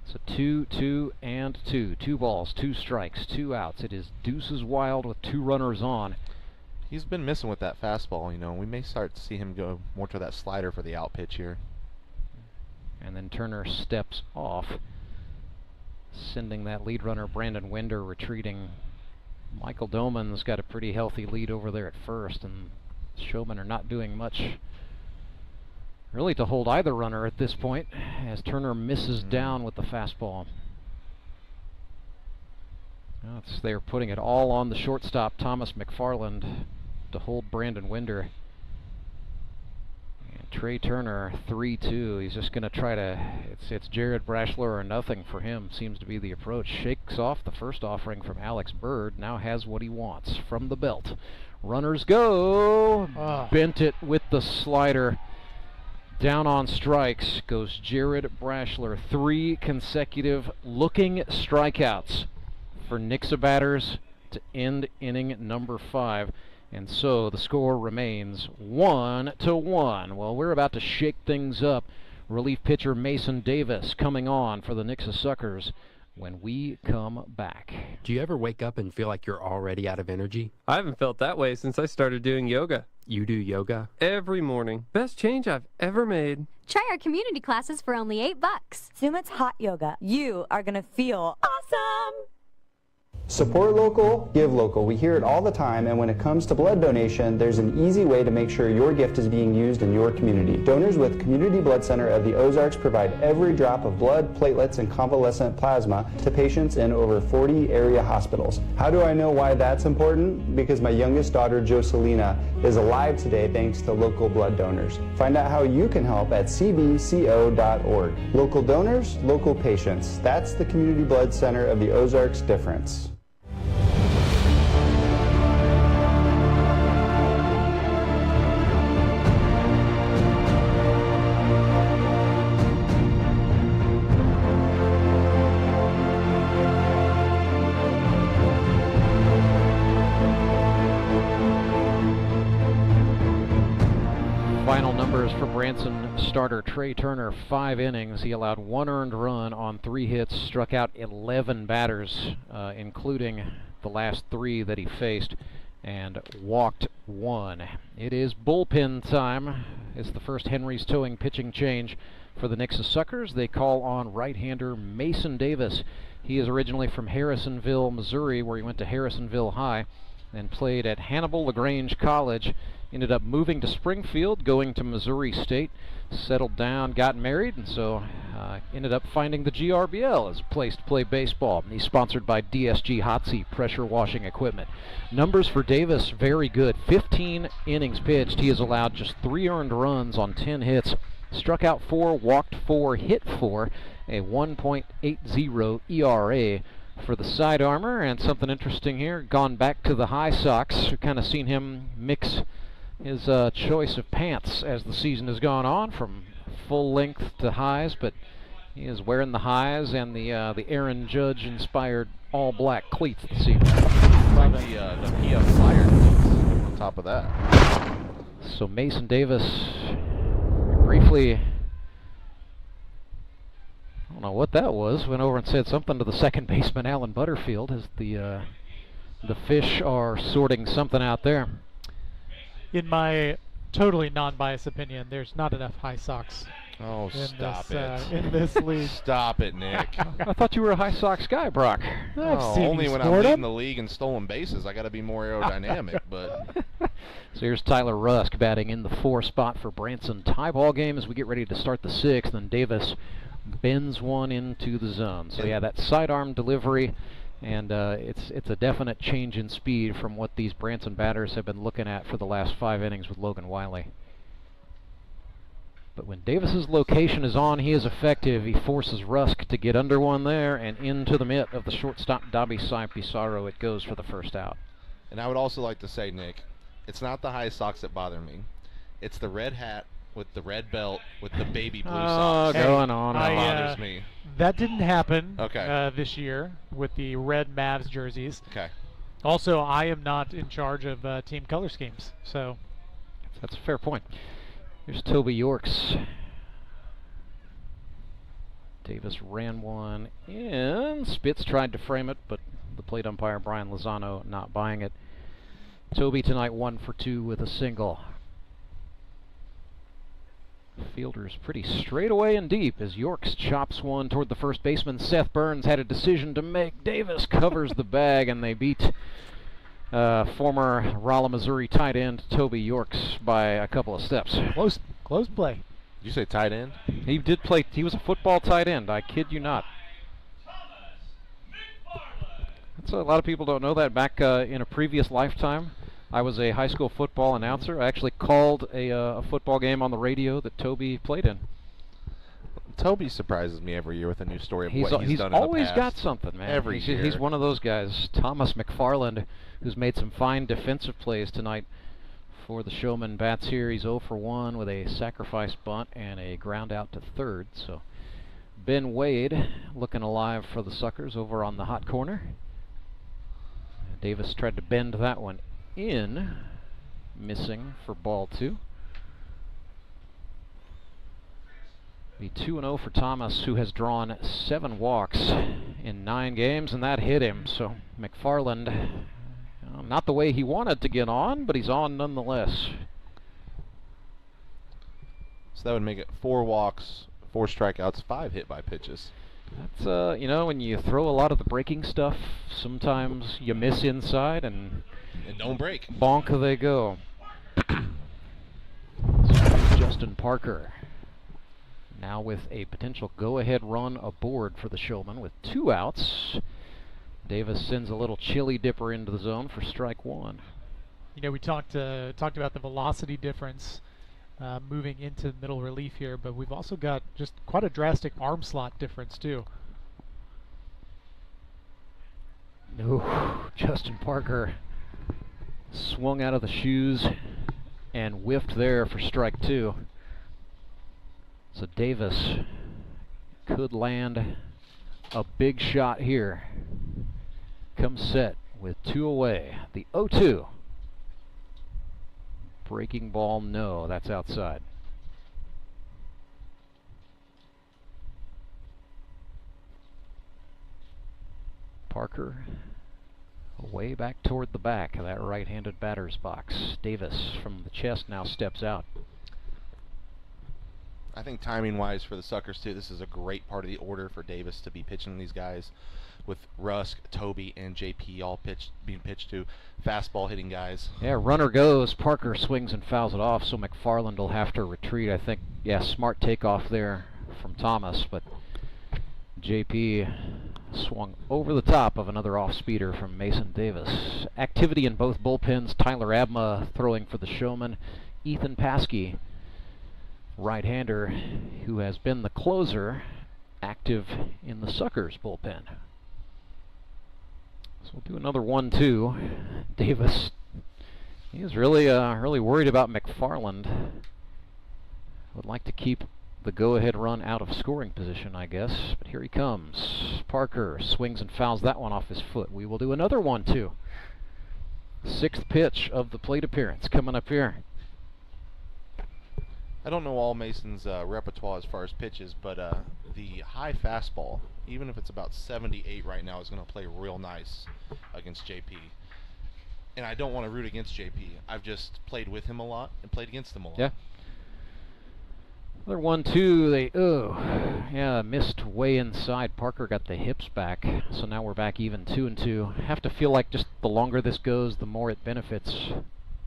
So 2, 2, and 2. 2 balls, 2 strikes, 2 outs. It is deuces wild with 2 runners on. He's been missing with that fastball, you know. We may start to see him go more to that slider for the out pitch here. And then Turner steps off, sending that lead runner Brandon Winder retreating. Michael Doman's got a pretty healthy lead over there at first, and Showmen are not doing much really to hold either runner at this point, as Turner misses down with the fastball. They're putting it all on the shortstop, Thomas McFarland, to hold Brandon Winder. And Trey Turner, 3-2. He's just going to try to, it's Jared Brashler or nothing for him, seems to be the approach. Shakes off the first offering from Alex Bird, now has what he wants from the belt. Runners go! Bent it with the slider. Down on strikes goes Jared Brashler. 3 consecutive looking strikeouts for Nixa batters to end inning number 5. And so the score remains 1-1. Well, we're about to shake things up. Relief pitcher Mason Davis coming on for the Nixa Suckers when we come back. Do you ever wake up and feel like you're already out of energy? I haven't felt that way since I started doing yoga. You do yoga? Every morning. Best change I've ever made. Try our community classes for only $8. Sumit's Hot Yoga. You are going to feel awesome. Support local, give local. We hear it all the time, and when it comes to blood donation, there's an easy way to make sure your gift is being used in your community. Donors with Community Blood Center of the Ozarks provide every drop of blood, platelets, and convalescent plasma to patients in over 40 area hospitals. How do I know why that's important? Because my youngest daughter, Jocelina, is alive today thanks to local blood donors. Find out how you can help at cbco.org. Local donors, local patients. That's the Community Blood Center of the Ozarks difference. Final numbers for Branson starter Trey Turner. 5 innings. He allowed 1 earned run on 3 hits, struck out 11 batters, including the last 3 that he faced, and walked 1. It is bullpen time. It's the first Henry's Towing pitching change for the Nixa Suckers. They call on right-hander Mason Davis. He is originally from Harrisonville, Missouri, where he went to Harrisonville High. then played at Hannibal LaGrange College. Ended up moving to Springfield, going to Missouri State, settled down, got married, and so ended up finding the GRBL as a place to play baseball. He's sponsored by DSG Hot Seat Pressure Washing Equipment. Numbers for Davis, very good. 15 innings pitched. He has allowed just 3 earned runs on 10 hits. Struck out 4, walked 4, hit 4, a 1.80 ERA for the side armor. And something interesting here, gone back to the high socks. We've kind of seen him mix his choice of pants as the season has gone on, from full length to highs, but he is wearing the highs and the Aaron Judge inspired all black cleats this evening. Like the PF Flyer cleats on top of that. So Mason Davis briefly, I don't know what that was, went over and said something to the second baseman Alan Butterfield as the fish are sorting something out there. In my totally non-biased opinion, there's not enough high socks. Oh, stop it. In this league. Stop it, Nick. I thought you were a high socks guy, Brock. Only when I'm leading the league in stolen bases. I got to be more aerodynamic, but... So here's Tyler Rusk batting in the 4 spot for Branson. Tie ball game as we get ready to start the 6th, and Davis bends one into the zone. So yeah, that sidearm delivery, and it's a definite change in speed from what these Branson batters have been looking at for the last 5 innings with Logan Wiley. But when Davis's location is on, he is effective. He forces Rusk to get under one there and into the mitt of the shortstop Dobby Pizarro. It goes for the first out. And I would also like to say, Nick, it's not the high socks that bother me. It's the red hat with the red belt with the baby blue socks. Going on. That bothers me. That didn't happen okay. This year with the red Mavs jerseys. Okay. Also, I am not in charge of team color schemes, so... That's a fair point. Here's Toby Yorks. Davis ran one in. Spitz tried to frame it, but the plate umpire, Brian Lozano, not buying it. Toby tonight 1 for 2 with a single. Fielder's pretty straight away and deep as Yorks chops one toward the first baseman. Seth Burns had a decision to make. Davis covers the bag, and they beat former Rolla, Missouri tight end Toby Yorks by a couple of steps. Close play. Did you say tight end? He did play. He was a football tight end. I kid you not. So a lot of people don't know that. Back in a previous lifetime, I was a high school football announcer. I actually called a football game on the radio that Toby played in. Toby surprises me every year with a new story of what he's done in the past. He's always got something, man. Every year. He's one of those guys. Thomas McFarland, who's made some fine defensive plays tonight for the Showman, bats here. He's 0 for 1 with a sacrifice bunt and a ground out to third. So Ben Wade looking alive for the Suckers over on the hot corner. Davis tried to bend that one in, missing for ball 2. Be 2-0 for Thomas, who has drawn 7 walks in 9 games, and that hit him. So McFarland, not the way he wanted to get on, but he's on nonetheless. So that would make it 4 walks, 4 strikeouts, 5 hit by pitches. That's, you know, when you throw a lot of the breaking stuff, sometimes you miss inside and don't break. Bonk they go. Justin Parker now with a potential go-ahead run aboard for the Showman with 2 outs. Davis sends a little chili dipper into the zone for strike 1. You know, we talked about the velocity difference moving into middle relief here, but we've also got just quite a drastic arm slot difference too. Justin Parker swung out of the shoes and whiffed there for strike 2. So Davis could land a big shot here. Comes set with 2 away. The 0-2. Breaking ball, no, that's outside. Parker way back toward the back of that right-handed batter's box. Davis from the chest now steps out. I think timing-wise for the Suckers, too, this is a great part of the order for Davis to be pitching these guys with Rusk, Toby, and JP all being pitched to fastball hitting guys. Yeah, runner goes. Parker swings and fouls it off, so McFarland will have to retreat. I think, yeah, smart takeoff there from Thomas, but JP swung over the top of another off-speeder from Mason Davis. Activity in both bullpens. Tyler Abma throwing for the Showman. Ethan Paskey, right-hander, who has been the closer, active in the Suckers bullpen. So we'll do another 1-2. Davis, he is really worried about McFarland. Would like to keep the go-ahead run out of scoring position, I guess. But here he comes. Parker swings and fouls that one off his foot. We will do another 1-2. Sixth pitch of the plate appearance coming up here. I don't know all Mason's repertoire as far as pitches, but the high fastball, even if it's about 78 right now, is going to play real nice against JP. And I don't want to root against JP. I've just played with him a lot and played against him a lot. Yeah. Another 1-2. Yeah, missed way inside. Parker got the hips back, so now we're back even 2-2. Have to feel like just the longer this goes, the more it benefits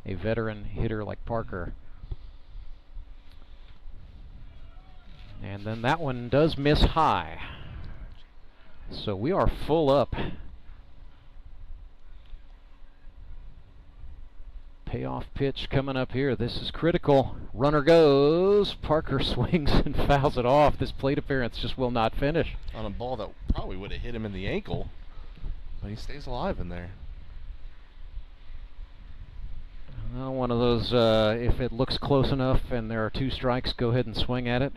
a veteran hitter like Parker. And then that one does miss high. So we are full up. Payoff pitch coming up here. This is critical. Runner goes. Parker swings and fouls it off. This plate appearance just will not finish. On a ball that probably would have hit him in the ankle, but he stays alive in there. One of those, if it looks close enough and there are 2 strikes, go ahead and swing at it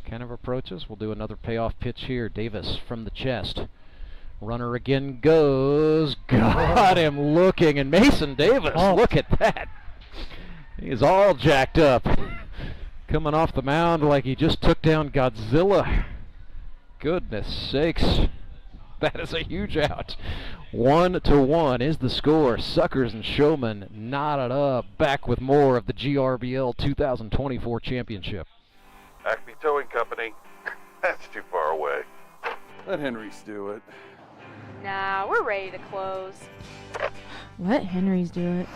kind of approaches. We'll do another payoff pitch here. Davis from the chest. Runner again goes. Got him looking, and Mason Davis, look at that. He is all jacked up. Coming off the mound like he just took down Godzilla. Goodness sakes. That is a huge out. 1-1 is the score. Suckers and Showman knotted up. Back with more of the GRBL 2024 championship. Acme Towing Company. That's too far away. Let Henry's do it. Nah, we're ready to close. Let Henry's do it.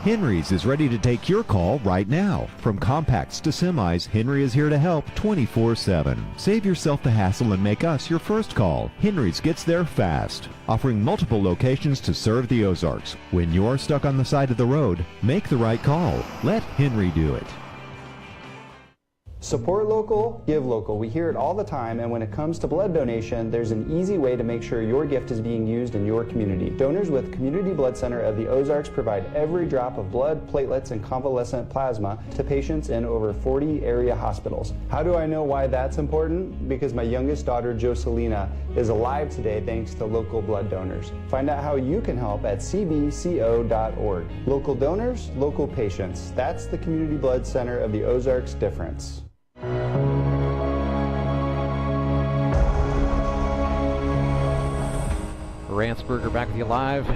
Henry's is ready to take your call right now. From compacts to semis, Henry is here to help 24/7. Save yourself the hassle and make us your first call. Henry's gets there fast, offering multiple locations to serve the Ozarks. When you're stuck on the side of the road, make the right call. Let Henry do it. Support local, give local. We hear it all the time, and when it comes to blood donation, there's an easy way to make sure your gift is being used in your community. Donors with Community Blood Center of the Ozarks provide every drop of blood, platelets, and convalescent plasma to patients in over 40 area hospitals. How do I know why that's important? Because my youngest daughter, Jocelina, is alive today thanks to local blood donors. Find out how you can help at cbco.org. Local donors, local patients. That's the Community Blood Center of the Ozarks difference. Ranceberger back with you live.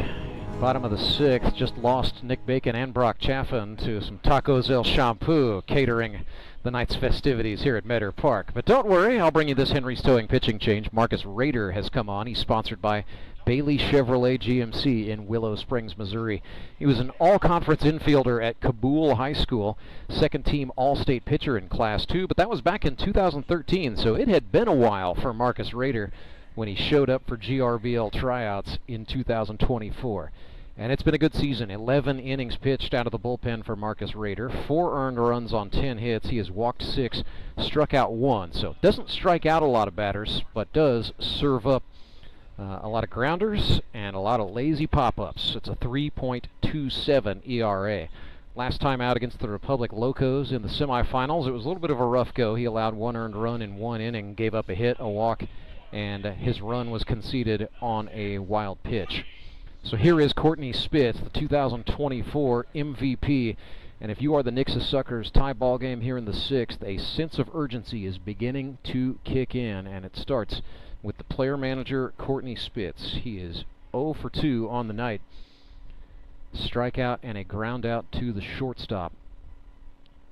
Bottom of the 6th, just lost Nick Bacon and Brock Chaffin to some Tacos El Shampoo, catering the night's festivities here at Meador Park. But don't worry, I'll bring you this Henry's Towing pitching change. Marcus Rader has come on. He's sponsored by Bailey Chevrolet GMC in Willow Springs, Missouri. He was an all-conference infielder at Kabul High School, second-team all-state pitcher in Class 2, but that was back in 2013, so it had been a while for Marcus Rader when he showed up for GRBL tryouts in 2024. And it's been a good season. 11 innings pitched out of the bullpen for Marcus Rader. 4 earned runs on 10 hits. He has walked 6, struck out 1. So doesn't strike out a lot of batters, but does serve up a lot of grounders and a lot of lazy pop-ups. It's a 3.27 ERA. Last time out against the Republic Locos in the semifinals, it was a little bit of a rough go. He allowed 1 earned run in 1 inning, gave up a hit, a walk, and his run was conceded on a wild pitch. So here is Courtney Spitz, the 2024 MVP. And if you are the Nixa Suckers tie ball game here in the 6th, a sense of urgency is beginning to kick in, and it starts with the player manager, Courtney Spitz. He is 0 for 2 on the night. Strikeout and a ground out to the shortstop.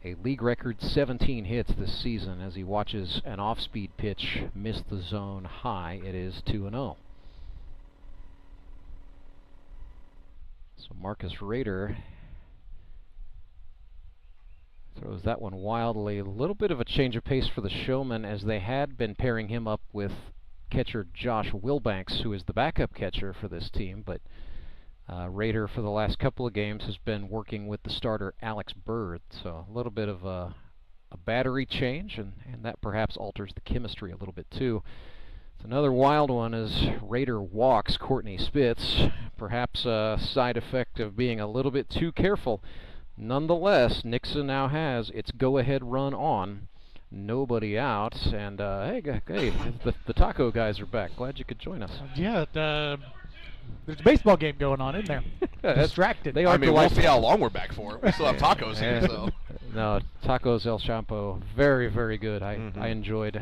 A league record 17 hits this season as he watches an off-speed pitch miss the zone high. It is 2-0. So Marcus Rader throws that one wildly. A little bit of a change of pace for the Showman, as they had been pairing him up with catcher Josh Wilbanks, who is the backup catcher for this team, but Rader for the last couple of games has been working with the starter Alex Bird, so a little bit of a battery change, and that perhaps alters the chemistry a little bit too. So another wild one is Rader walks Courtney Spitz, perhaps a side effect of being a little bit too careful. Nonetheless, Nixa now has its go-ahead run on, nobody out, and hey, the taco guys are back. Glad you could join us. Yeah, there's a baseball game going on in there. Distracted. They are we'll see how long we're back for. We still have tacos here, so. No, Tacos El Champo, very, very good. I enjoyed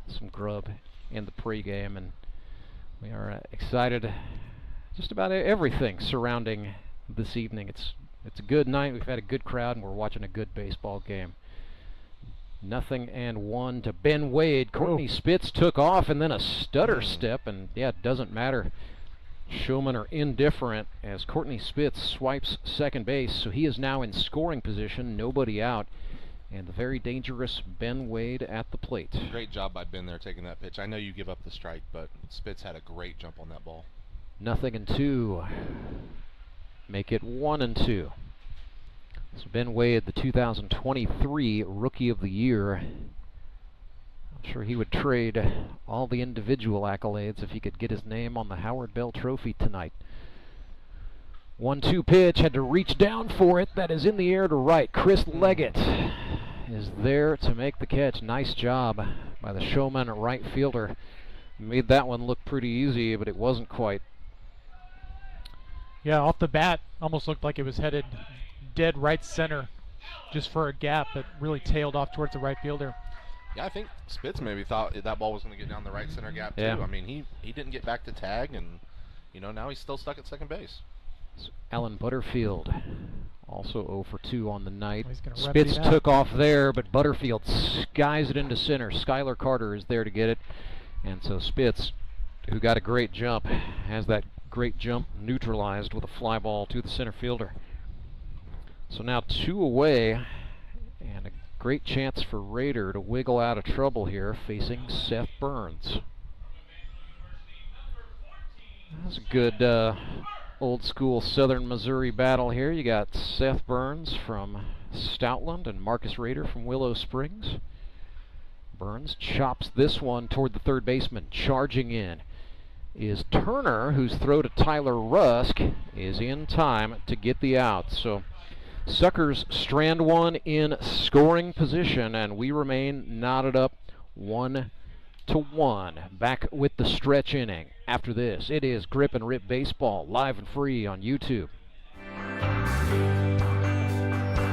some grub in the pregame, and we are excited just about everything surrounding this evening. It's a good night. We've had a good crowd, and we're watching a good baseball game. 0-1 to Ben Wade. Courtney Spitz took off, and then a stutter step, and yeah, it doesn't matter. Showmen are indifferent as Courtney Spitz swipes second base, so he is now in scoring position, nobody out, and the very dangerous Ben Wade at the plate. Great job by Ben there taking that pitch. I know you give up the strike, but Spitz had a great jump on that ball. 0-2. Make it 1-2. So Ben Wade, the 2023 Rookie of the Year. I'm sure he would trade all the individual accolades if he could get his name on the Howard Bell Trophy tonight. 1-2 pitch, had to reach down for it. That is in the air to right. Chris Leggett is there to make the catch. Nice job by the Showman right fielder. Made that one look pretty easy, but it wasn't quite. Yeah, off the bat, almost looked like it was headed dead right center just for a gap, but really tailed off towards the right fielder. Yeah, I think Spitz maybe thought that ball was going to get down the right center gap too. Yeah. I mean, he didn't get back to tag, and now he's still stuck at second base. So Alan Butterfield also 0 for 2 on the night. Oh, Spitz took off there, but Butterfield skies it into center. Schuyler Carter is there to get it, and so Spitz, who got a great jump, has that great jump neutralized with a fly ball to the center fielder. So now 2 away, and a great chance for Rader to wiggle out of trouble here, facing Seth Burns. That's a good old school Southern Missouri battle here. You got Seth Burns from Stoutland and Marcus Rader from Willow Springs. Burns chops this one toward the third baseman. Charging in is Turner, whose throw to Tyler Rusk is in time to get the out. So Suckers strand one in scoring position, and we remain knotted up 1-1. Back with the stretch inning. After this, it is Grip and Rip Baseball, live and free on YouTube.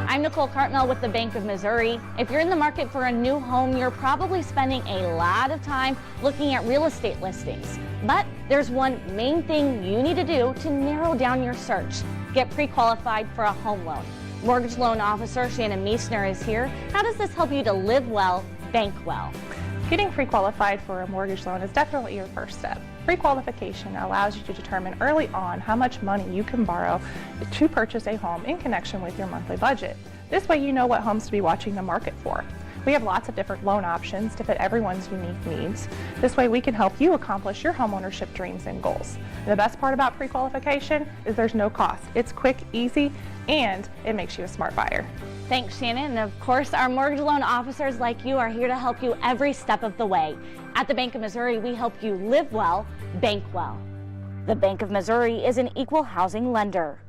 I'm Nicole Cartmel with the Bank of Missouri. If you're in the market for a new home, you're probably spending a lot of time looking at real estate listings. But there's one main thing you need to do to narrow down your search. Get pre-qualified for a home loan. Mortgage loan officer Shannon Meisner is here. How does this help you to live well, bank well? Getting pre-qualified for a mortgage loan is definitely your first step. Pre-qualification allows you to determine early on how much money you can borrow to purchase a home in connection with your monthly budget. This way you know what homes to be watching the market for. We have lots of different loan options to fit everyone's unique needs. This way we can help you accomplish your homeownership dreams and goals. And the best part about pre-qualification is there's no cost. It's quick, easy, and it makes you a smart buyer. Thanks, Shannon. And of course, our mortgage loan officers like you are here to help you every step of the way. At the Bank of Missouri, we help you live well, bank well. The Bank of Missouri is an equal housing lender.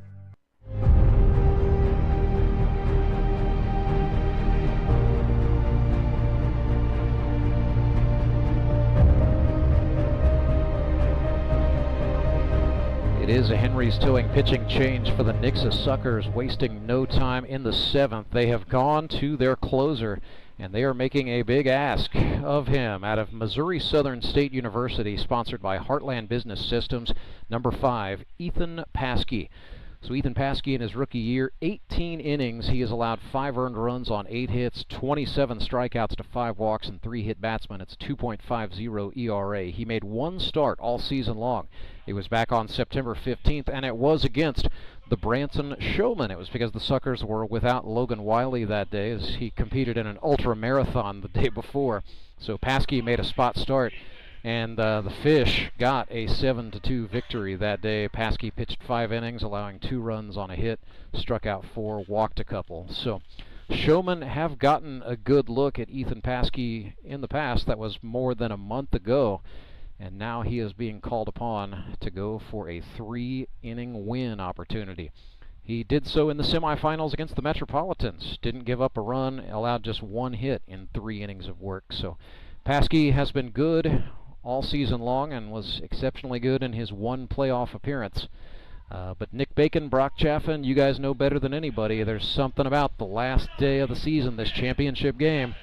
It is a Henry's Towing pitching change for the Nixa Suckers, wasting no time in the 7th. They have gone to their closer, and they are making a big ask of him out of Missouri Southern State University, sponsored by Heartland Business Systems, number 5, Ethan Paskey. So Ethan Paskey in his rookie year, 18 innings. He has allowed 5 earned runs on 8 hits, 27 strikeouts to 5 walks, and 3 hit batsmen. It's 2.50 ERA. He made 1 start all season long. It was back on September 15th, and it was against the Branson Showmen. It was because the Suckers were without Logan Wiley that day, as he competed in an ultra marathon the day before. So Paskey made a spot start, and the Fish got a 7-2 victory that day. Paskey pitched 5 innings, allowing 2 runs on a hit, struck out 4, walked a couple. So Showmen have gotten a good look at Ethan Paskey in the past. That was more than a month ago, and now he is being called upon to go for a 3-inning win opportunity. He did so in the semifinals against the Metropolitans. Didn't give up a run, allowed just 1 hit in 3 innings of work. So Paskey has been good all season long and was exceptionally good in his 1 playoff appearance. But Nick Bacon, Brock Chaffin, you guys know better than anybody. There's something about the last day of the season, this championship game.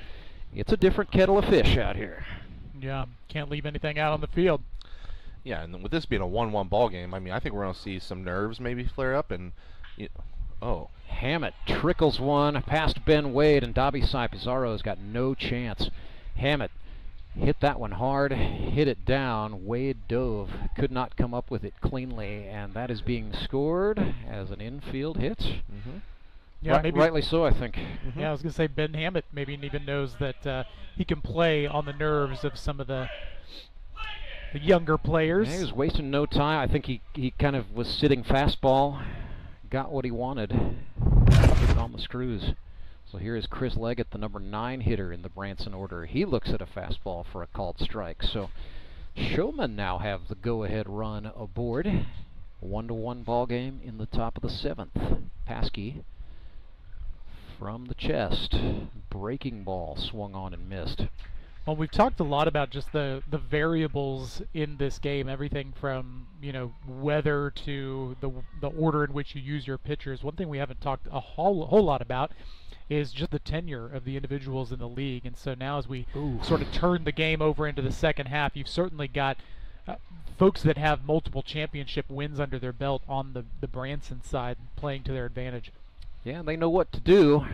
It's a different kettle of fish out here. Yeah, can't leave anything out on the field. Yeah, and with this being a 1-1 ball game, I mean, I think we're going to see some nerves maybe flare up. And Hammett trickles one past Ben Wade, and Dobby Cy Pizarro's got no chance. Hammett hit that one hard, hit it down. Wade dove, could not come up with it cleanly, and that is being scored as an infield hit. Yeah, maybe rightly so, I think. Yeah, I was going to say Ben Hammett maybe even knows that he can play on the nerves of some of the younger players. Yeah, he was wasting no time. I think he kind of was sitting fastball, got what he wanted, put on the screws. So here is Chris Leggett, the number 9 hitter in the Branson order. He looks at a fastball for a called strike. So Showman now have the go-ahead run aboard. 1-1 ball game in the top of the 7th. Paskey from the chest. Breaking ball swung on and missed. Well, we've talked a lot about just the variables in this game, everything from, weather to the order in which you use your pitchers. One thing we haven't talked a whole lot about is just the tenure of the individuals in the league. And so now as we sort of turn the game over into the second half, you've certainly got folks that have multiple championship wins under their belt on the Branson side playing to their advantage. Yeah, they know what to do,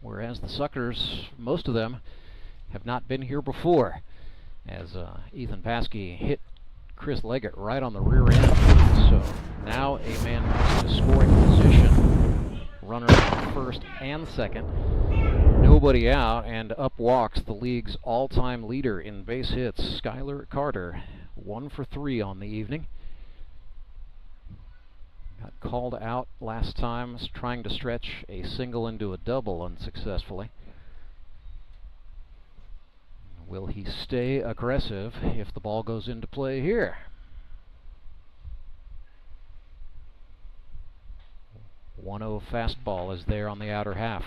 whereas the Suckers, most of them, have not been here before, as Ethan Paskey hit Chris Leggett right on the rear end. So now a man moves to scoring position. Runner on first and second. Nobody out, and up walks the league's all-time leader in base hits, Schuyler Carter. 1 for 3 on the evening. Got called out last time, trying to stretch a single into a double unsuccessfully. Will he stay aggressive if the ball goes into play here? 1-0 fastball is there on the outer half.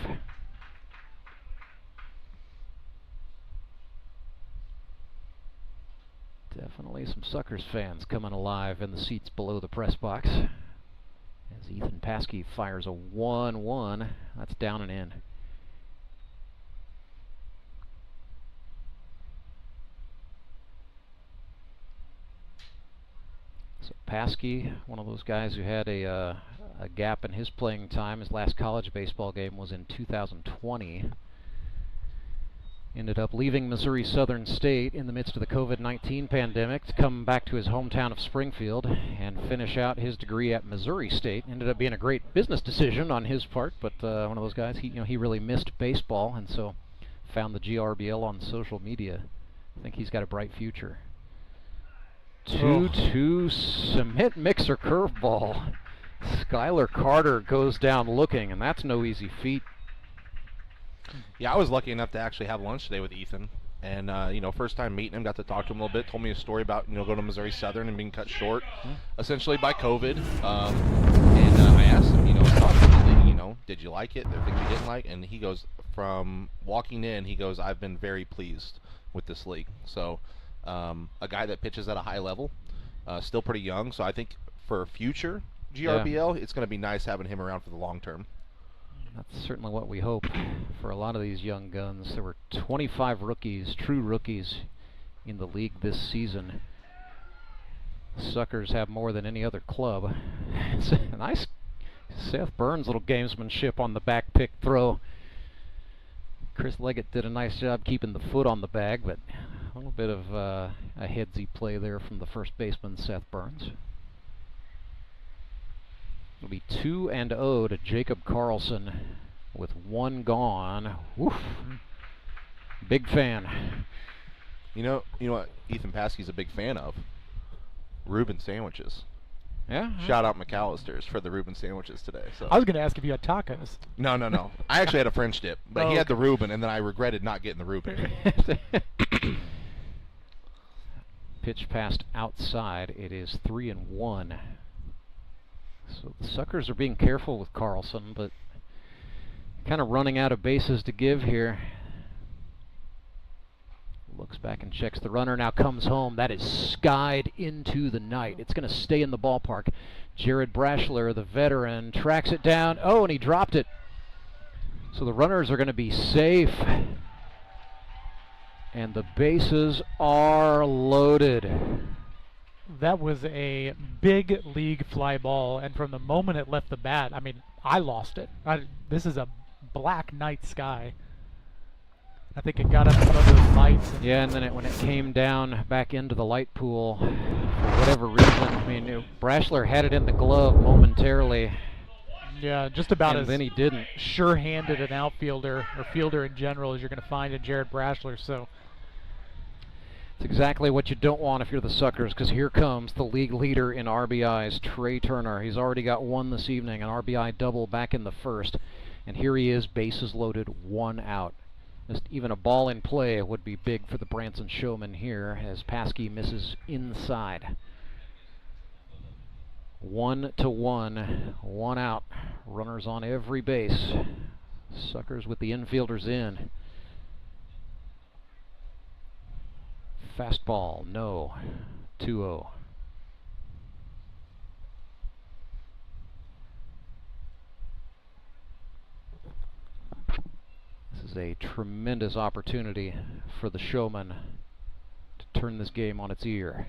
Definitely some Suckers fans coming alive in the seats below the press box. As Ethan Paskey fires a 1-1, that's down and in. So Paskey, one of those guys who had a gap in his playing time. His last college baseball game was in 2020. Ended up leaving Missouri Southern State in the midst of the COVID-19 pandemic to come back to his hometown of Springfield and finish out his degree at Missouri State. Ended up being a great business decision on his part, but one of those guys, he really missed baseball, and so found the GRBL on social media. I think he's got a bright future. 2-2 cement mixer curveball. Schuyler Carter goes down looking, and that's no easy feat. Yeah, I was lucky enough to actually have lunch today with Ethan, and first time meeting him, got to talk to him a little bit. Told me a story about going to Missouri Southern and being cut short, essentially by COVID. And I asked him, did you like it? There are things you didn't like, and he goes, from walking in, he goes, I've been very pleased with this league. So, a guy that pitches at a high level, still pretty young. So I think for future GRBL, it's going to be nice having him around for the long term. That's certainly what we hope for a lot of these young guns. There were 25 rookies, true rookies, in the league this season. Suckers have more than any other club. It's a nice Seth Burns little gamesmanship on the back pick throw. Chris Leggett did a nice job keeping the foot on the bag, but a little bit of a headsy play there from the first baseman, Seth Burns. It'll be 2-0 to Jacob Karlson with 1 gone. Woof. Big fan. You know what Ethan Paskey's a big fan of? Reuben sandwiches. Yeah. Shout out McAllister's for the Reuben sandwiches today. So I was going to ask if you had tacos. No. I actually had a French dip, but he had the Reuben, and then I regretted not getting the Reuben. Pitch passed outside. It is 3-1. So the Suckers are being careful with Karlson, but kind of running out of bases to give here. Looks back and checks the runner, now comes home. That is skied into the night. It's going to stay in the ballpark. Jared Brashler, the veteran, tracks it down. Oh, and he dropped it. So the runners are going to be safe. And the bases are loaded. That was a big league fly ball, and from the moment it left the bat, I mean, I lost it. This is a black night sky. I think it got up above those lights. Yeah, and then when it came down back into the light pool, for whatever reason, I mean, Brashler had it in the glove momentarily. Yeah, just about and as then he didn't. Sure-handed an outfielder or fielder in general as you're going to find in Jared Brashler. So it's exactly what you don't want if you're the Suckers, because here comes the league leader in RBIs, Trey Turner. He's already got 1 this evening, an RBI double back in the first, and here he is, bases loaded, 1 out. Just even a ball in play would be big for the Branson Showmen here as Paskey misses inside. 1-1, 1 out. Runners on every base. Suckers with the infielders in. Fastball, no. 2-0. This is a tremendous opportunity for the Showman to turn this game on its ear.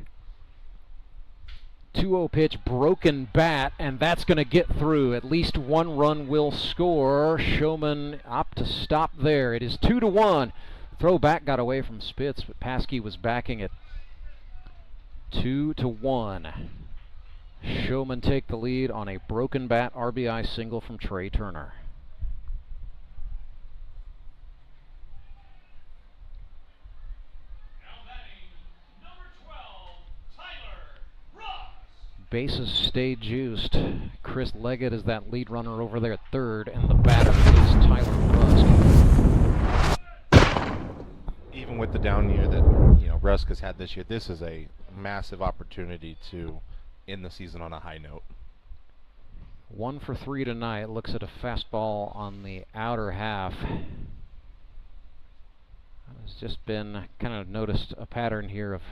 2-0 pitch, broken bat, and that's going to get through. At least 1 run will score. Showman opt to stop there. It is 2-1. Throwback got away from Spitz, but Paskey was backing it. 2-1. Showman take the lead on a broken bat RBI single from Trey Turner. Bases stay juiced. Chris Leggett is that lead runner over there at third, and the batter is Tyler Rusk. Even with the down year that Rusk has had this year, this is a massive opportunity to end the season on a high note. 1 for 3 tonight. Looks at a fastball on the outer half. It's just been kind of noticed a pattern here of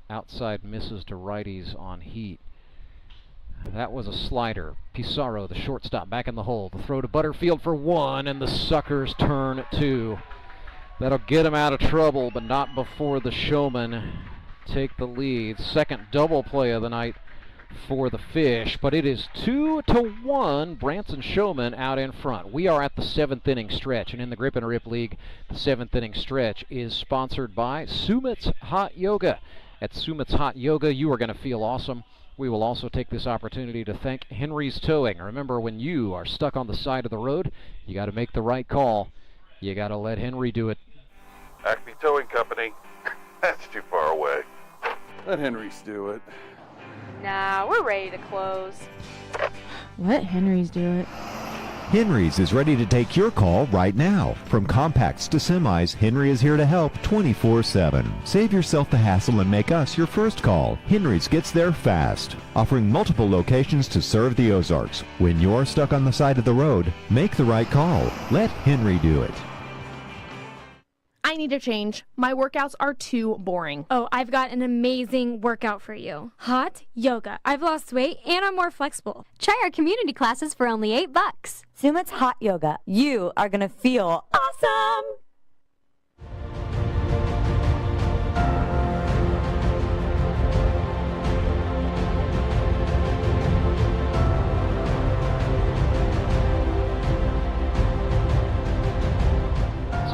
outside misses to righties on heat. That was a slider. Pizarro, the shortstop, back in the hole. The throw to Butterfield for 1, and the Suckers turn 2. That'll get him out of trouble, but not before the Showmen take the lead. Second double play of the night for the Fish, but it is 2-1. Branson Showmen out in front. We are at the 7th inning stretch, and in the Grip and Rip League, the 7th inning stretch is sponsored by Sumit's Hot Yoga. At Sumit's Hot Yoga, you are going to feel awesome. We will also take this opportunity to thank Henry's Towing. Remember, when you are stuck on the side of the road, you got to make the right call. You got to let Henry do it. Acme Towing Company. That's too far away. Let Henry's do it. Nah, we're ready to close. Let Henry's do it. Henry's is ready to take your call right now. From compacts to semis, Henry is here to help 24/7. Save yourself the hassle and make us your first call. Henry's gets there fast, offering multiple locations to serve the Ozarks. When you're stuck on the side of the road, make the right call. Let Henry do it. I need a change. My workouts are too boring. Oh, I've got an amazing workout for you. Hot yoga. I've lost weight and I'm more flexible. Try our community classes for only $8. Sumit's Hot Yoga. You are going to feel awesome.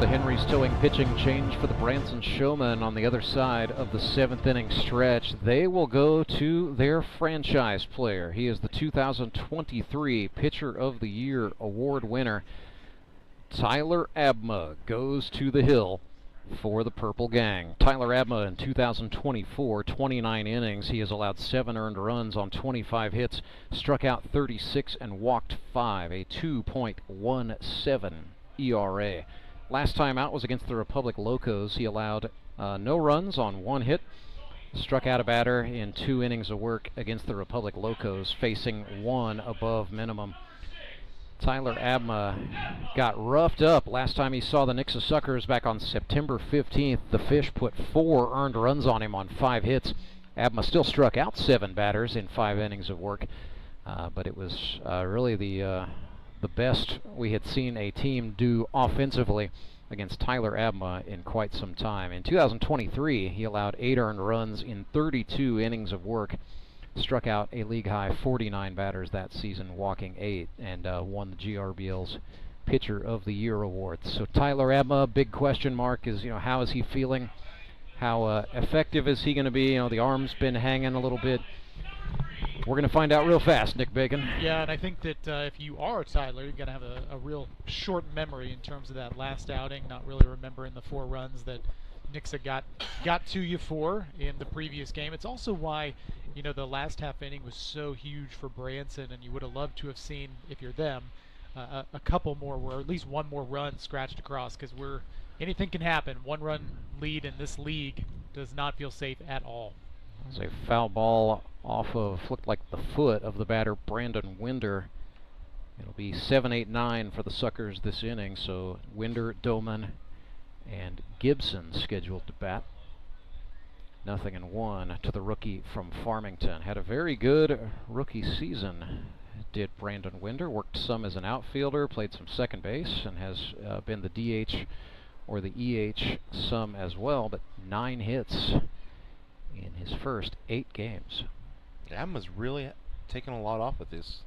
So Henry Henry's towing pitching change for the Branson Showmen on the other side of the 7th inning stretch. They will go to their franchise player. He is the 2023 Pitcher of the Year award winner. Tyler Abma goes to the hill for the Purple Gang. Tyler Abma in 2024, 29 innings. He has allowed 7 earned runs on 25 hits, struck out 36 and walked 5, a 2.17 ERA. Last time out was against the Republic Locos. He allowed no runs on 1 hit, struck out a batter in 2 innings of work against the Republic Locos, facing 1 above minimum. Tyler Abma got roughed up last time he saw the Nixa Suckers back on September 15th. The Fish put 4 earned runs on him on 5 hits. Abma still struck out 7 batters in 5 innings of work, but it was really the best we had seen a team do offensively against Tyler Abma in quite some time. In 2023, he allowed 8 earned runs in 32 innings of work, struck out a league-high 49 batters that season, walking 8, and won the GRBL's Pitcher of the Year award. So Tyler Abma, big question mark is, how is he feeling? How effective is he going to be? The arm's been hanging a little bit. We're going to find out real fast, Nick Bacon. Yeah, and I think that if you are Tyler, you're going to have a real short memory in terms of that last outing, not really remembering the 4 runs that Nixa got to you for in the previous game. It's also why, the last half inning was so huge for Branson, and you would have loved to have seen, if you're them, a couple more, or at least 1 more run scratched across, because anything can happen. 1-run lead in this league does not feel safe at all. It's a foul ball off of, looked like the foot of the batter, Brandon Winder. It'll be 7-8-9 for the Suckers this inning, so Winder, Doman, and Gibson scheduled to bat. 0-1 to the rookie from Farmington. Had a very good rookie season, did Brandon Winder. Worked some as an outfielder, played some second base, and has been the DH or the EH some as well, but 9 hits in his first 8 games. Abma's really taking a lot off with this.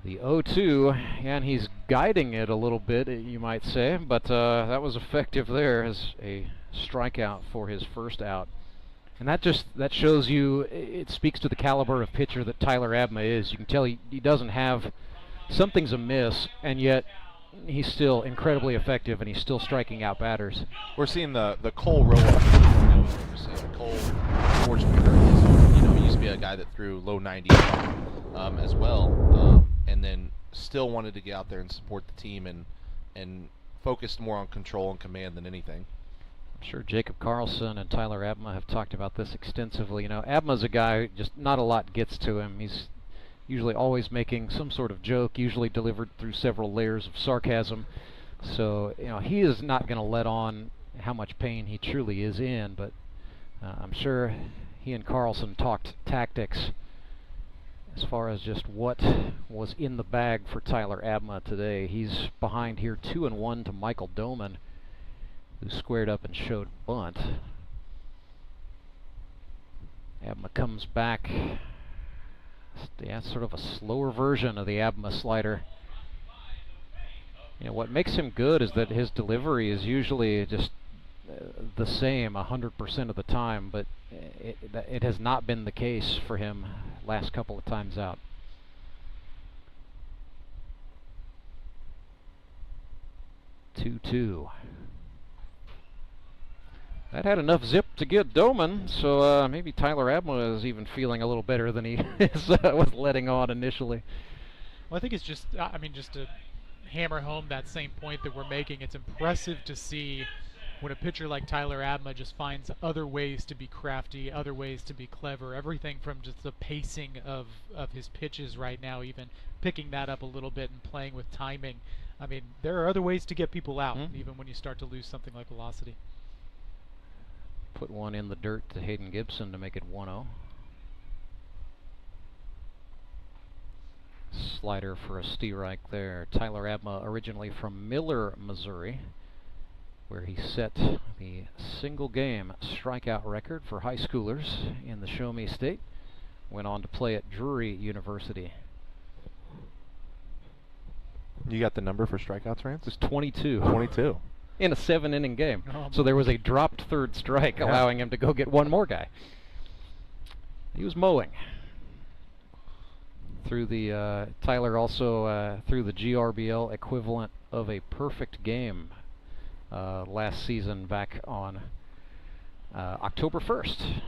The 0-2, and he's guiding it a little bit, you might say, but that was effective there as a strikeout for his first out. And that shows you, it speaks to the caliber of pitcher that Tyler Abma is. You can tell he doesn't have, something's amiss, and yet he's still incredibly effective, and he's still striking out batters. We're seeing the Cole roll up. We're seeing Cole, he used to be a guy that threw low 90s as well, and then still wanted to get out there and support the team and focused more on control and command than anything. I'm sure Jacob Karlson and Tyler Abma have talked about this extensively. Abma's a guy who just not a lot gets to him. He's usually always making some sort of joke, usually delivered through several layers of sarcasm. So, he is not going to let on how much pain he truly is in, but I'm sure he and Karlson talked tactics as far as just what was in the bag for Tyler Abma today. He's behind here 2-1 to Michael Doman, who squared up and showed bunt. Abma comes back. Yeah, sort of a slower version of the Abma slider. What makes him good is that his delivery is usually just the same 100% of the time, but it has not been the case for him last couple of times out. Two. That had enough zip to get Doman, so maybe Tyler Abma is even feeling a little better than he was letting on initially. Well, I think it's just, just to hammer home that same point that we're making, it's impressive to see when a pitcher like Tyler Abma just finds other ways to be crafty, other ways to be clever, everything from just the pacing of his pitches right now, even picking that up a little bit and playing with timing. There are other ways to get people out, even when you start to lose something like velocity. Put one in the dirt to Hayden Gibson to make it 1-0. Slider for a strike there. Tyler Abma, originally from Miller, Missouri, where he set the single-game strikeout record for high schoolers in the Show Me State. Went on to play at Drury University. You got the number for strikeouts, Rance? It's 22. 22. In a 7-inning game. Oh, so there was a dropped third strike, allowing him to go get one more guy. He was mowing. Through the Tyler also threw the GRBL equivalent of a perfect game last season back on October 1st.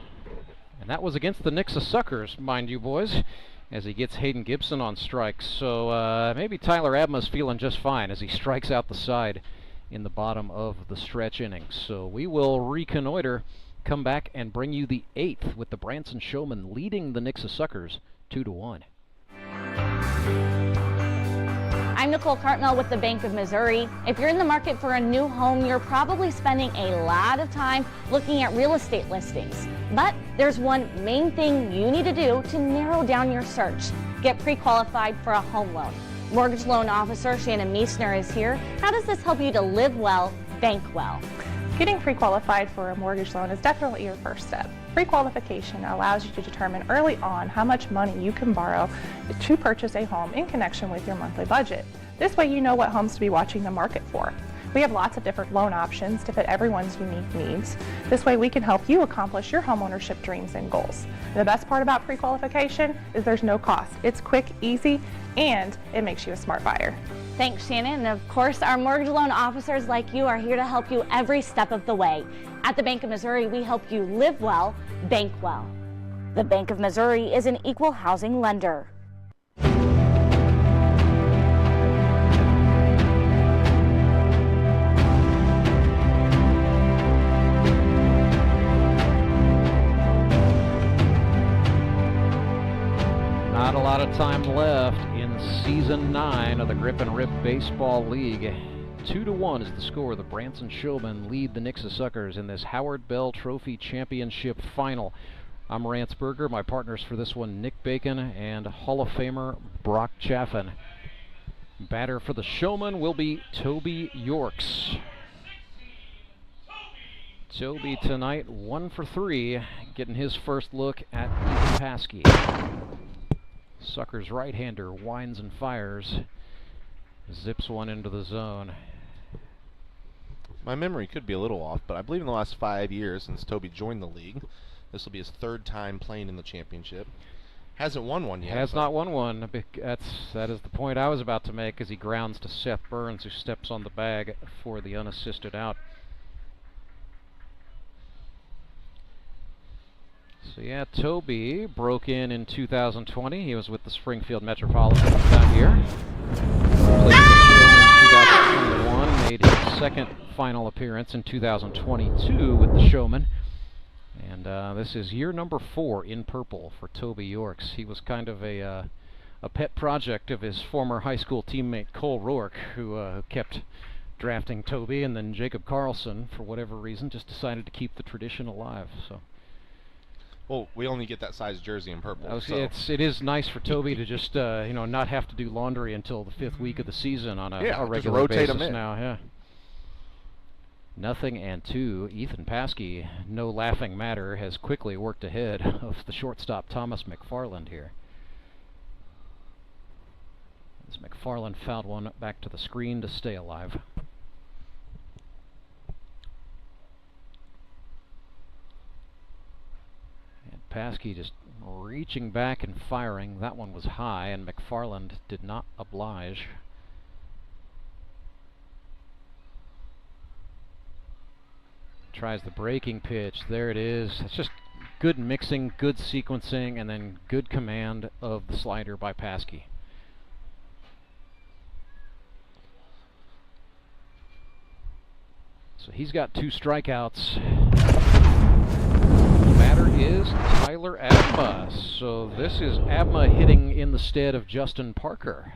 And that was against the Nixa Suckers, mind you, boys, as he gets Hayden Gibson on strikes. So maybe Tyler Abma's feeling just fine as he strikes out the side in the bottom of the stretch innings. So we will reconnoiter, come back, and bring you the 8th with the Branson Showmen leading the Nixa Suckers 2-1. I'm Nicole Cartmel with the Bank of Missouri. If you're in the market for a new home, you're probably spending a lot of time looking at real estate listings. But there's one main thing you need to do to narrow down your search. Get pre-qualified for a home loan. Mortgage loan officer Shannon Meisner is here. How does this help you to live well, bank well? Getting pre-qualified for a mortgage loan is definitely your first step. Pre-qualification allows you to determine early on how much money you can borrow to purchase a home in connection with your monthly budget. This way you know what homes to be watching the market for. We have lots of different loan options to fit everyone's unique needs. This way we can help you accomplish your homeownership dreams and goals. The best part about pre-qualification is there's no cost. It's quick, easy, and it makes you a smart buyer. Thanks, Shannon. And of course, our mortgage loan officers like you are here to help you every step of the way. At the Bank of Missouri, we help you live well, bank well. The Bank of Missouri is an equal housing lender. Not a lot of time left in Season 9 of the Grip and Rip Baseball League. 2-1 is the score. The Branson Showmen lead the Nixa Suckers in this Howard Bell Trophy Championship Final. I'm Rance Berger. My partners for this one, Nick Bacon and Hall of Famer Brock Chaffin. Batter for the Showmen will be Toby Yorks. Toby tonight 1 for 3, getting his first look at Ethan Paskey. Suckers right-hander winds and fires, zips one into the zone. My memory could be a little off, but I believe in the last 5 years since Toby joined the league, this will be his 3rd time playing in the championship. Hasn't won one yet. Has not won one. That is the point I was about to make as he grounds to Seth Burns, who steps on the bag for the unassisted out. So yeah, Toby broke in 2020. He was with the Springfield Metropolitans that year. Played for the Showman in 2021, made his 2nd final appearance in 2022 with the Showman. And this is year number 4 in purple for Toby Yorks. He was kind of a pet project of his former high school teammate Cole Rourke, who kept drafting Toby, and then Jacob Karlson, for whatever reason, just decided to keep the tradition alive. So. Well, we only get that size jersey in purple. It is nice for Toby to just not have to do laundry until the 5th week of the season on a regular basis now. Yeah. 0-2. Ethan Paskey, no laughing matter, has quickly worked ahead of the shortstop Thomas McFarland here. As McFarland fouled one back to the screen to stay alive. Paskey just reaching back and firing. That one was high, and McFarland did not oblige. Tries the breaking pitch. There it is. It's just good mixing, good sequencing, and then good command of the slider by Paskey. So he's got 2 strikeouts. Batter is Tyler Abma. So this is Abma hitting in the stead of Justin Parker.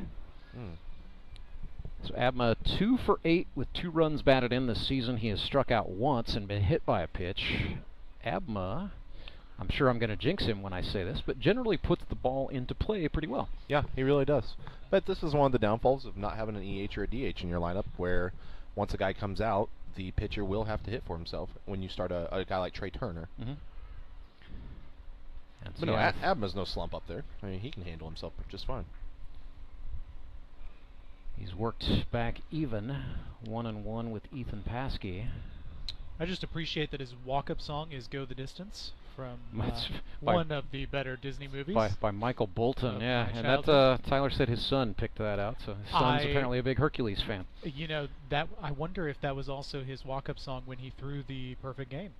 So Abma 2 for 8 with 2 runs batted in this season. He has struck out once and been hit by a pitch. Abma, I'm sure I'm going to jinx him when I say this, but generally puts the ball into play pretty well. Yeah, he really does. But this is one of the downfalls of not having an EH or a DH in your lineup, where once a guy comes out, the pitcher will have to hit for himself when you start a guy like Trey Turner. But no, Abma's no slump up there. I mean, he can handle himself just fine. He's worked back even, 1-1 with Ethan Paskey. I just appreciate that his walk-up song is "Go the Distance" from by- one of the better Disney movies. By Michael Bolton, yeah. my And that Tyler said his son picked that out, so his son's apparently a big Hercules fan. You know, that I wonder if that was also his walk-up song when he threw the perfect game.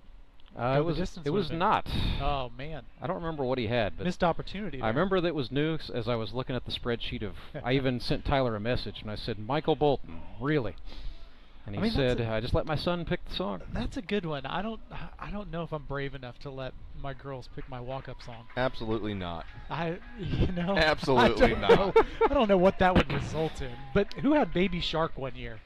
It was not. Oh man, I don't remember what he had, but missed opportunity there. I remember that it was new as I was looking at the spreadsheet of. I even sent Tyler a message and I said, "Michael Bolton, really?" And he said, "I just let my son pick the song." That's a good one. I don't know if I'm brave enough to let my girls pick my walk-up song. Absolutely not. Absolutely not. I don't know what that would result in. But who had Baby Shark one year?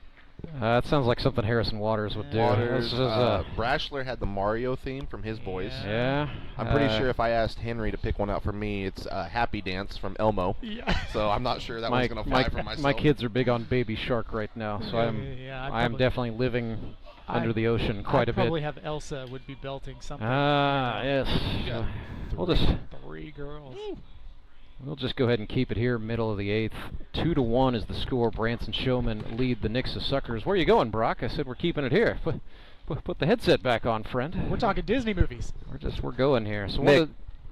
That sounds like something Harrison Waters would do. Brashler had the Mario theme from his boys. Yeah. I'm pretty sure if I asked Henry to pick one out for me, it's Happy Dance from Elmo. Yeah. So I'm not sure that one's going to fly for myself. My kids are big on Baby Shark right now, so I'm definitely living under the ocean quite a bit. I'd probably have Elsa would be belting something. Yes. We'll just 3 girls. We'll just go ahead and keep it here, middle of the 8th. 2-1 is the score. Branson Showmen lead the Nixa Suckers. Where are you going, Brock? I said we're keeping it here. Put the headset back on, friend. We're talking Disney movies. We're going here. So Nick,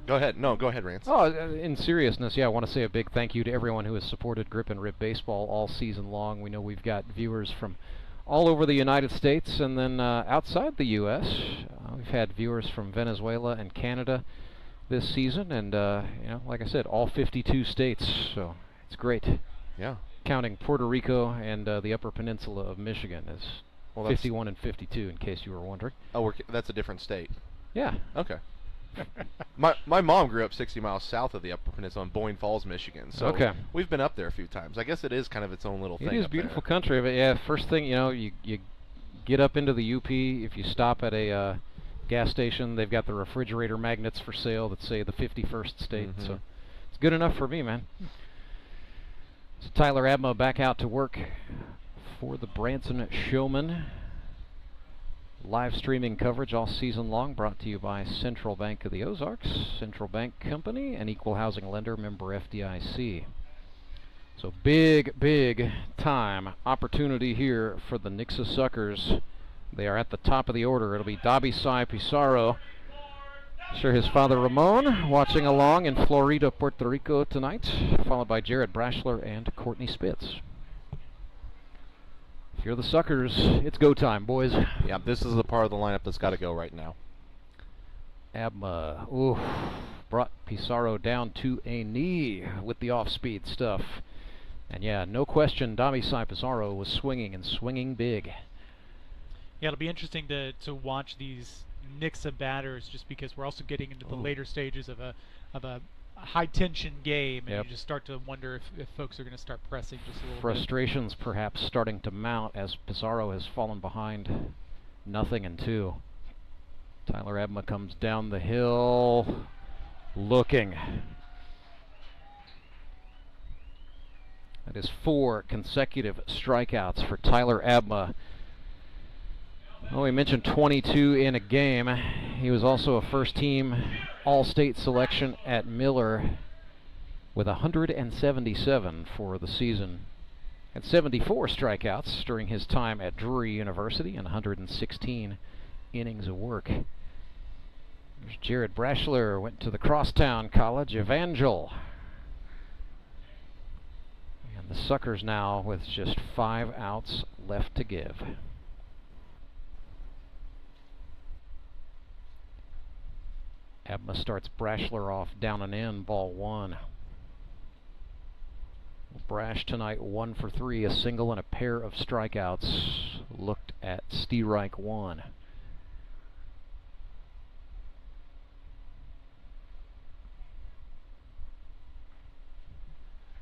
go ahead. No, go ahead, Rance. Oh, in seriousness, I want to say a big thank you to everyone who has supported Grip and Rib Baseball all season long. We know we've got viewers from all over the United States, and then outside the U.S. We've had viewers from Venezuela and Canada this season, and like I said, all 52 states, so it's great. Yeah. Counting Puerto Rico and the Upper Peninsula of Michigan is 51 and 52, in case you were wondering. Oh, that's a different state. Yeah. Okay. my mom grew up 60 miles south of the Upper Peninsula in Boyne Falls, Michigan. So we've been up there a few times. I guess it is kind of its own little thing. It is beautiful country, but yeah, first thing you get up into the UP. If you stop at a gas station, they've got the refrigerator magnets for sale that say the 51st state. So it's good enough for me, man. So Tyler Abma back out to work for the Branson Showmen. Live streaming coverage all season long, brought to you by Central Bank of the Ozarks, Central Bank Company, an equal housing lender, member FDIC. So big time opportunity here for the Nixa Suckers. They are at the top of the order. It'll be Dobby Sai Pizarro. Sure, his father Ramon watching along in Florida, Puerto Rico tonight, followed by Jared Brashler and Courtney Spitz. If you're the Suckers, it's go time, boys. Yeah, this is the part of the lineup that's got to go right now. Abma, brought Pizarro down to a knee with the off-speed stuff. And yeah, no question, Dobby Sai Pizarro was swinging and swinging big. Yeah, it'll be interesting to watch these Nixa batters, just because we're also getting into the later stages of a high tension game, and you just start to wonder if folks are going to start pressing just a little Frustrations perhaps starting to mount as Pizarro has fallen behind 0-2. Tyler Abma comes down the hill looking. That is 4 consecutive strikeouts for Tyler Abma. Well, we mentioned 22 in a game. He was also a first-team All-State selection at Miller with 177 for the season. Had 74 strikeouts during his time at Drury University and 116 innings of work. There's Jared Brashler, went to the Crosstown College Evangel. And the Suckers now with just 5 outs left to give. Abma starts Brashler off down and in, ball 1. Brash tonight 1 for 3, a single and a pair of strikeouts. Looked at strike 1.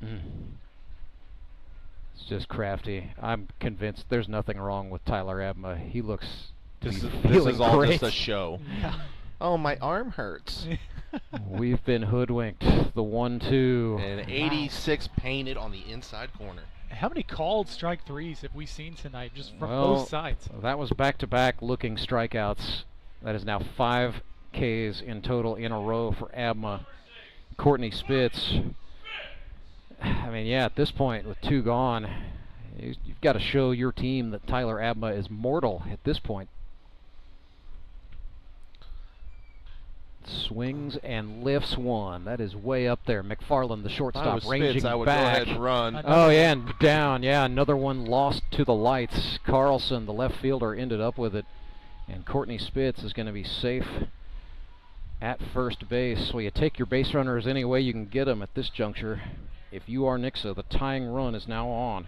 It's just crafty. I'm convinced there's nothing wrong with Tyler Abma. He looks This feeling is all great. just a show. Yeah. Oh, my arm hurts. We've been hoodwinked. The 1-2. And 86 painted on the inside corner. How many called strike 3s have we seen tonight, just from Well, both sides? That was back-to-back looking strikeouts. That is now 5 Ks in total in a row for Abma. Courtney Spitz. I mean, yeah, at this point with 2 gone, You've got to show your team that Tyler Abma is mortal at this point. Swings and lifts one. That is way up there. McFarland, the shortstop, ranging Spitz, I would back. go ahead and run. Oh, yeah, and down. Yeah, another one lost to the lights. Karlson, the left fielder, ended up with it. And Courtney Spitz is going to be safe at first base. Well, you take your base runners any way you can get them at this juncture. If you are Nixa, the tying run is now on.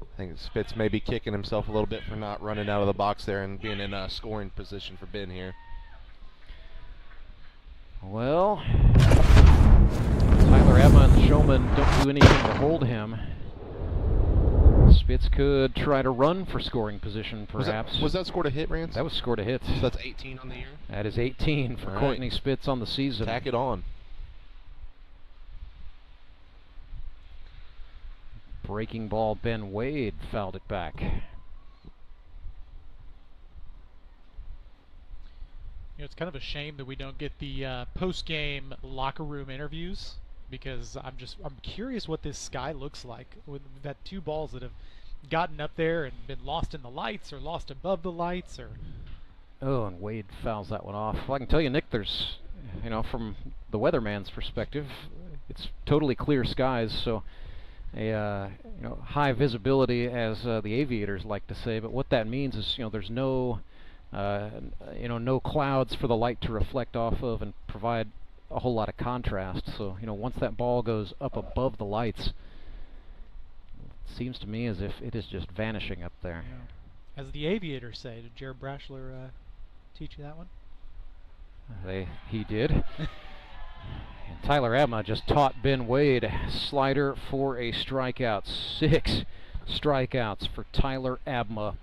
I think Spitz may be kicking himself a little bit for not running out of the box there and being in a scoring position for Ben here. Well, Tyler Abma and the Showman don't do anything to hold him. Spitz could try to run for scoring position, perhaps. Was that scored a hit, Rance? That was scored a hit. So that's 18 on the year? That is 18 for Courtney Spitz on the season. Tack it on. Breaking ball, Ben Wade fouled it back. It's kind of a shame that we don't get the post-game locker room interviews, because I'm curious what this sky looks like. We've had two balls that have gotten up there and been lost in the lights or lost above the lights, or. Oh, and Wade fouls that one off. Well, I can tell you, Nick, there's, from the weatherman's perspective, it's totally clear skies, so a high visibility, as the aviators like to say. But what that means is, there's no no clouds for the light to reflect off of and provide a whole lot of contrast. So, once that ball goes up above the lights, it seems to me as if it is just vanishing up there. Yeah. As the aviators say, did Jared Brashler teach you that one? He did. And Tyler Abma just taught Ben Wade slider for a strikeout. 6 strikeouts for Tyler Abma.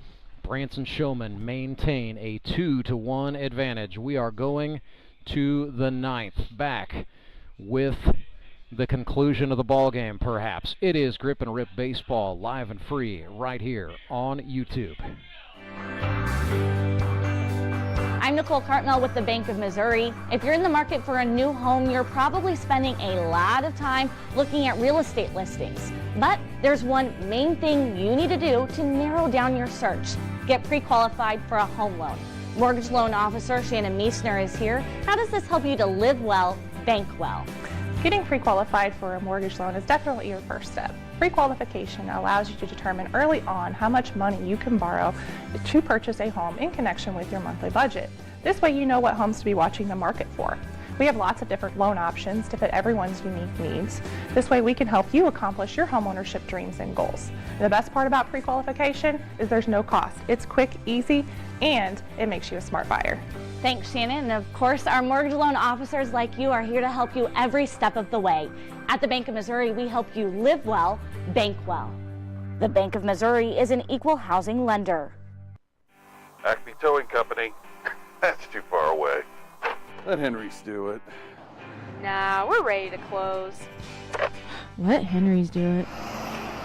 Branson Showmen maintain a 2-1 advantage. We are going to the 9th, back with the conclusion of the ball game, perhaps. It is Grip and Rip Baseball, live and free, right here on YouTube. I'm Nicole Cartmel with the Bank of Missouri. If you're in the market for a new home, you're probably spending a lot of time looking at real estate listings. But there's one main thing you need to do to narrow down your search. Get pre-qualified for a home loan. Mortgage loan officer Shannon Meisner is here. How does this help you to live well, bank well? Getting pre-qualified for a mortgage loan is definitely your first step. Pre-qualification allows you to determine early on how much money you can borrow to purchase a home in connection with your monthly budget. This way you know what homes to be watching the market for. We have lots of different loan options to fit everyone's unique needs. This way we can help you accomplish your homeownership dreams and goals. And the best part about pre-qualification is there's no cost. It's quick, easy, and it makes you a smart buyer. Thanks, Shannon. And of course, our mortgage loan officers like you are here to help you every step of the way. At the Bank of Missouri, we help you live well, bank well. The Bank of Missouri is an equal housing lender. Acme Towing Company. That's too far away. Let Henry's do it. Nah, we're ready to close. Let Henry's do it.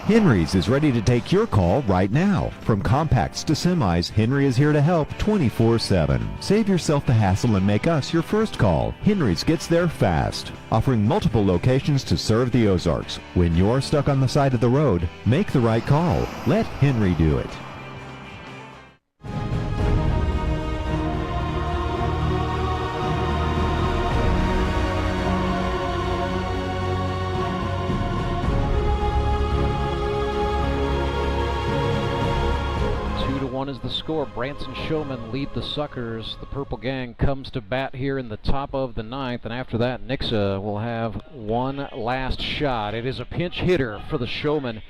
Henry's is ready to take your call right now. From compacts to semis, Henry is here to help 24/7. Save yourself the hassle and make us your first call. Henry's gets there fast, offering multiple locations to serve the Ozarks. When you're stuck on the side of the road, make the right call. Let Henry do it. Is the score. Branson Showmen lead the Suckers. The Purple Gang comes to bat here in the top of the 9th, and after that, Nixa will have one last shot. It is a pinch hitter for the Showmen.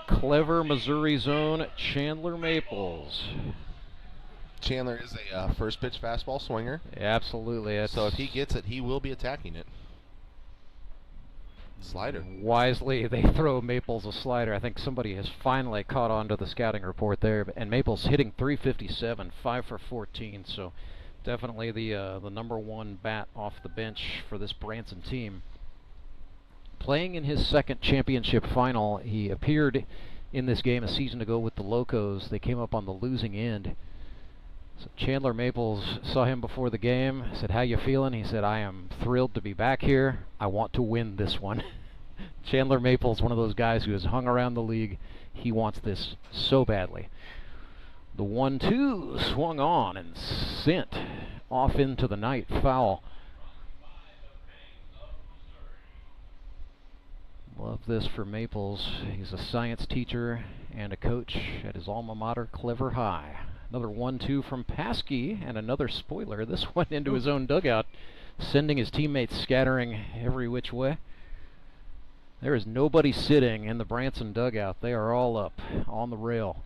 Clever Missouri's own Chandler Maples. Chandler is a first pitch fastball swinger. Absolutely. So if he gets it, he will be attacking it. Slider. Wisely, they throw Maples a slider. I think somebody has finally caught on to the scouting report there. And Maples hitting .357, 5 for 14. So definitely the number one bat off the bench for this Branson team. Playing in his second championship final, he appeared in this game a season ago with the Locos. They came up on the losing end. So Chandler Maples saw him before the game, said, "How you feeling?" He said, "I am thrilled to be back here. I want to win this one." Chandler Maples, one of those guys who has hung around the league. He wants this so badly. The 1-2 swung on and sent off into the night. Foul. Love this for Maples. He's a science teacher and a coach at his alma mater, Clever High. Another 1-2 from Paskey, and another spoiler. This one into his own dugout, sending his teammates scattering every which way. There is nobody sitting in the Branson dugout. They are all up on the rail.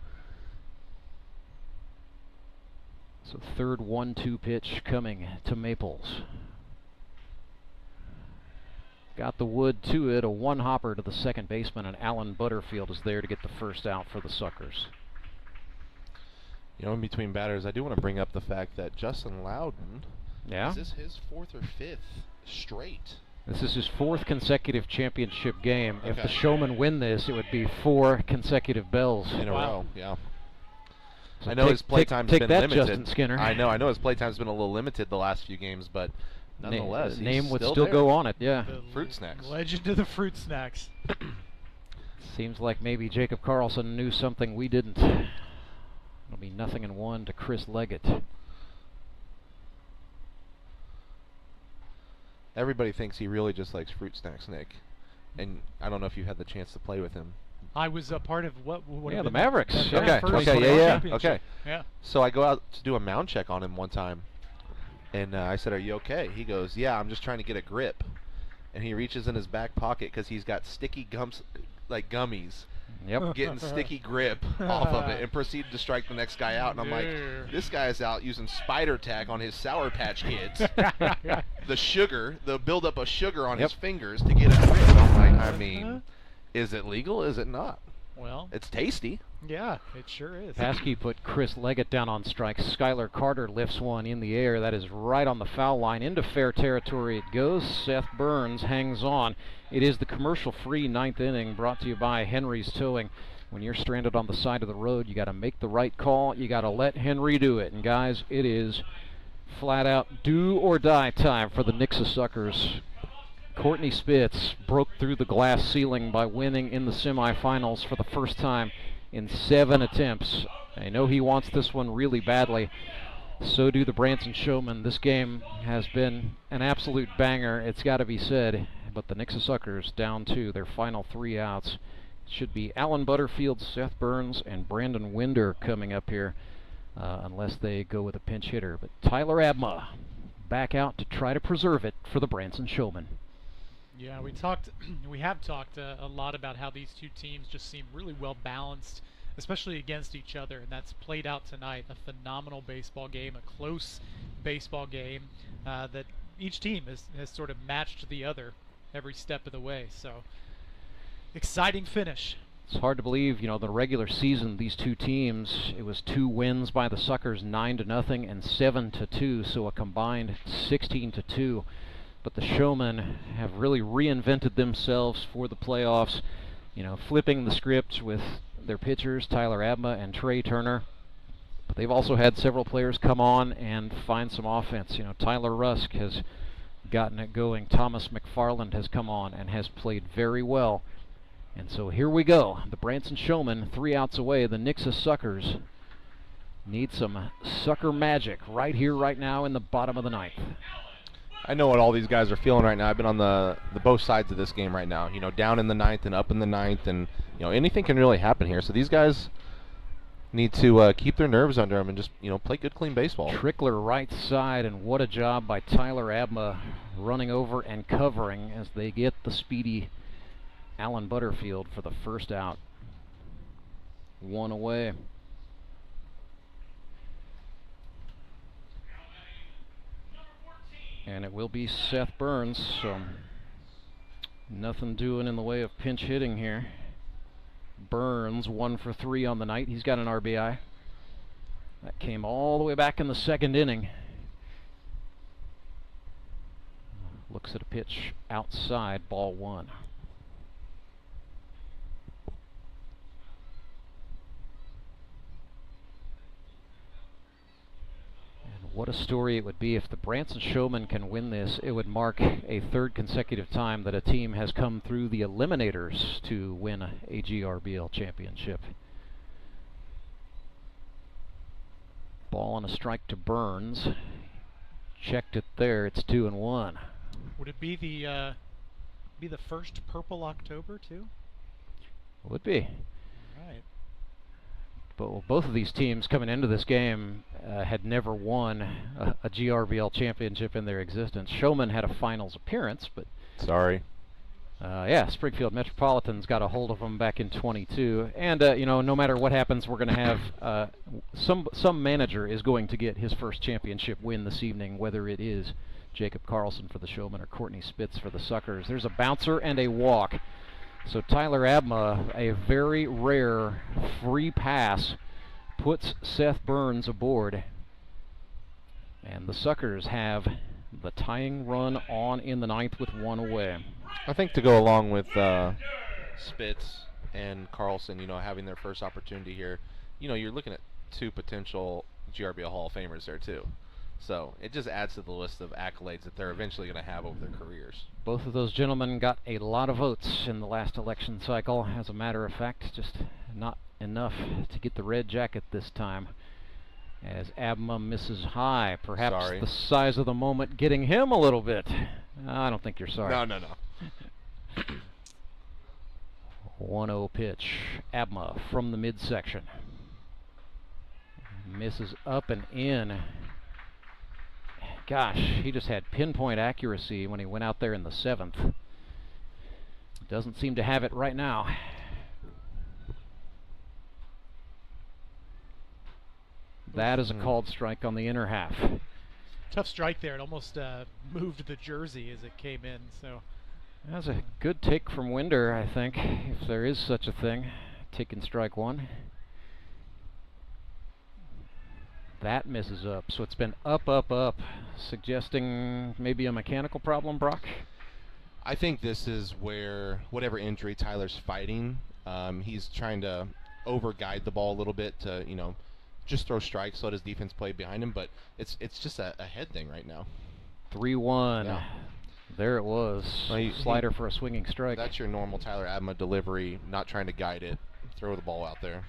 So third 1-2 pitch coming to Maples. Got the wood to it, a one-hopper to the second baseman, and Alan Butterfield is there to get the first out for the Suckers. You know, in between batters, I do want to bring up the fact that Justin Loudon, yeah? Is this his 4th or 5th straight? This is his 4th consecutive championship game. Okay. If the Showmen win this, it would be 4 consecutive bells. In a row, yeah. So I know his playtime's been that, limited. Justin Skinner. I know his playtime's been a little limited the last few games, but nonetheless, name he's would still still there. go on it, yeah. Fruit snacks. Legend of the fruit snacks. Seems like maybe Jacob Karlson knew something we didn't. It'll be 0-1 to Chris Leggett. Everybody thinks he really just likes fruit snacks, Nick. And I don't know if you had the chance to play with him. I was a part of what yeah, the Mavericks. Okay. Yeah. So I go out to do a mound check on him one time, and I said, "Are you okay?" He goes, "Yeah, I'm just trying to get a grip." And he reaches in his back pocket because he's got sticky gums, like gummies. Yep. Getting sticky grip off of it, and proceeded to strike the next guy out. And I'm like, this guy's out using spider tack on his Sour Patch Kids. The sugar, the buildup of sugar on his fingers to get a grip. I'm like, I mean, is it legal? Is it not? Well, it's tasty. Yeah, it sure is. Paskey put Chris Leggett down on strikes. Schuyler Carter lifts one in the air. That is right on the foul line. Into fair territory it goes. Seth Burns hangs on. It is the commercial-free 9th inning brought to you by Henry's Towing. When you're stranded on the side of the road, you got to make the right call. You got to let Henry do it. And guys, it is flat-out do-or-die time for the Nixa Suckers. Courtney Spitz broke through the glass ceiling by winning in the semifinals for the first time in 7 attempts. I know he wants this one really badly. So do the Branson Showmen. This game has been an absolute banger, it's got to be said. But the Nixa Suckers down to their final 3 outs. It should be Alan Butterfield, Seth Burns, and Brandon Winder coming up here, unless they go with a pinch hitter. But Tyler Abma back out to try to preserve it for the Branson Showmen. Yeah, we have talked a lot about how these two teams just seem really well balanced, especially against each other, and that's played out tonight. A phenomenal baseball game, a close baseball game that each team has sort of matched the other every step of the way. So, exciting finish. It's hard to believe, you know, the regular season, these two teams, it was 2 wins by the Suckers, 9-0 and 7-2, so a combined 16-2. But the Showmen have really reinvented themselves for the playoffs, you know, flipping the script with their pitchers, Tyler Abma and Trey Turner. But they've also had several players come on and find some offense. You know, Tyler Rusk has gotten it going. Thomas McFarland has come on and has played very well. And so here we go. The Branson Showmen, 3 outs away. The Nixa Suckers need some sucker magic right here, right now in the bottom of the 9th. I know what all these guys are feeling right now. I've been on the both sides of this game right now. You know, down in the 9th and up in the 9th, and you know anything can really happen here. So these guys need to keep their nerves under them and just play good, clean baseball. Trickler right side, and what a job by Tyler Abma running over and covering as they get the speedy Alan Butterfield for the first out. 1 away. And it will be Seth Burns, so nothing doing in the way of pinch hitting here. Burns 1 for 3 on the night. He's got an RBI. That came all the way back in the 2nd inning. Looks at a pitch outside, ball 1. What a story it would be if the Branson Showmen can win this. It would mark a third consecutive time that a team has come through the eliminators to win a GRBL championship. Ball on a strike to Burns. Checked it there. It's 2-1. Would it be the first Purple October too? Would be. Right. But both of these teams coming into this game had never won a GRBL championship in their existence. Showman had a finals appearance, but sorry. Yeah, Springfield Metropolitans got a hold of them back in 22. And you know, no matter what happens, we're going to have some manager is going to get his first championship win this evening, whether it is Jacob Karlson for the Showman or Courtney Spitz for the Suckers. There's a bouncer and a walk. So Tyler Abma, a very rare free pass, puts Seth Burns aboard. And the Suckers have the tying run on in the ninth with one away. I think to go along with Spitz and Karlson, you know, having their first opportunity here, you know, you're looking at two potential GRBL Hall of Famers there too. So it just adds to the list of accolades that they're eventually going to have over their careers. Both of those gentlemen got a lot of votes in the last election cycle. As a matter of fact, just not enough to get the red jacket this time. As Abma misses high, perhaps the size of the moment getting him a little bit. I don't think you're sorry. No. 1-0 pitch. Abma from the midsection. Misses up and in. Gosh, he just had pinpoint accuracy when he went out there in the seventh. Doesn't seem to have it right now. That is a called strike on the inner half. Tough strike there. It almost moved the jersey as it came in. So that's a good take from Winder, I think, if there is such a thing. Taking strike one. That misses up, so it's been up, suggesting maybe a mechanical problem, Brock? I think this is where whatever injury Tyler's fighting, he's trying to over-guide the ball a little bit to, you know, just throw strikes, let his defense play behind him, but it's just a head thing right now. 3-1. Yeah. There it was. Slider for a swinging strike. That's your normal Tyler Abma delivery, not trying to guide it, throw the ball out there.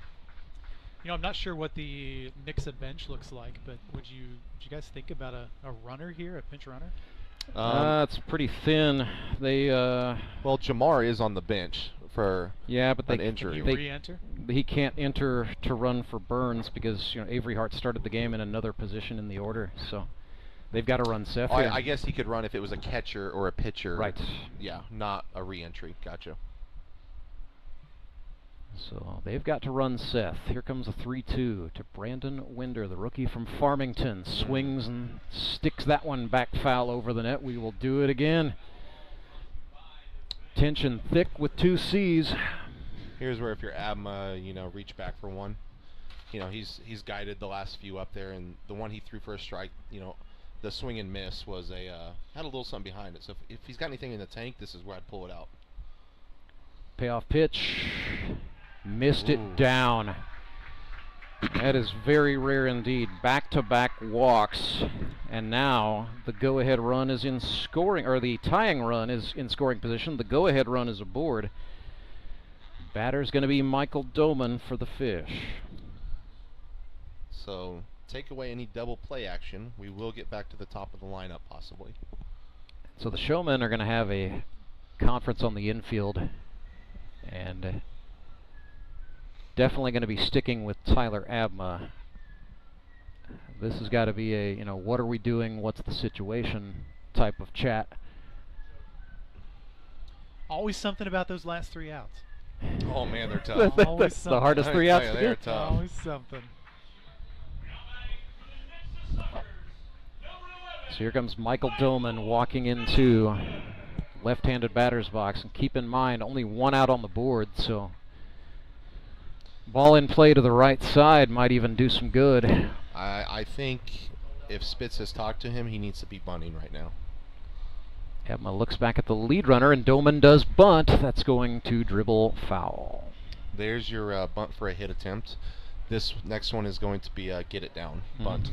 You know, I'm not sure what the Nixa bench looks like, but would you guys think about a runner here, a pinch runner? It's pretty thin. They well, Jamar is on the bench for but an injury. Can he re-enter? He can't enter to run for Burns because, you know, Avery Hart started the game in another position in the order, so they've got to run Seth. I guess he could run if it was a catcher or a pitcher. Right. Yeah, not a re-entry. Gotcha. So they've got to run Seth. Here comes a 3-2 to Brandon Winder, the rookie from Farmington. Swings and sticks that one back foul over the net. We will do it again. Tension thick with two C's. Here's where if you're Abma, you know, reach back for one. You know, he's guided the last few up there, and the one he threw for a strike, you know, the swing and miss was had a little something behind it. So if he's got anything in the tank, this is where I'd pull it out. Payoff pitch. Missed it down. That is very rare indeed. Back-to-back walks, and now the go-ahead run is in scoring, or the tying run is in scoring position. The go-ahead run is aboard. Batter's going to be Michael Doman for the Fish. So take away any double play action. We will get back to the top of the lineup possibly. So the Showmen are going to have a conference on the infield, and definitely going to be sticking with Tyler Abma. This has got to be a, you know, what are we doing, what's the situation type of chat. Always something about those last three outs. Oh man, they're tough. That's the hardest three outs to they're get. tough. Always something. So here comes Michael Doman walking into left-handed batter's box, and keep in mind only one out on the board, so ball in play to the right side might even do some good. I think if Spitz has talked to him, he needs to be bunting right now. Abma looks back at the lead runner, and Doman does bunt. That's going to dribble foul. There's your bunt for a hit attempt. This next one is going to be get it down, bunt.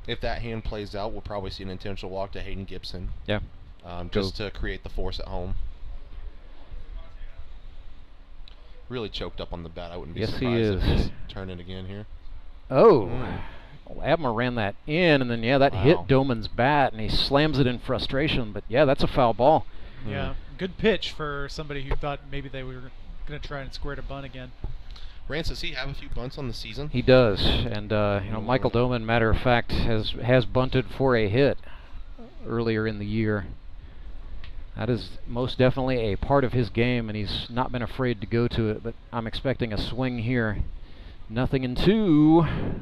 if that hand plays out, we'll probably see an intentional walk to Hayden Gibson. Yeah. Just to create the force at home. Really choked up on the bat. I wouldn't be surprised if he's turn it again here. Oh. Well, Abma ran that in, and then, that hit Doman's bat, and he slams it in frustration. But, that's a foul ball. Yeah, good pitch for somebody who thought maybe they were going to try and square to bunt again. Rance, does he have a few bunts on the season? He does, and Michael Doman, matter of fact, has bunted for a hit earlier in the year. That is most definitely a part of his game, and he's not been afraid to go to it, but I'm expecting a swing here. 0-2.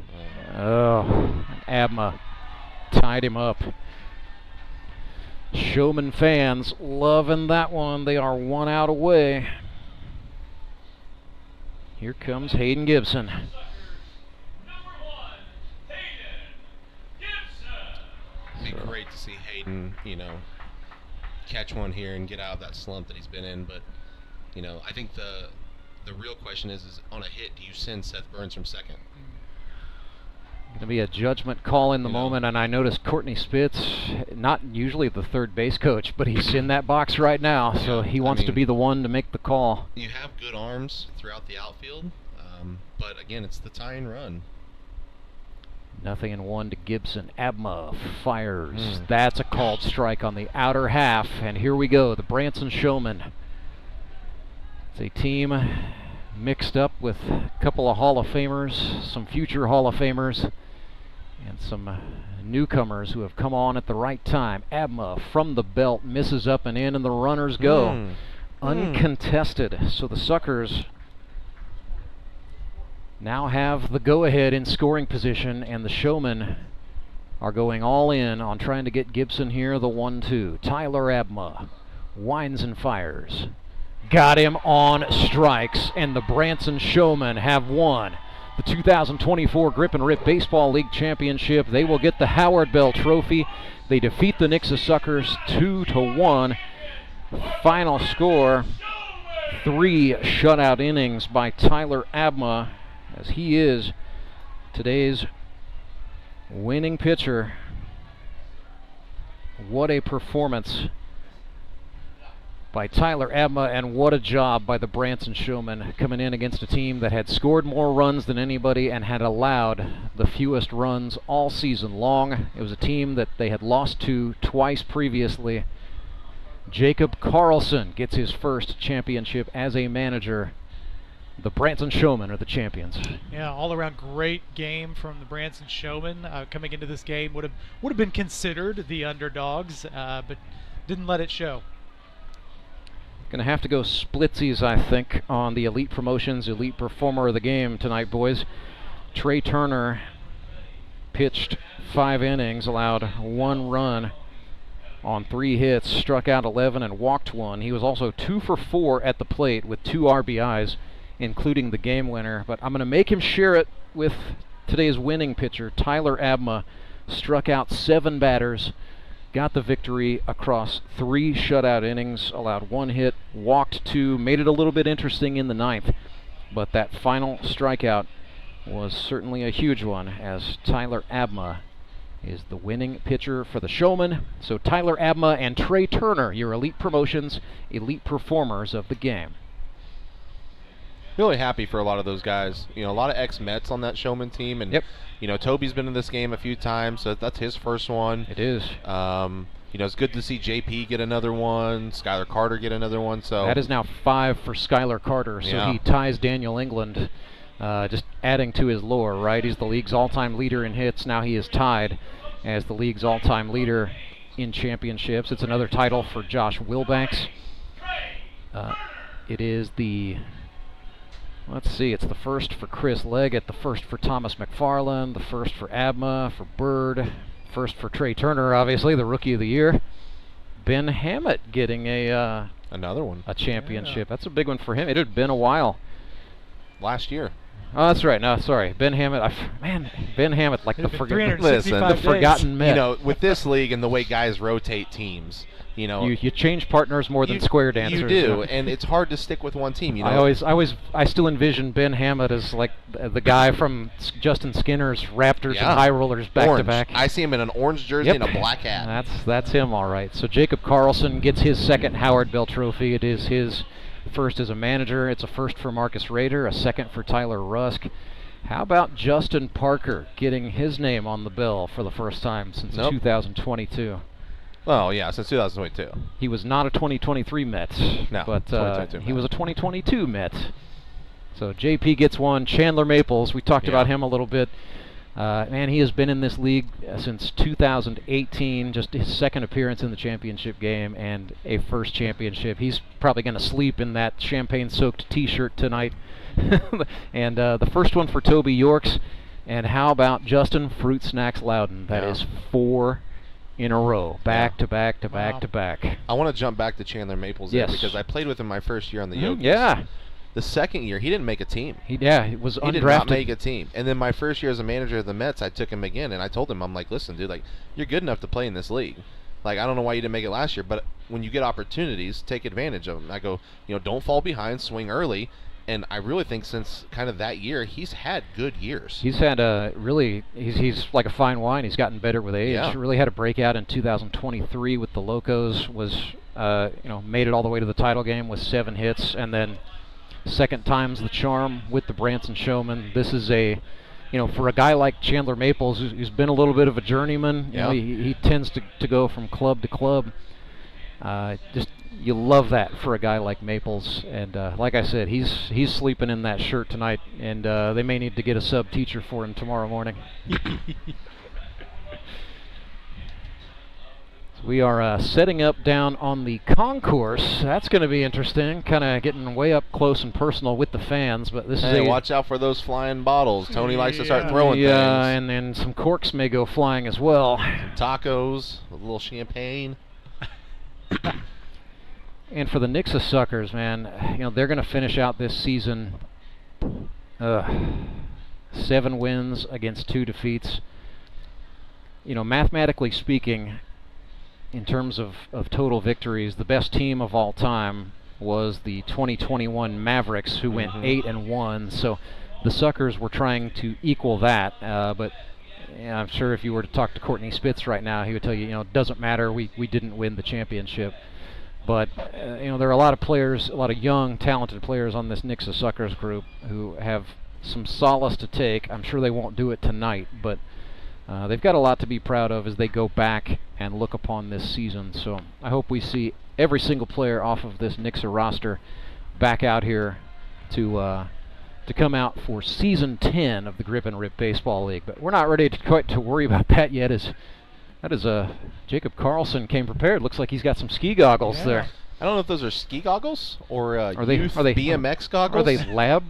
Oh, Abma tied him up. Showman fans loving that one. They are 1 out away. Here comes Hayden Gibson. It'd be great to see Hayden, catch one here and get out of that slump that he's been in. But, I think the real question is on a hit, do you send Seth Burns from second? Going to be a judgment call in the moment, and I noticed Courtney Spitz, not usually the third base coach, but he's in that box right now, so he wants to be the one to make the call. You have good arms throughout the outfield, but again, it's the tying run. 0-1 to Gibson. Abma fires. That's a called strike on the outer half, and here we go, the Branson Showmen. It's a team mixed up with a couple of Hall of Famers, some future Hall of Famers, and some newcomers who have come on at the right time. Abma from the belt misses up and in, and the runners go. Uncontested. So the Suckers now have the go-ahead in scoring position, and the Showmen are going all in on trying to get Gibson here, the 1-2. Tyler Abma winds and fires. Got him on strikes, and the Branson Showmen have won the 2024 Grip and Rip Baseball League Championship. They will get the Howard Bell Trophy. They defeat the Nixa Suckers 2-1. Final score, 3 shutout innings by Tyler Abma, as he is today's winning pitcher. What a performance by Tyler Abma, and what a job by the Branson Showmen coming in against a team that had scored more runs than anybody and had allowed the fewest runs all season long. It was a team that they had lost to twice previously. Jacob Karlson gets his first championship as a manager. The Branson Showmen are the champions. Yeah, all-around great game from the Branson Showmen. Coming into this game would have been considered the underdogs, but didn't let it show. Going to have to go splitsies, I think, on the Elite Promotions Elite Performer of the game tonight, boys. Trey Turner pitched 5 innings, allowed 1 run on 3 hits, struck out 11 and walked 1. He was also 2 for 4 at the plate with 2 RBIs, including the game winner. But I'm going to make him share it with today's winning pitcher, Tyler Abma. Struck out 7 batters, got the victory across 3 shutout innings, allowed 1 hit, walked 2, made it a little bit interesting in the 9th. But that final strikeout was certainly a huge one, as Tyler Abma is the winning pitcher for the Showmen. So Tyler Abma and Trey Turner, your Elite Promotions Elite Performers of the game. Really happy for a lot of those guys. A lot of ex-Mets on that Showman team, and Toby's been in this game a few times, so that's his first one. It is. It's good to see JP get another one, Schuyler Carter get another one. So that is now 5 for Schuyler Carter. So he ties Daniel England, just adding to his lore, right? He's the league's all-time leader in hits. Now he is tied as the league's all-time leader in championships. It's another title for Josh Wilbanks. It is the... Let's see, it's the first for Chris Leggett, the first for Thomas McFarland, the first for Abma, for Bird, first for Trey Turner, obviously, the Rookie of the Year. Ben Hammett getting another one, a championship. That's a big one for him. It had been a while. Last year. Oh, that's right. No, sorry. Ben Hammett. Ben Hammett, like the forgotten Met. You know, with this league and the way guys rotate teams, you know, you change partners more than square dancers. You do, and it's hard to stick with one team. You know, I still envision Ben Hammett as like the guy from Justin Skinner's Raptors and High Rollers back to back. I see him in an orange jersey and a black hat. That's him, all right. So Jacob Karlson gets his second Howard Bell Trophy. It is his first as a manager. It's a first for Marcus Rader, a second for Tyler Rusk. How about Justin Parker getting his name on the bill for the first time since 2022? Oh, yeah, since 2022. He was not a 2023 Met, but he was a 2022 Met. So JP gets one. Chandler Maples, we talked about him a little bit. Man, he has been in this league since 2018, just his second appearance in the championship game and a first championship. He's probably going to sleep in that champagne-soaked T-shirt tonight. And the first one for Toby Yorks. And how about Justin Fruit Snacks Loudon? That is 4 in a row, back to back to back to back. I want to jump back to Chandler Maples there because I played with him my first year on the Yokers. Yeah. The second year, he didn't make a team. It was undrafted. He did not make a team. And then my first year as a manager of the Mets, I took him again, and I told him, I'm like, listen, dude, like, you're good enough to play in this league. Like, I don't know why you didn't make it last year, but when you get opportunities, take advantage of them. I go, you know, don't fall behind, swing early. And I really think since kind of that year, he's had good years. He's had he's like a fine wine. He's gotten better with age. Yeah. Really had a breakout in 2023 with the Locos. Made it all the way to the title game with 7 hits, and then second time's the charm with the Branson Showmen. This is for a guy like Chandler Maples, who's been a little bit of a journeyman. You know, he tends to go from club to club. You love that for a guy like Maples, and like I said, he's sleeping in that shirt tonight, and they may need to get a sub teacher for him tomorrow morning. So we are setting up down on the concourse. That's going to be interesting, kind of getting way up close and personal with the fans. But this is watch out for those flying bottles. Tony likes to start throwing things. Yeah, and then some corks may go flying as well. Tacos, a little champagne. And for the Nixa Suckers, man, they're going to finish out this season 7 wins against 2 defeats. Mathematically speaking, in terms of total victories, the best team of all time was the 2021 Mavericks, who went 8-1. So the Suckers were trying to equal that, but I'm sure if you were to talk to Courtney Spitz right now, he would tell you, it doesn't matter, we didn't win the championship. But, there are a lot of players, a lot of young, talented players on this Nixa Suckers group who have some solace to take. I'm sure they won't do it tonight, but they've got a lot to be proud of as they go back and look upon this season. So I hope we see every single player off of this Nixa roster back out here to come out for Season 10 of the Grip and Rip Baseball League. But we're not ready to worry about that yet. Jacob Karlson came prepared. Looks like he's got some ski goggles there. I don't know if those are ski goggles or are they BMX goggles. Are they lab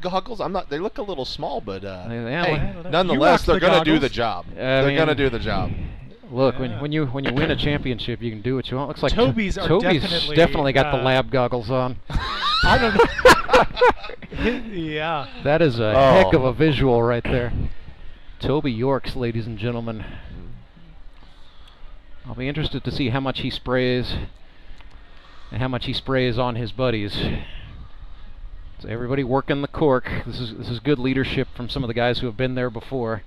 goggles? I'm not. They look a little small, but nonetheless, they're going to do the job. They're going to do the job. Look, when you win a championship, you can do what you want. Looks like Toby's definitely got the lab goggles on. I don't know. Yeah. That is a heck of a visual right there. Toby Yorks, ladies and gentlemen. I'll be interested to see how much he sprays and how much he sprays on his buddies. So everybody working the cork. This is good leadership from some of the guys who have been there before.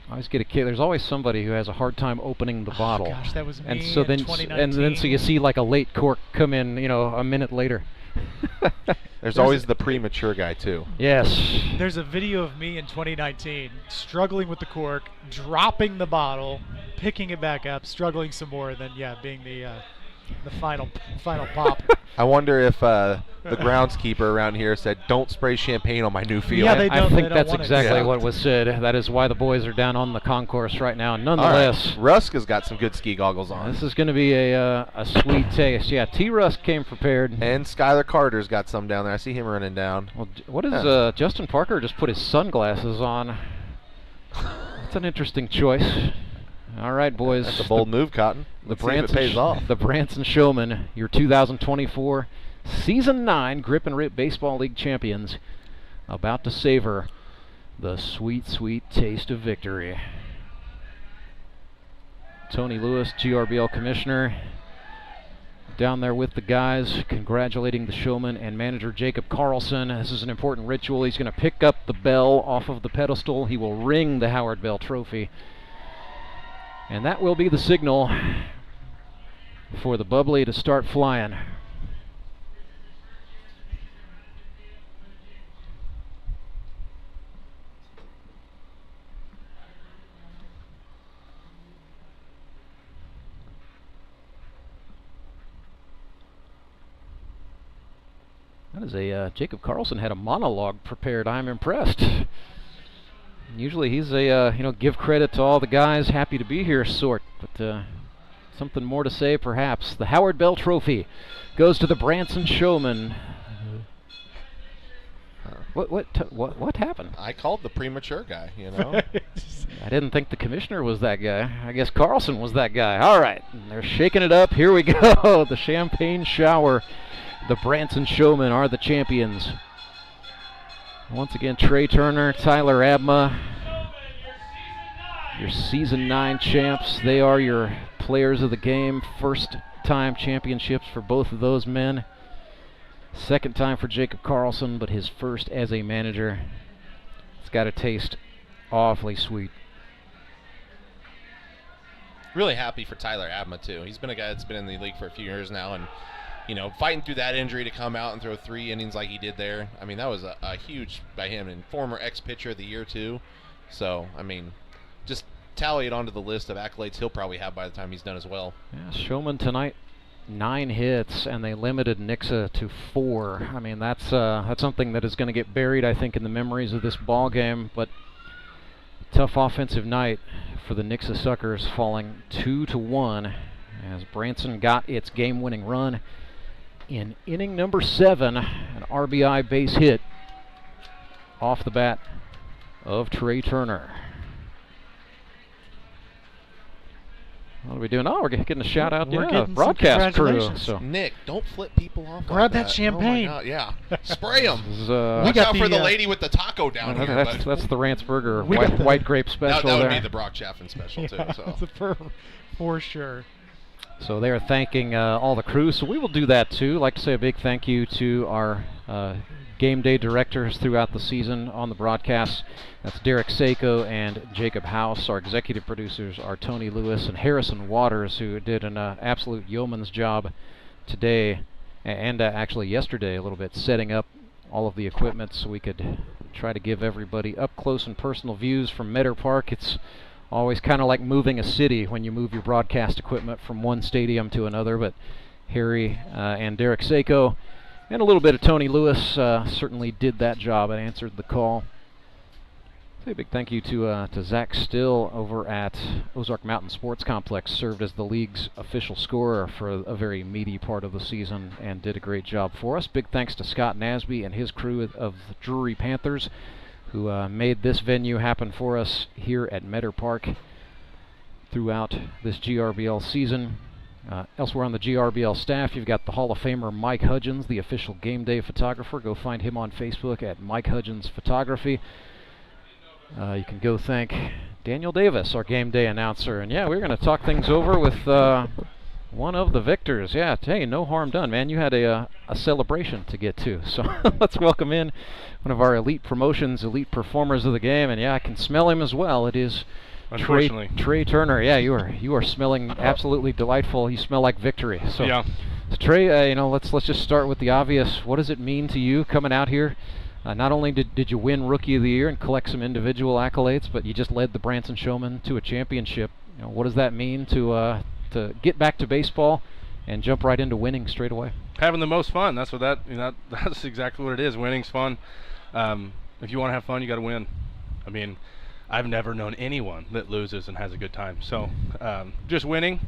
I always get a kid. There's always somebody who has a hard time opening the bottle. Gosh, that was me and so in then 2019. so you see like a late cork come in, a minute later. There's always the premature guy too. Yes. There's a video of me in 2019 struggling with the cork, dropping the bottle, picking it back up, struggling some more, and then being the final pop. I wonder if the groundskeeper around here said, "Don't spray champagne on my new field." Yeah, I think that's exactly what was said. That is why the boys are down on the concourse right now. Nonetheless, right. Rusk has got some good ski goggles on. This is going to be a sweet taste. Yeah, T. Rusk came prepared. And Schuyler Carter's got some down there. I see him running down. Well, what is Justin Parker just put his sunglasses on? That's an interesting choice. All right, boys. That's a bold move, Cotton. Let's see if it pays off. The Branson Showmen, your 2024 Season 9 Grip and Rip Baseball League champions about to savor the sweet, sweet taste of victory. Tony Lewis, GRBL commissioner, down there with the guys, congratulating the showman and manager Jacob Karlson. This is an important ritual. He's going to pick up the bell off of the pedestal. He will ring the Howard Bell Trophy. And that will be the signal for the bubbly to start flying. That is a Jacob Karlson had a monologue prepared. I'm impressed. Usually he's a give credit to all the guys, happy to be here sort, but something more to say perhaps. The Howard Bell Trophy goes to the Branson Showmen. What happened? I called the premature guy, you know. I didn't think the commissioner was that guy. I guess Karlson was that guy. All right, they're shaking it up. Here we go. The champagne shower. The Branson Showmen are the champions. Once again, Trey Turner, Tyler Abma, your Season 9 champs. They are your players of the game. First time championships for both of those men. Second time for Jacob Karlson, but his first as a manager. It's got to taste awfully sweet. Really happy for Tyler Abma, too. He's been a guy that's been in the league for a few years now, and fighting through that injury to come out and throw 3 innings like he did there. I mean, that was a huge by him, and former ex-pitcher of the year, too. So, I mean, just tally it onto the list of accolades he'll probably have by the time he's done as well. Yeah, Showman tonight, 9 hits, and they limited Nixa to 4. I mean, that's something that is going to get buried, I think, in the memories of this ball game. But tough offensive night for the Nixa Suckers, falling 2-1 as Branson got its game-winning run in inning number 7, an RBI base hit off the bat of Trey Turner. What are we doing? Oh, we're getting a shout out to the broadcast crew. So Nick, don't flip people off. Grab like that champagne. Oh my God, yeah, spray them. Watch out for the lady with the taco down here. That's the Rance Burger white grape special. That would be the Brock Chaffin special too. So for sure. So they are thanking all the crew. So we will do that too. I'd like to say a big thank you to our game day directors throughout the season on the broadcast. That's Derek Saiko and Jacob House. Our executive producers are Tony Lewis and Harrison Waters, who did an absolute yeoman's job today and actually yesterday a little bit, setting up all of the equipment so we could try to give everybody up close and personal views from Meador Park. It's always kind of like moving a city when you move your broadcast equipment from one stadium to another, but Harry and Derek Saiko and a little bit of Tony Lewis certainly did that job and answered the call. Say a big thank you to Zach Still over at Ozark Mountain Sports Complex, served as the league's official scorer for a very meaty part of the season and did a great job for us. Big thanks to Scott Nasby and his crew of the Drury Panthers, who made this venue happen for us here at Meador Park throughout this GRBL season. Elsewhere on the GRBL staff, you've got the Hall of Famer Mike Hudgens, the official game day photographer. Go find him on Facebook at Mike Hudgens Photography. You can go thank Daniel Davis, our game day announcer. And yeah, we're going to talk things over with one of the victors. Yeah, hey, no harm done, man. You had a celebration to get to. So let's welcome in one of our elite promotions, elite performers of the game. And yeah, I can smell him as well. It is Trey Turner. Yeah, you are smelling absolutely delightful. You smell like victory. So, yeah. So Trey, let's just start with the obvious. What does it mean to you coming out here? Not only did you win Rookie of the Year and collect some individual accolades, but you just led the Branson Showmen to a championship. What does that mean to get back to baseball and jump right into winning straight away? Having the most fun. That's what that's exactly what it is. Winning's fun. If you want to have fun, you got to win. I mean, I've never known anyone that loses and has a good time. So just winning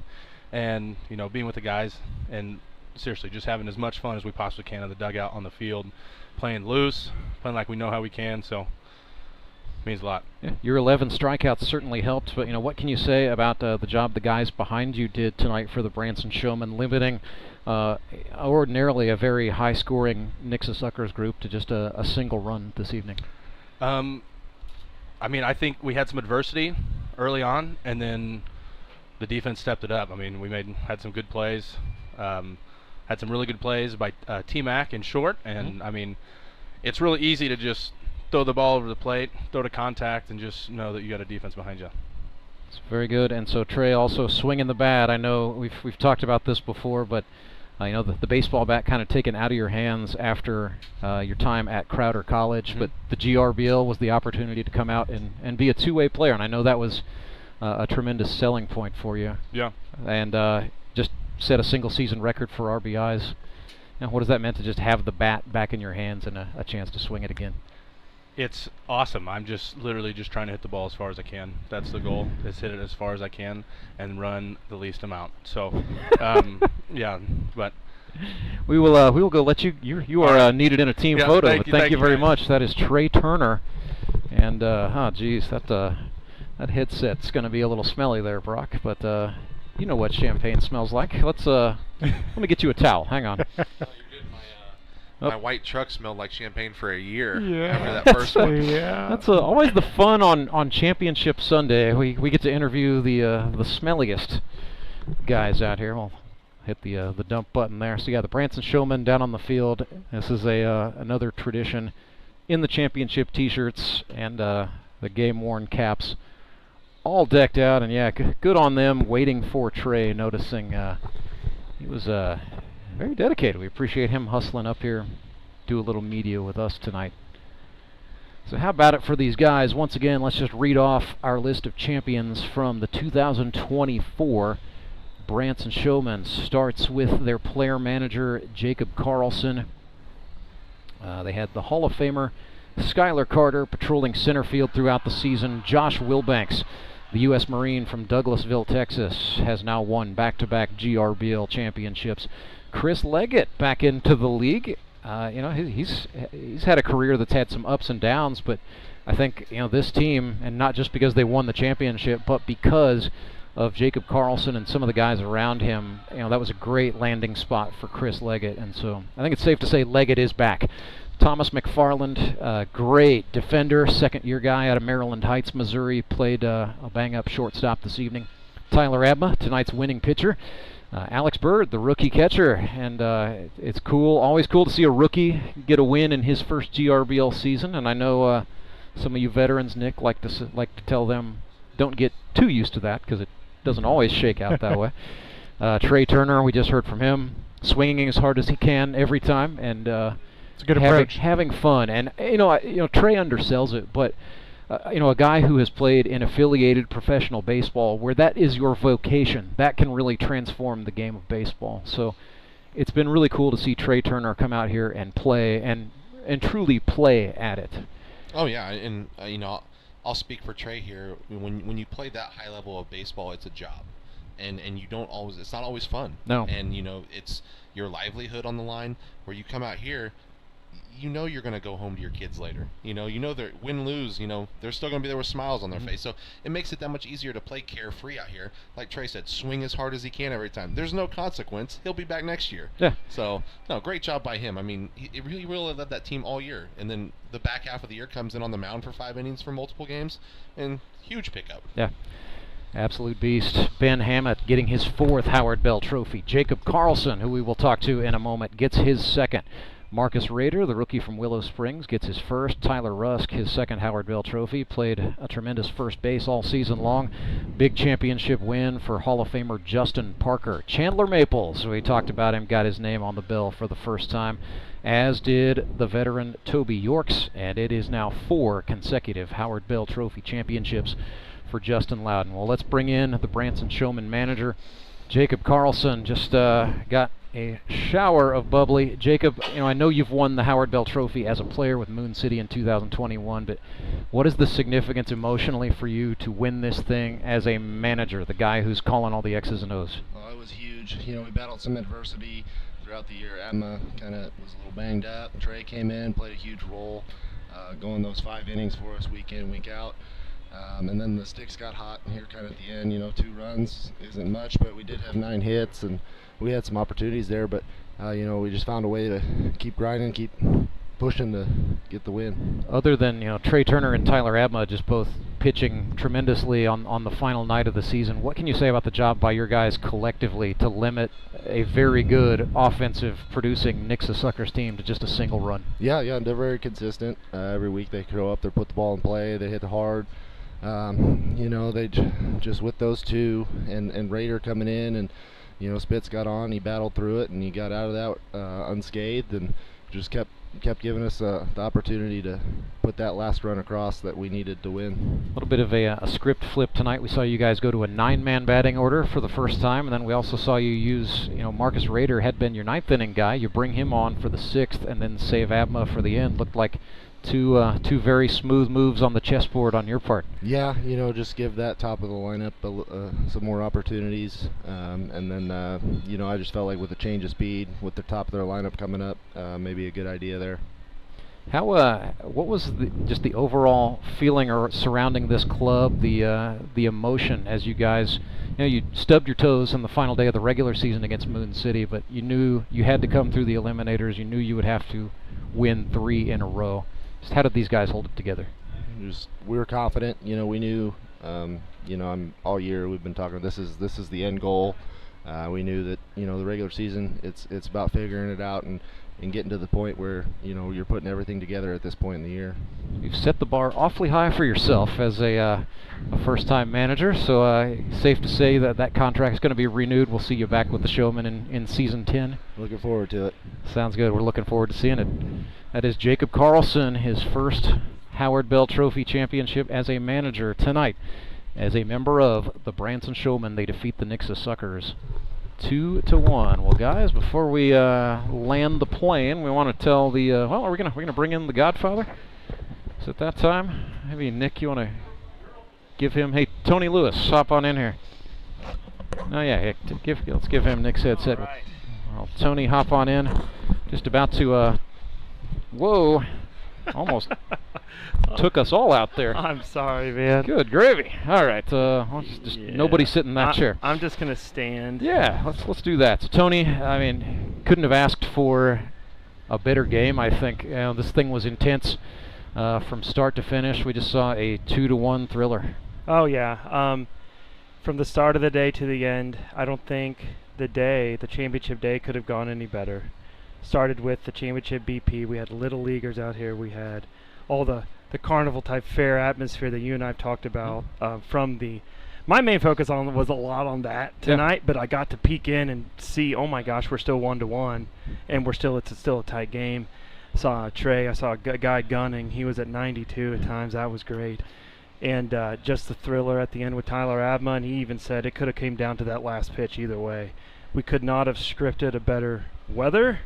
and being with the guys and seriously just having as much fun as we possibly can in the dugout, on the field, playing loose, playing like we know how we can. So means a lot. Yeah, your 11 strikeouts certainly helped, but what can you say about the job the guys behind you did tonight for the Branson Showmen, limiting ordinarily a very high-scoring Nixa Suckers group to just a single run this evening? I mean, I think we had some adversity early on, and then the defense stepped it up. I mean, we had some good plays, had some really good plays by T-Mac in short, and I mean, it's really easy to just throw the ball over the plate, throw to contact, and just know that you got a defense behind you. It's very good. And so Trey also swinging the bat. I know we've talked about this before, but the baseball bat kind of taken out of your hands after your time at Crowder College, but the GRBL was the opportunity to come out and be a two-way player, and I know that was a tremendous selling point for you. Yeah. And just set a single-season record for RBIs. What does that mean to just have the bat back in your hands and a chance to swing it again? It's awesome. I'm just literally just trying to hit the ball as far as I can. That's the goal, is hit it as far as I can and run the least amount. So, yeah, but we will go let you are needed in a team photo. Thank you very much. That is Trey Turner, and geez, that headset's going to be a little smelly there, Brock. But you know what champagne smells like. Let me get you a towel. Hang on. My white truck smelled like champagne for a year after that first one. Yeah. That's always the fun on Championship Sunday. We get to interview the smelliest guys out here. We'll hit the dump button there. So yeah, the Branson Showmen down on the field. This is another tradition in the championship T-shirts and the game-worn caps, all decked out. And yeah, good on them. Waiting for Trey, noticing he was very dedicated. We appreciate him hustling up here, do a little media with us tonight. So how about it for these guys? Once again, let's just read off our list of champions from the 2024 Branson Showmen. Starts with their player manager, Jacob Karlson. They had the Hall of Famer, Schuyler Carter, patrolling center field throughout the season. Josh Wilbanks, the U.S. Marine from Douglasville, Texas, has now won back-to-back GRBL championships. Chris Leggett back into the league. He's had a career that's had some ups and downs, but I think this team, and not just because they won the championship, but because of Jacob Karlson and some of the guys around him, that was a great landing spot for Chris Leggett, and so I think it's safe to say Leggett is back. Thomas McFarland, great defender, second-year guy out of Maryland Heights, Missouri, played a bang-up shortstop this evening. Tyler Abma, tonight's winning pitcher. Alex Bird, the rookie catcher, and it's cool, always cool to see a rookie get a win in his first GRBL season. And I know some of you veterans, Nick, like to tell them don't get too used to that because it doesn't always shake out that way. Trey Turner, we just heard from him, swinging as hard as he can every time, and it's a good approach. Having fun. And Trey undersells it, but. A guy who has played in affiliated professional baseball, where that is your vocation, that can really transform the game of baseball. So it's been really cool to see Trey Turner come out here and play and truly play at it. Oh yeah, and I'll speak for Trey here. When you play that high level of baseball, it's a job, and you don't always. It's not always fun. No. And it's your livelihood on the line. Where you come out here, you're going to go home to your kids later. They're win, lose, they're still going to be there with smiles on their face. So it makes it that much easier to play carefree out here. Like Trey said, swing as hard as he can every time. There's no consequence. He'll be back next year. Yeah. So, no, great job by him. I mean, he really led that team all year. And then the back half of the year comes in on the mound for 5 innings for multiple games. And huge pickup. Yeah. Absolute beast. Ben Hammett getting his 4th Howard Bell Trophy. Jacob Karlson, who we will talk to in a moment, gets his 2nd. Marcus Rader, the rookie from Willow Springs, gets his 1st. Tyler Rusk, his 2nd Howard Bell Trophy. Played a tremendous first base all season long. Big championship win for Hall of Famer Justin Parker. Chandler Maples, we talked about him, got his name on the bill for the first time, as did the veteran Toby Yorks, and it is now 4 consecutive Howard Bell Trophy championships for Justin Loudon. Well, let's bring in the Branson Showman manager, Jacob Karlson. Just got a shower of bubbly. Jacob, I know you've won the Howard Bell Trophy as a player with Moon City in 2021, but what is the significance emotionally for you to win this thing as a manager, the guy who's calling all the X's and O's? Well, it was huge. We battled some adversity throughout the year. Atma kind of was a little banged up. Trey came in, played a huge role. going those 5 innings for us week in, week out. And then the sticks got hot here kind of at the end. 2 runs isn't much, but we did have 9 hits, and we had some opportunities there. But we just found a way to keep grinding, keep pushing to get the win. Other than Trey Turner and Tyler Abma just both pitching tremendously on the final night of the season, what can you say about the job by your guys collectively to limit a very good offensive producing Nixa Suckers team to just a single run? Yeah, they're very consistent. Every week they go up there, put the ball in play, they hit hard. They just with those 2 and Raider coming in, and Spitz got on, he battled through it, and he got out of that unscathed, and just kept giving us the opportunity to put that last run across that we needed to win. A little bit of a script flip tonight. We saw you guys go to a 9-man batting order for the first time, and then we also saw you use, Marcus Raider had been your 9th inning guy. You bring him on for the 6th, and then save Abma for the end. Looked like two very smooth moves on the chessboard on your part. Yeah, just give that top of the lineup some more opportunities, and then I just felt like with a change of speed, with the top of their lineup coming up, maybe a good idea there. How what was just the overall feeling surrounding this club, the emotion as you guys, you stubbed your toes on the final day of the regular season against Moon City, but you knew you had to come through the eliminators. You knew you would have to win 3 in a row. How did these guys hold it together? We were confident. We knew. All year we've been talking. This is the end goal. We knew that the regular season it's about figuring it out and getting to the point where you're putting everything together at this point in the year. You've set the bar awfully high for yourself as a first-time manager. So safe to say that contract is going to be renewed. We'll see you back with the Showman in season 10. Looking forward to it. Sounds good. We're looking forward to seeing it. That is Jacob Karlson, his first Howard Bell Trophy championship as a manager tonight. As a member of the Branson Showmen, they defeat the Nixa Suckers 2-1. Well, guys, before we land the plane, we want to tell the we're gonna bring in the Godfather. So at that time, maybe Nick, you want to give him? Hey, Tony Lewis, hop on in here. Oh yeah, let's give him Nick's headset. Right. Well, Tony, hop on in. Just about to. Whoa. Almost took us all out there. I'm sorry, man. Good gravy. All right, just nobody sit in that chair. I'm just gonna stand. Yeah, let's do that. So Tony, I mean, couldn't have asked for a better game. I think this thing was intense from start to finish. We just saw a 2-1 thriller. Oh yeah. From the start of the day to the end, I don't think the championship day, could have gone any better. Started with the championship BP. We had little leaguers out here. We had all the carnival type fair atmosphere that you and I've talked about. My main focus was a lot on that tonight, but I got to peek in and see, oh my gosh, we're still 1-1, and it's still a tight game. Saw Trey. I saw a guy gunning. He was at 92 at times. That was great. And just the thriller at the end with Tyler Abma, and he even said it could have came down to that last pitch either way. We could not have scripted a better weather,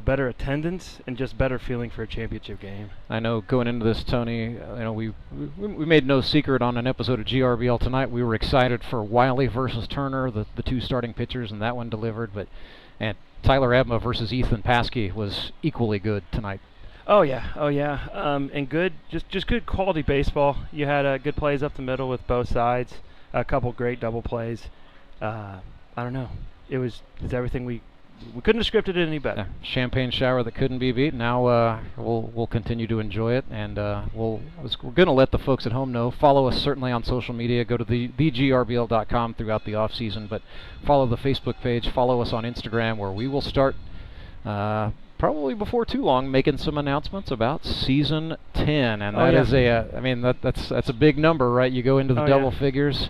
better attendance, and just better feeling for a championship game. I know going into this, Tony, we made no secret on an episode of GRBL tonight. We were excited for Wiley versus Turner, the 2 starting pitchers, and that one delivered. And Tyler Abma versus Ethan Paskey was equally good tonight. Oh yeah. And good, just good quality baseball. You had good plays up the middle with both sides, a couple great double plays. I don't know. It's everything we couldn't have scripted it any better. Yeah, champagne shower that couldn't be beat. Now we'll continue to enjoy it, and we're going to let the folks at home know. Follow us certainly on social media. Go to thegrBL.com throughout the off season, but follow the Facebook page. Follow us on Instagram, where we will start probably before too long making some announcements about season 10, and that's a big number, right? You go into the double figures.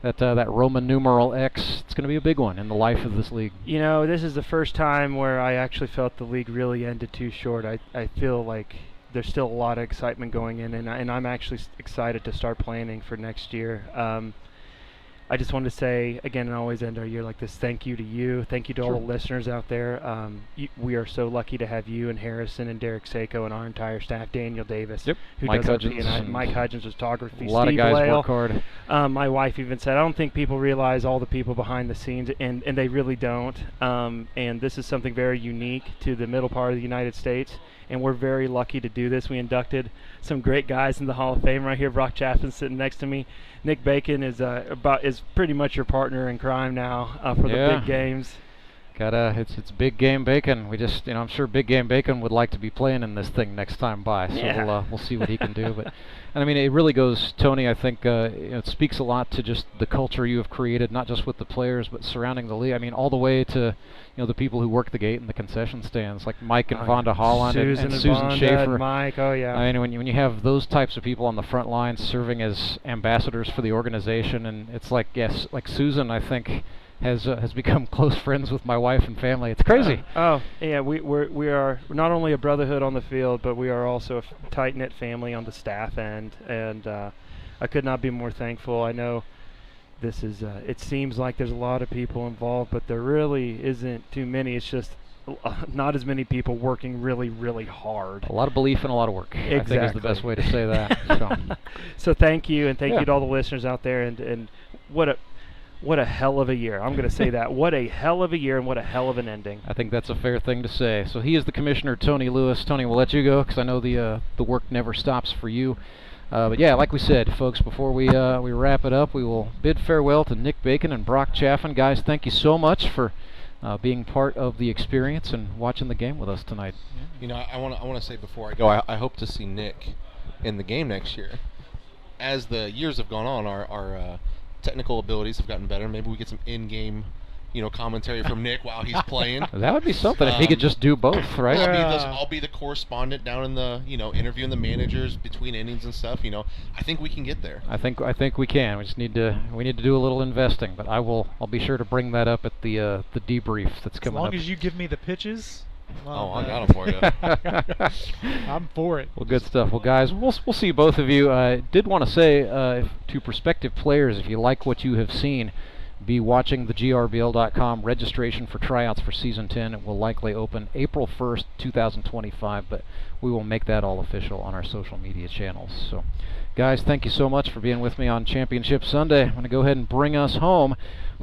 That Roman numeral X, it's going to be a big one in the life of this league. This is the first time where I actually felt the league really ended too short. I feel like there's still a lot of excitement going in, and I'm actually excited to start planning for next year. I just wanted to say, again, and always end our year like this, thank you to you. Thank you to all the listeners out there. We are so lucky to have you and Harrison and Derek Saiko and our entire staff, Daniel Davis, who Mike does Hudgens, Mike Hudgens photography, a lot Steve of guys Lale. work hard. My wife even said, I don't think people realize all the people behind the scenes, and they really don't. And this is something very unique to the middle part of the United States. and we're very lucky to do this. We inducted some great guys in the Hall of Fame right here. Brock Chaffin sitting next to me. Nick Bacon is pretty much your partner in crime now for the big games. It's big game Bacon. We just, I'm sure big game Bacon would like to be playing in this thing next time by. So we'll see what he can do. But and I mean, it really goes, Tony. I think it speaks a lot to just the culture you have created, not just with the players, but surrounding the league. I mean, all the way to the people who work the gate and the concession stands, like Mike and Vonda Holland and Susan Schaefer. And Mike, I mean, when you have those types of people on the front lines serving as ambassadors for the organization, and it's like like Susan, I think, has become close friends with my wife and family. It's crazy. We are not only a brotherhood on the field, but we are also a tight-knit family on the staff end, and I could not be more thankful. I know this is it seems like there's a lot of people involved, but there really isn't too many. It's just not as many people working really, really hard. A lot of belief and a lot of work. Exactly. I think is the best way to say that. So thank you, and thank you to all the listeners out there, and what a hell of a year. I'm going to say that. What a hell of a year and what a hell of an ending. I think that's a fair thing to say. So he is the commissioner, Tony Lewis. Tony, we'll let you go because I know the work never stops for you. But yeah, like we said, folks, before we wrap it up, we will bid farewell to Nick Bacon and Brock Chaffin. Guys, thank you so much for being part of the experience and watching the game with us tonight. I want to say before I go, I hope to see Nick in the game next year. As the years have gone on, our technical abilities have gotten better. Maybe we get some in-game, commentary from Nick while he's playing. That would be something if he could just do both, right? I'll be the correspondent down in the, interviewing the managers between innings and stuff. I think we can get there. I think we can. We just need to do a little investing. But I'll be sure to bring that up at the debrief that's coming up. As long as you give me the pitches. I got them for you. I'm for it. Well, good stuff. Well, guys, we'll see both of you. I did want to say to prospective players, if you like what you have seen, be watching the GRBL.com. Registration for tryouts for Season 10. It will likely open April 1st, 2025, but we will make that all official on our social media channels. So, guys, thank you so much for being with me on Championship Sunday. I'm going to go ahead and bring us home.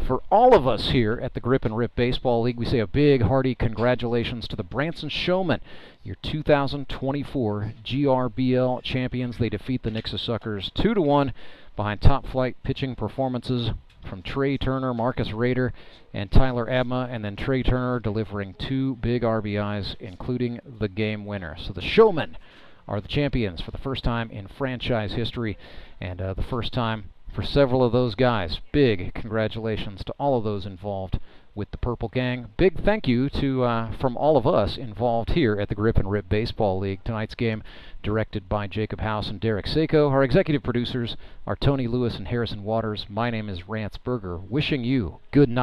For all of us here at the Grip and Rip Baseball League, we say a big, hearty congratulations to the Branson Showmen, your 2024 GRBL champions. They defeat the Nixa Suckers 2-1 behind top-flight pitching performances from Trey Turner, Marcus Rader, and Tyler Abma, and then Trey Turner delivering 2 big RBIs, including the game winner. So the Showmen are the champions for the first time in franchise history, and the first time for several of those guys. Big congratulations to all of those involved with the Purple Gang. Big thank you to from all of us involved here at the Grip and Rip Baseball League. Tonight's game directed by Jacob House and Derek Saiko. Our executive producers are Tony Lewis and Harrison Waters. My name is Rance Berger. Wishing you good night.